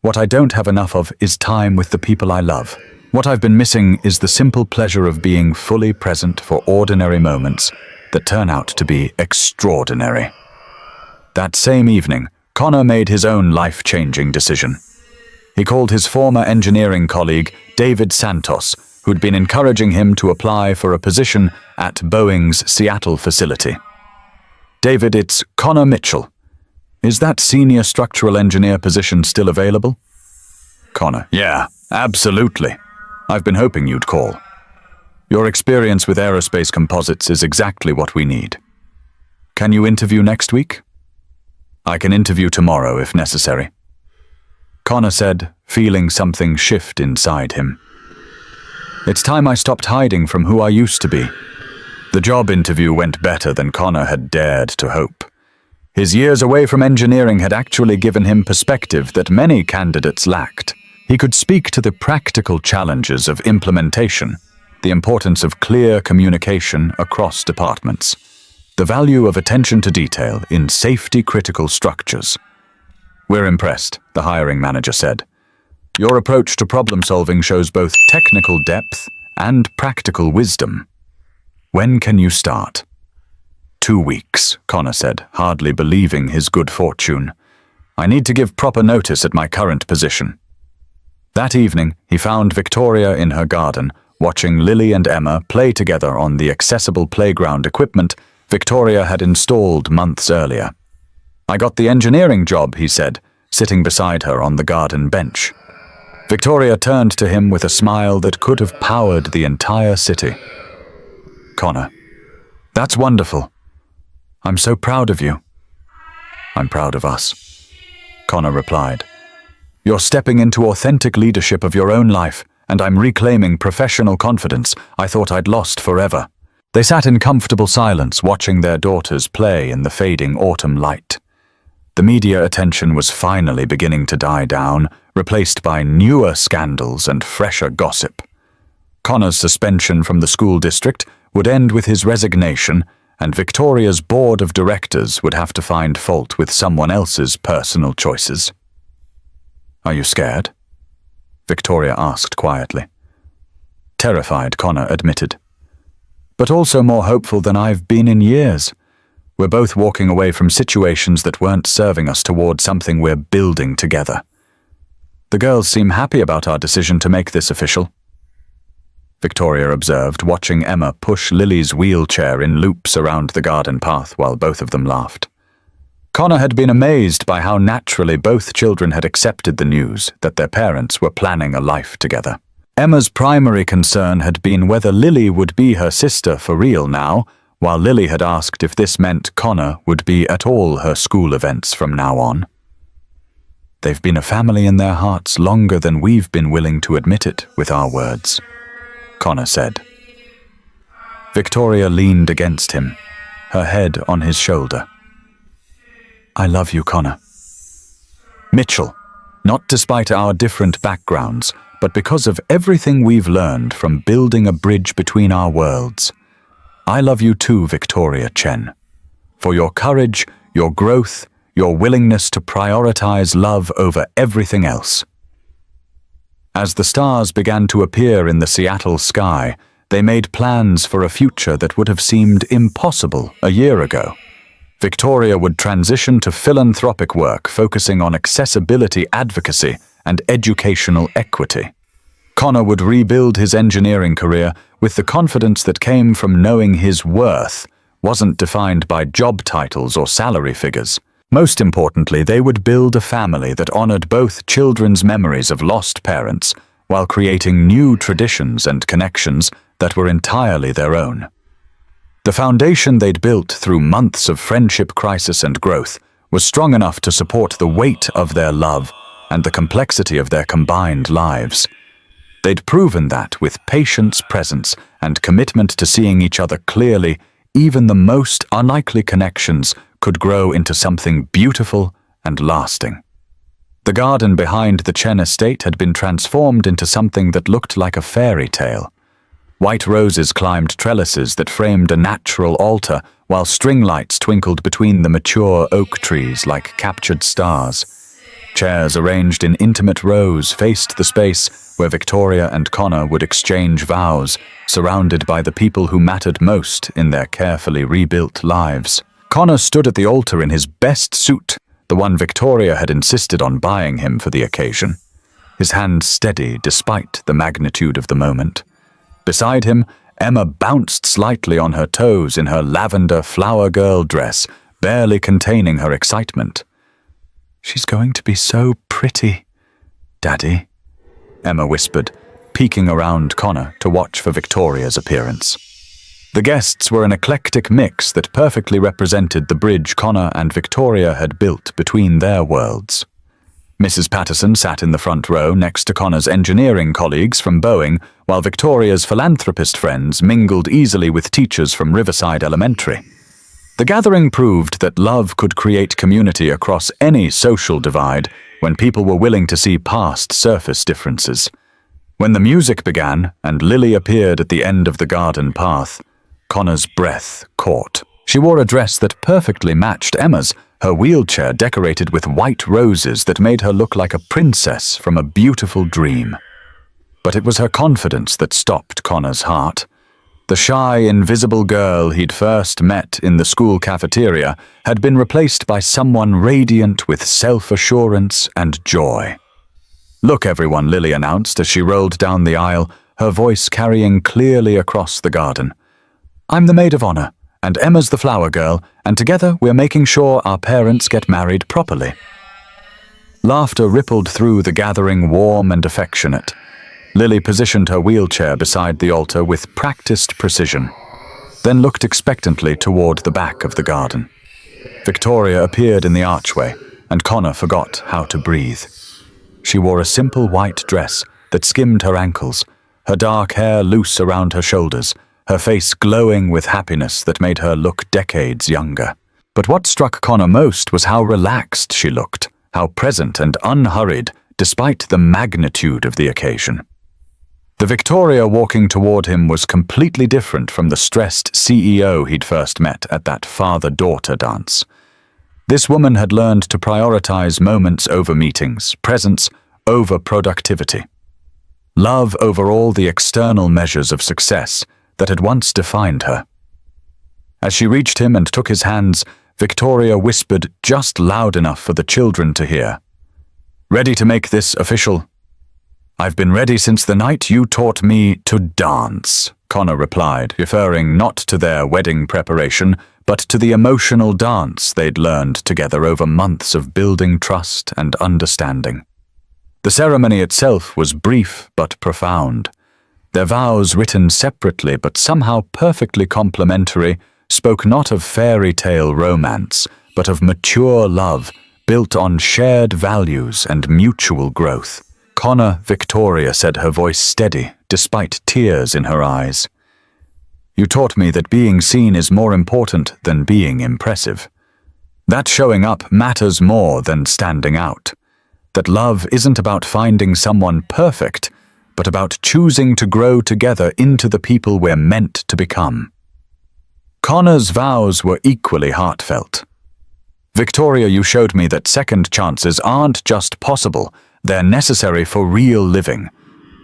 What I don't have enough of is time with the people I love. What I've been missing is the simple pleasure of being fully present for ordinary moments that turn out to be extraordinary." That same evening, Connor made his own life-changing decision. He called his former engineering colleague, David Santos, who'd been encouraging him to apply for a position at Boeing's Seattle facility. "David, it's Connor Mitchell. Is that senior structural engineer position still available?" Connor: "Yeah, absolutely. I've been hoping you'd call. Your experience with aerospace composites is exactly what we need. Can you interview next week?" "I can interview tomorrow if necessary," Connor said, feeling something shift inside him. "It's time I stopped hiding from who I used to be." The job interview went better than Connor had dared to hope. His years away from engineering had actually given him perspective that many candidates lacked. He could speak to the practical challenges of implementation, the importance of clear communication across departments, the value of attention to detail in safety-critical structures. "We're impressed," the hiring manager said. "Your approach to problem-solving shows both technical depth and practical wisdom. When can you start?" 2 weeks, Connor said, hardly believing his good fortune. "I need to give proper notice at my current position." That evening, he found Victoria in her garden, watching Lily and Emma play together on the accessible playground equipment Victoria had installed months earlier. "I got the engineering job," he said, sitting beside her on the garden bench. Victoria turned to him with a smile that could have powered the entire city. "Connor, that's wonderful. I'm so proud of you." "I'm proud of us," Connor replied. "You're stepping into authentic leadership of your own life, and I'm reclaiming professional confidence I thought I'd lost forever." They sat in comfortable silence, watching their daughters play in the fading autumn light. The media attention was finally beginning to die down, replaced by newer scandals and fresher gossip. Connor's suspension from the school district would end with his resignation, and Victoria's board of directors would have to find fault with someone else's personal choices. "Are you scared?" Victoria asked quietly. "Terrified," Connor admitted. "But also more hopeful than I've been in years. We're both walking away from situations that weren't serving us toward something we're building together. The girls seem happy about our decision to make this official," Victoria observed, watching Emma push Lily's wheelchair in loops around the garden path while both of them laughed. Connor had been amazed by how naturally both children had accepted the news that their parents were planning a life together. Emma's primary concern had been whether Lily would be her sister for real now, while Lily had asked if this meant Connor would be at all her school events from now on. "They've been a family in their hearts longer than we've been willing to admit it with our words," Connor said. Victoria leaned against him, her head on his shoulder. "I love you, Connor." "Mitchell, not despite our different backgrounds, but because of everything we've learned from building a bridge between our worlds. I love you too, Victoria Chen, for your courage, your growth, your willingness to prioritize love over everything else." As the stars began to appear in the Seattle sky, they made plans for a future that would have seemed impossible a year ago. Victoria would transition to philanthropic work focusing on accessibility advocacy and educational equity. Connor would rebuild his engineering career with the confidence that came from knowing his worth wasn't defined by job titles or salary figures. Most importantly, they would build a family that honored both children's memories of lost parents while creating new traditions and connections that were entirely their own. The foundation they'd built through months of friendship, crisis, and growth was strong enough to support the weight of their love and the complexity of their combined lives. They'd proven that with patience, presence, and commitment to seeing each other clearly, even the most unlikely connections could grow into something beautiful and lasting. The garden behind the Chen estate had been transformed into something that looked like a fairy tale. White roses climbed trellises that framed a natural altar, while string lights twinkled between the mature oak trees like captured stars. Chairs arranged in intimate rows faced the space where Victoria and Connor would exchange vows, surrounded by the people who mattered most in their carefully rebuilt lives. Connor stood at the altar in his best suit, the one Victoria had insisted on buying him for the occasion, his hands steady despite the magnitude of the moment. Beside him, Emma bounced slightly on her toes in her lavender flower girl dress, barely containing her excitement. "She's going to be so pretty, Daddy," Emma whispered, peeking around Connor to watch for Victoria's appearance. The guests were an eclectic mix that perfectly represented the bridge Connor and Victoria had built between their worlds. Mrs. Patterson sat in the front row next to Connor's engineering colleagues from Boeing, while Victoria's philanthropist friends mingled easily with teachers from Riverside Elementary. The gathering proved that love could create community across any social divide when people were willing to see past surface differences. When the music began and Lily appeared at the end of the garden path, Connor's breath caught. She wore a dress that perfectly matched Emma's, her wheelchair decorated with white roses that made her look like a princess from a beautiful dream. But it was her confidence that stopped Connor's heart. The shy, invisible girl he'd first met in the school cafeteria had been replaced by someone radiant with self-assurance and joy. "Look, everyone," Lily announced as she rolled down the aisle, her voice carrying clearly across the garden. "I'm the maid of honor, and Emma's the flower girl, and together we're making sure our parents get married properly." Laughter rippled through the gathering, warm and affectionate. Lily positioned her wheelchair beside the altar with practiced precision, then looked expectantly toward the back of the garden. Victoria appeared in the archway, and Connor forgot how to breathe. She wore a simple white dress that skimmed her ankles, her dark hair loose around her shoulders, her face glowing with happiness that made her look decades younger. But what struck Connor most was how relaxed she looked, how present and unhurried, despite the magnitude of the occasion. The Victoria walking toward him was completely different from the stressed CEO he'd first met at that father-daughter dance. This woman had learned to prioritize moments over meetings, presence over productivity. Love over all the external measures of success that had once defined her. As she reached him and took his hands, Victoria whispered just loud enough for the children to hear. "Ready to make this official?" "I've been ready since the night you taught me to dance," Connor replied, referring not to their wedding preparation, but to the emotional dance they'd learned together over months of building trust and understanding. The ceremony itself was brief but profound. Their vows, written separately but somehow perfectly complementary, spoke not of fairy tale romance, but of mature love built on shared values and mutual growth. "Connor," Victoria said, her voice steady, despite tears in her eyes. "You taught me that being seen is more important than being impressive. That showing up matters more than standing out. That love isn't about finding someone perfect, but about choosing to grow together into the people we're meant to become." Connor's vows were equally heartfelt. "Victoria, you showed me that second chances aren't just possible, they're necessary for real living.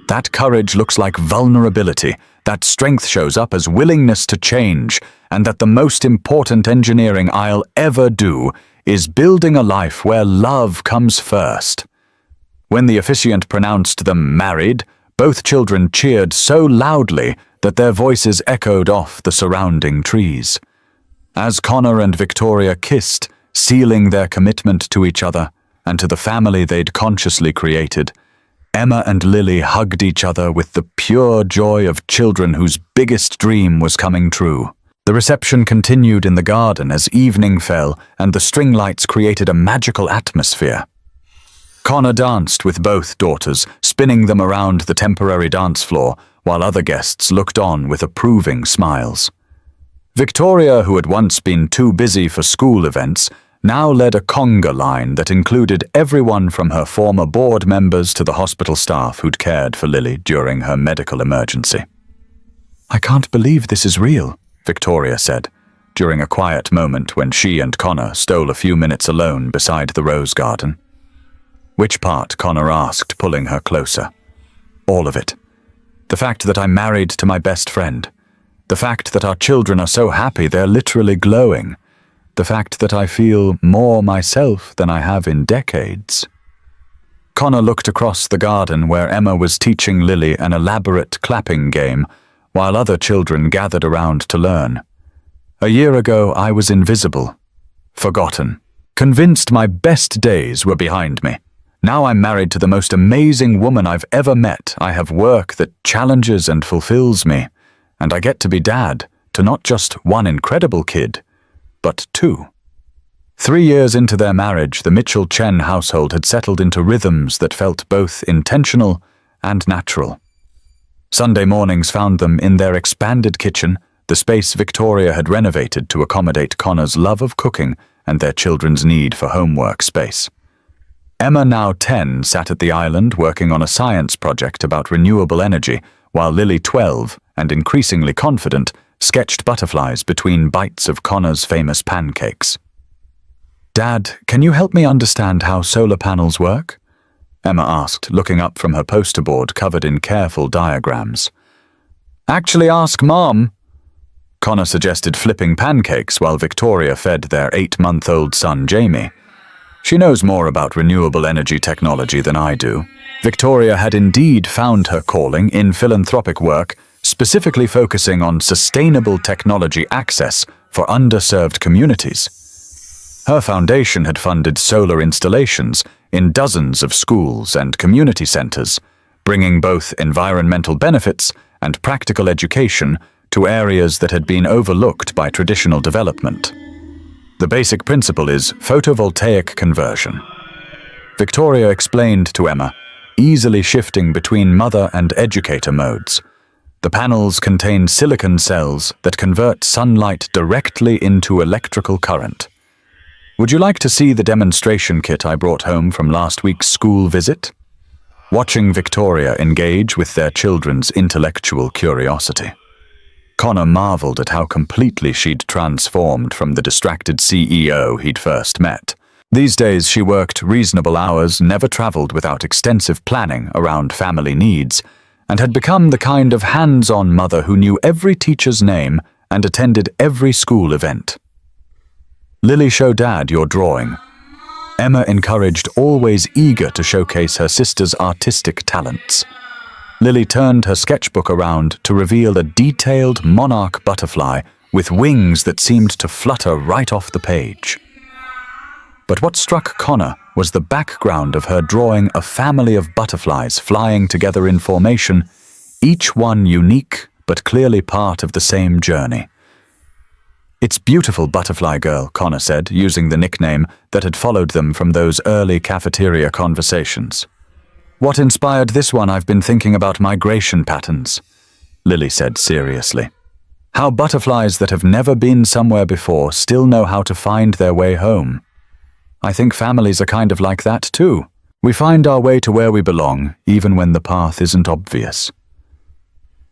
That courage looks like vulnerability, that strength shows up as willingness to change, and that the most important engineering I'll ever do is building a life where love comes first." When the officiant pronounced them married, both children cheered so loudly that their voices echoed off the surrounding trees. As Connor and Victoria kissed, sealing their commitment to each other and to the family they'd consciously created, Emma and Lily hugged each other with the pure joy of children whose biggest dream was coming true. The reception continued in the garden as evening fell and the string lights created a magical atmosphere. Connor danced with both daughters, spinning them around the temporary dance floor, while other guests looked on with approving smiles. Victoria, who had once been too busy for school events, now led a conga line that included everyone from her former board members to the hospital staff who'd cared for Lily during her medical emergency. "I can't believe this is real," Victoria said, during a quiet moment when she and Connor stole a few minutes alone beside the rose garden. "Which part?" Connor asked, pulling her closer. "All of it. The fact that I'm married to my best friend. The fact that our children are so happy they're literally glowing. The fact that I feel more myself than I have in decades." Connor looked across the garden where Emma was teaching Lily an elaborate clapping game, while other children gathered around to learn. A year ago, I was invisible, forgotten, convinced my best days were behind me. Now I'm married to the most amazing woman I've ever met. I have work that challenges and fulfills me, and I get to be dad to not just one incredible kid, but two. 3 years into their marriage, the Mitchell-Chen household had settled into rhythms that felt both intentional and natural. Sunday mornings found them in their expanded kitchen, the space Victoria had renovated to accommodate Connor's love of cooking and their children's need for homework space. Emma, now 10, sat at the island working on a science project about renewable energy, while Lily, 12, and increasingly confident, sketched butterflies between bites of Connor's famous pancakes. "Dad, can you help me understand how solar panels work?" Emma asked, looking up from her poster board covered in careful diagrams. "Actually ask Mom." Connor suggested flipping pancakes while Victoria fed their 8-month-old son Jamie. She knows more about renewable energy technology than I do. Victoria had indeed found her calling in philanthropic work, specifically focusing on sustainable technology access for underserved communities. Her foundation had funded solar installations in dozens of schools and community centers, bringing both environmental benefits and practical education to areas that had been overlooked by traditional development. The basic principle is photovoltaic conversion. Victoria explained to Emma, easily shifting between mother and educator modes. The panels contain silicon cells that convert sunlight directly into electrical current. "Would you like to see the demonstration kit I brought home from last week's school visit?" Watching Victoria engage with their children's intellectual curiosity, Connor marveled at how completely she'd transformed from the distracted CEO he'd first met. These days she worked reasonable hours, never traveled without extensive planning around family needs, and had become the kind of hands-on mother who knew every teacher's name and attended every school event. "Lily, show Dad your drawing." Emma encouraged, always eager to showcase her sister's artistic talents. Lily turned her sketchbook around to reveal a detailed monarch butterfly with wings that seemed to flutter right off the page. But what struck Connor was the background of her drawing a family of butterflies flying together in formation, each one unique but clearly part of the same journey. "It's beautiful, Butterfly Girl," Connor said, using the nickname that had followed them from those early cafeteria conversations. "What inspired this one? I've been thinking about migration patterns," Lily said seriously. "How butterflies that have never been somewhere before still know how to find their way home. I think families are kind of like that too. We find our way to where we belong, even when the path isn't obvious."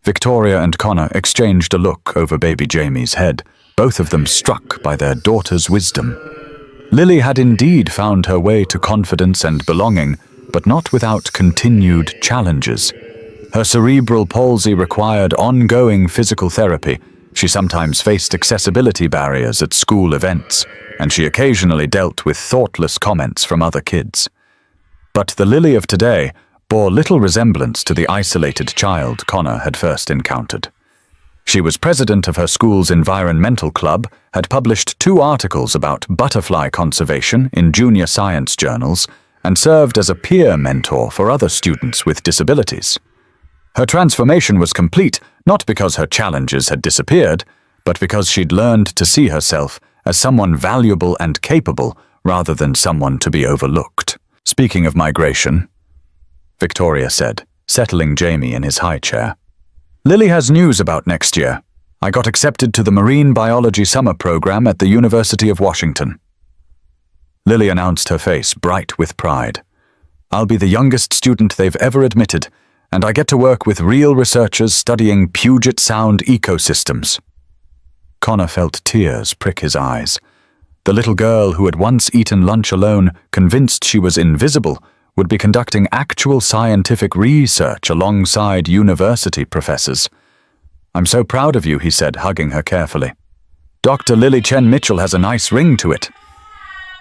Victoria and Connor exchanged a look over baby Jamie's head, both of them struck by their daughter's wisdom. Lily had indeed found her way to confidence and belonging, but not without continued challenges. Her cerebral palsy required ongoing physical therapy. She sometimes faced accessibility barriers at school events, and she occasionally dealt with thoughtless comments from other kids. But the Lily of today bore little resemblance to the isolated child Connor had first encountered. She was president of her school's environmental club, had published 2 articles about butterfly conservation in junior science journals, and served as a peer mentor for other students with disabilities. Her transformation was complete, not because her challenges had disappeared, but because she'd learned to see herself as someone valuable and capable rather than someone to be overlooked. "Speaking of migration," Victoria said, settling Jamie in his high chair, "Lily has news about next year. I got accepted to the Marine Biology Summer Program at the University of Washington." Lily announced, her face bright with pride. "I'll be the youngest student they've ever admitted, and I get to work with real researchers studying Puget Sound ecosystems." Connor felt tears prick his eyes. The little girl who had once eaten lunch alone, convinced she was invisible, would be conducting actual scientific research alongside university professors. "I'm so proud of you," he said, hugging her carefully. "Dr. Lily Chen Mitchell has a nice ring to it."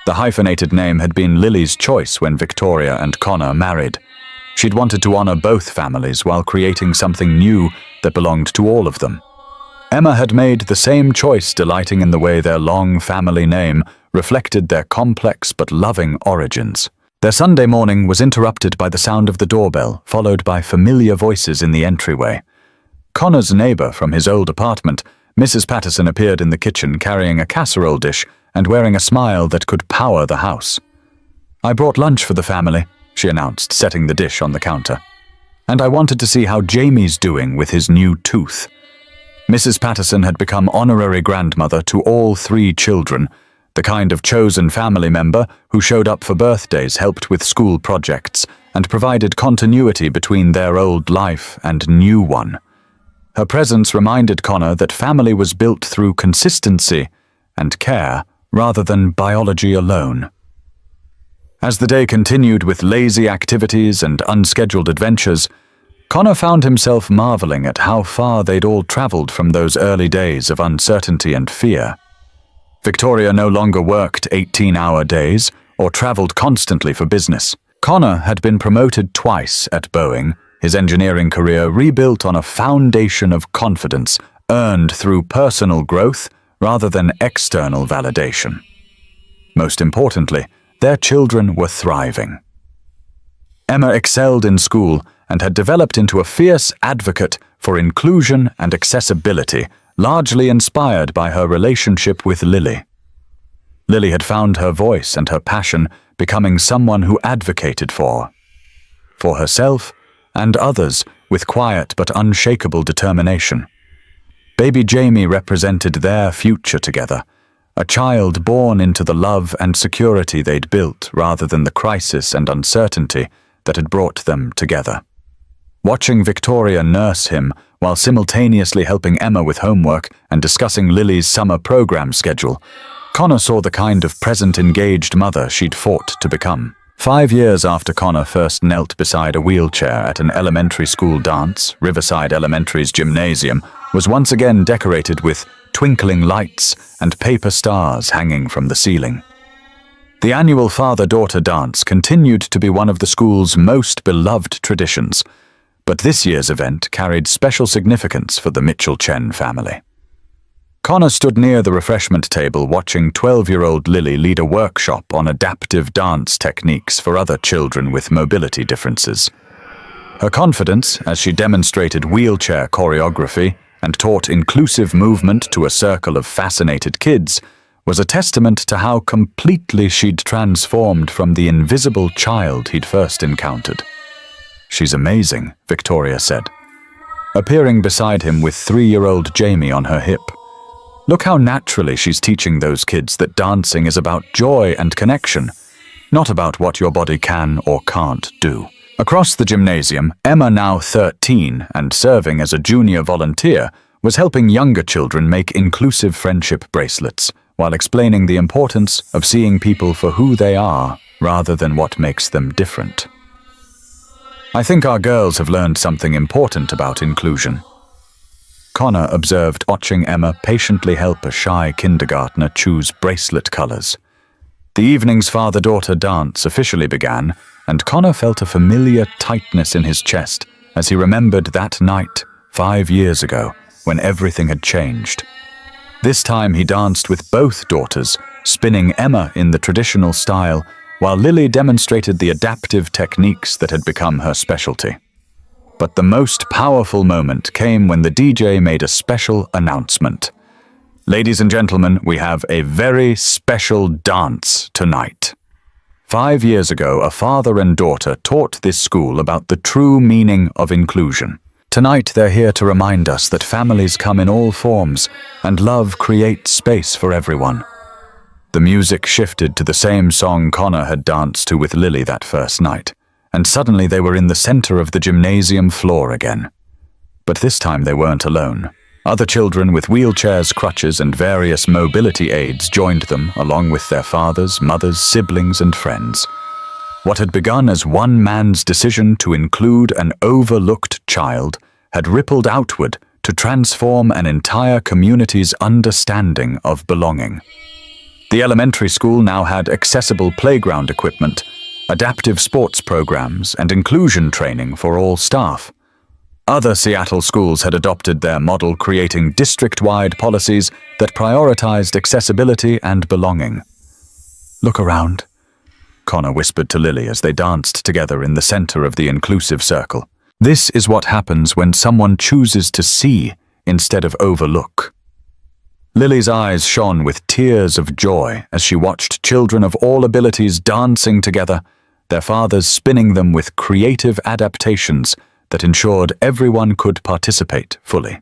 The hyphenated name had been Lily's choice when Victoria and Connor married. She'd wanted to honor both families while creating something new that belonged to all of them. Emma had made the same choice, delighting in the way their long family name reflected their complex but loving origins. Their Sunday morning was interrupted by the sound of the doorbell, followed by familiar voices in the entryway. Connor's neighbor from his old apartment, Mrs. Patterson, appeared in the kitchen carrying a casserole dish and wearing a smile that could power the house. "I brought lunch for the family," she announced, setting the dish on the counter. "And I wanted to see how Jamie's doing with his new tooth." Mrs. Patterson had become honorary grandmother to all 3 children, the kind of chosen family member who showed up for birthdays, helped with school projects, and provided continuity between their old life and new one. Her presence reminded Connor that family was built through consistency and care rather than biology alone. As the day continued with lazy activities and unscheduled adventures, Connor found himself marveling at how far they'd all traveled from those early days of uncertainty and fear. Victoria no longer worked 18-hour days or traveled constantly for business. Connor had been promoted twice at Boeing, his engineering career rebuilt on a foundation of confidence earned through personal growth rather than external validation. Most importantly, their children were thriving. Emma excelled in school and had developed into a fierce advocate for inclusion and accessibility, largely inspired by her relationship with Lily. Lily had found her voice and her passion, becoming someone who advocated for herself and others with quiet but unshakable determination. Baby Jamie represented their future together, a child born into the love and security they'd built rather than the crisis and uncertainty that had brought them together. Watching Victoria nurse him while simultaneously helping Emma with homework and discussing Lily's summer program schedule, Connor saw the kind of present engaged mother she'd fought to become. 5 years after Connor first knelt beside a wheelchair at an elementary school dance, Riverside Elementary's gymnasium was once again decorated with twinkling lights and paper stars hanging from the ceiling. The annual father-daughter dance continued to be one of the school's most beloved traditions, but this year's event carried special significance for the Mitchell-Chen family. Connor stood near the refreshment table watching 12-year-old Lily lead a workshop on adaptive dance techniques for other children with mobility differences. Her confidence, as she demonstrated wheelchair choreography and taught inclusive movement to a circle of fascinated kids, was a testament to how completely she'd transformed from the invisible child he'd first encountered. "She's amazing," Victoria said, appearing beside him with 3-year-old Jamie on her hip. "Look how naturally she's teaching those kids that dancing is about joy and connection, not about what your body can or can't do." Across the gymnasium, Emma, now 13 and serving as a junior volunteer, was helping younger children make inclusive friendship bracelets, while explaining the importance of seeing people for who they are rather than what makes them different. "I think our girls have learned something important about inclusion," Connor observed, watching Emma patiently help a shy kindergartner choose bracelet colors. The evening's father-daughter dance officially began, and Connor felt a familiar tightness in his chest as he remembered that night 5 years ago when everything had changed. This time he danced with both daughters, spinning Emma in the traditional style, while Lily demonstrated the adaptive techniques that had become her specialty. But the most powerful moment came when the DJ made a special announcement. "Ladies and gentlemen, we have a very special dance tonight." 5 years ago, a father and daughter taught this school about the true meaning of inclusion. Tonight, they're here to remind us that families come in all forms, and love creates space for everyone. The music shifted to the same song Connor had danced to with Lily that first night, and suddenly they were in the center of the gymnasium floor again. But this time they weren't alone. Other children with wheelchairs, crutches, and various mobility aids joined them, along with their fathers, mothers, siblings, and friends. What had begun as one man's decision to include an overlooked child had rippled outward to transform an entire community's understanding of belonging. The elementary school now had accessible playground equipment, adaptive sports programs, and inclusion training for all staff. Other Seattle schools had adopted their model, creating district-wide policies that prioritized accessibility and belonging. "Look around," Connor whispered to Lily as they danced together in the center of the inclusive circle. "This is what happens when someone chooses to see instead of overlook." Lily's eyes shone with tears of joy as she watched children of all abilities dancing together, their fathers spinning them with creative adaptations that ensured everyone could participate fully.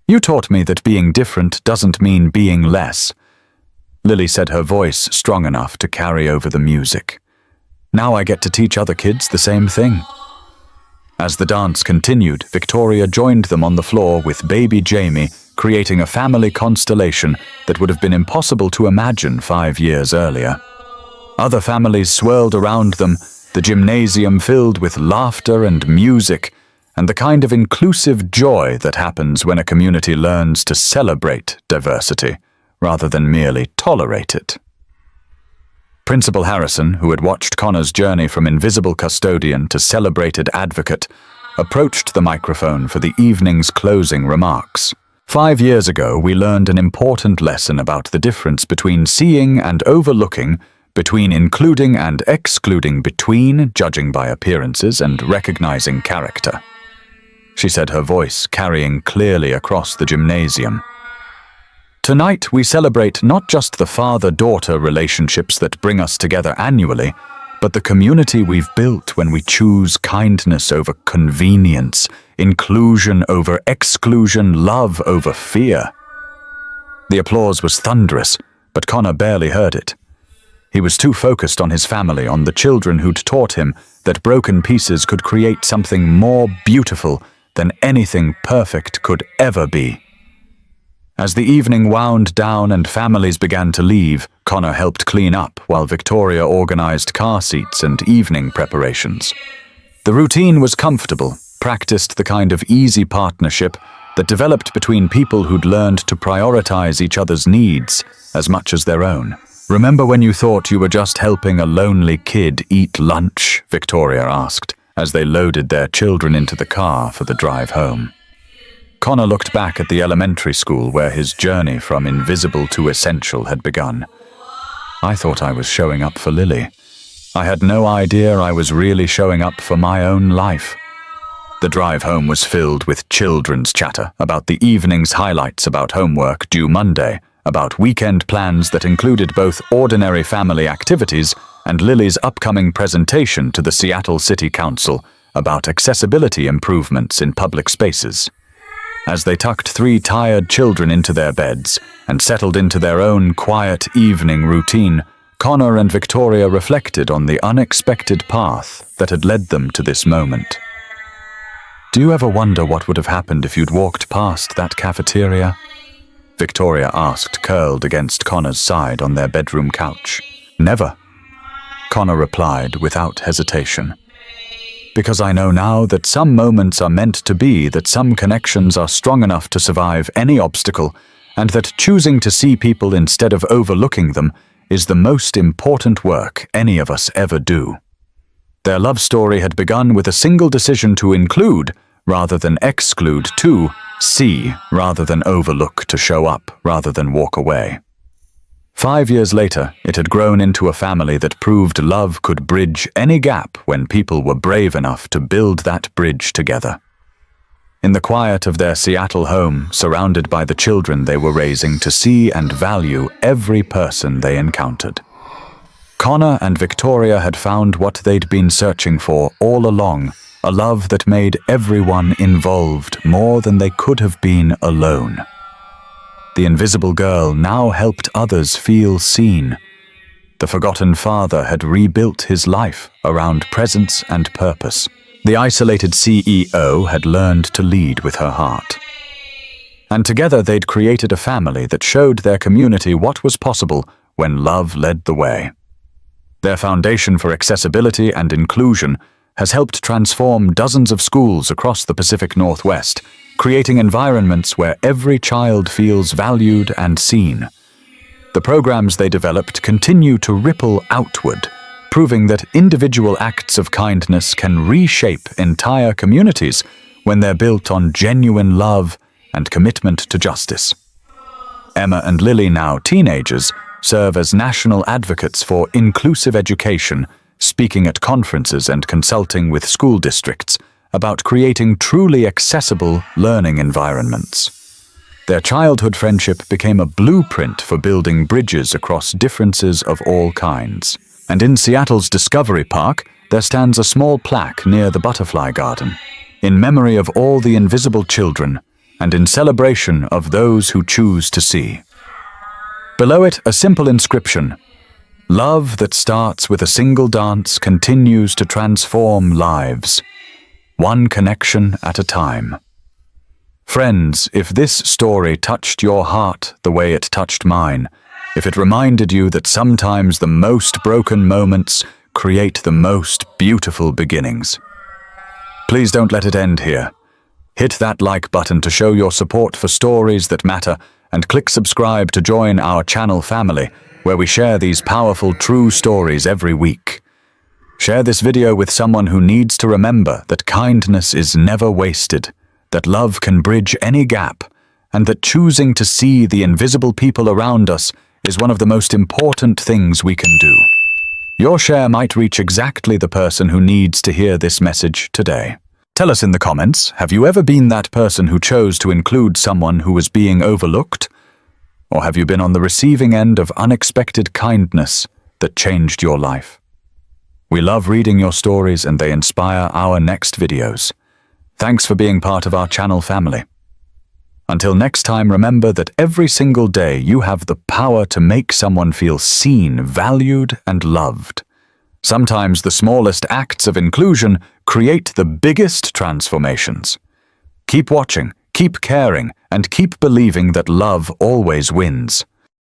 "You taught me that being different doesn't mean being less," Lily said, her voice strong enough to carry over the music. "Now I get to teach other kids the same thing." As the dance continued, Victoria joined them on the floor with baby Jamie, creating a family constellation that would have been impossible to imagine 5 years earlier. Other families swirled around them, the gymnasium filled with laughter and music, and the kind of inclusive joy that happens when a community learns to celebrate diversity rather than merely tolerate it. Principal Harrison, who had watched Connor's journey from invisible custodian to celebrated advocate, approached the microphone for the evening's closing remarks. "5 years ago, we learned an important lesson about the difference between seeing and overlooking, between including and excluding, between judging by appearances and recognizing character," she said, her voice carrying clearly across the gymnasium. "Tonight we celebrate not just the father-daughter relationships that bring us together annually, but the community we've built when we choose kindness over convenience, inclusion over exclusion, love over fear." The applause was thunderous, but Connor barely heard it. He was too focused on his family, on the children who'd taught him that broken pieces could create something more beautiful than anything perfect could ever be. As the evening wound down and families began to leave, Connor helped clean up while Victoria organized car seats and evening preparations. The routine was comfortable, practiced the kind of easy partnership that developed between people who'd learned to prioritize each other's needs as much as their own. "Remember when you thought you were just helping a lonely kid eat lunch?" Victoria asked, as they loaded their children into the car for the drive home. Connor looked back at the elementary school where his journey from invisible to essential had begun. "I thought I was showing up for Lily. I had no idea I was really showing up for my own life." The drive home was filled with children's chatter about the evening's highlights, about homework due Monday, about weekend plans that included both ordinary family activities and Lily's upcoming presentation to the Seattle City Council about accessibility improvements in public spaces. As they tucked 3 tired children into their beds and settled into their own quiet evening routine, Connor and Victoria reflected on the unexpected path that had led them to this moment. "Do you ever wonder what would have happened if you'd walked past that cafeteria?" Victoria asked, curled against Connor's side on their bedroom couch. "Never," Connor replied without hesitation. "Because I know now that some moments are meant to be, that some connections are strong enough to survive any obstacle, and that choosing to see people instead of overlooking them is the most important work any of us ever do." Their love story had begun with a single decision to include rather than exclude, to see rather than overlook, to show up rather than walk away. 5 years later, it had grown into a family that proved love could bridge any gap when people were brave enough to build that bridge together. In the quiet of their Seattle home, surrounded by the children they were raising to see and value every person they encountered, Connor and Victoria had found what they'd been searching for all along, a love that made everyone involved more than they could have been alone. The invisible girl now helped others feel seen. The forgotten father had rebuilt his life around presence and purpose. The isolated CEO had learned to lead with her heart. And together they'd created a family that showed their community what was possible when love led the way. Their foundation for accessibility and inclusion has helped transform dozens of schools across the Pacific Northwest, creating environments where every child feels valued and seen. The programs they developed continue to ripple outward, proving that individual acts of kindness can reshape entire communities when they're built on genuine love and commitment to justice. Emma and Lily, now teenagers, serve as national advocates for inclusive education, speaking at conferences and consulting with school districts about creating truly accessible learning environments. Their childhood friendship became a blueprint for building bridges across differences of all kinds. And in Seattle's Discovery Park, there stands a small plaque near the Butterfly Garden, in memory of all the invisible children and in celebration of those who choose to see. Below it, a simple inscription: "Love that starts with a single dance continues to transform lives, one connection at a time." Friends, if this story touched your heart the way it touched mine, if it reminded you that sometimes the most broken moments create the most beautiful beginnings, please don't let it end here. Hit that like button to show your support for stories that matter, and click subscribe to join our channel family, where we share these powerful true stories every week. Share this video with someone who needs to remember that kindness is never wasted, that love can bridge any gap, and that choosing to see the invisible people around us is one of the most important things we can do. Your share might reach exactly the person who needs to hear this message today. Tell us in the comments, have you ever been that person who chose to include someone who was being overlooked? Or have you been on the receiving end of unexpected kindness that changed your life? We love reading your stories, and they inspire our next videos. Thanks for being part of our channel family. Until next time, remember that every single day you have the power to make someone feel seen, valued, and loved. Sometimes the smallest acts of inclusion create the biggest transformations. Keep watching, keep caring, and keep believing that love always wins.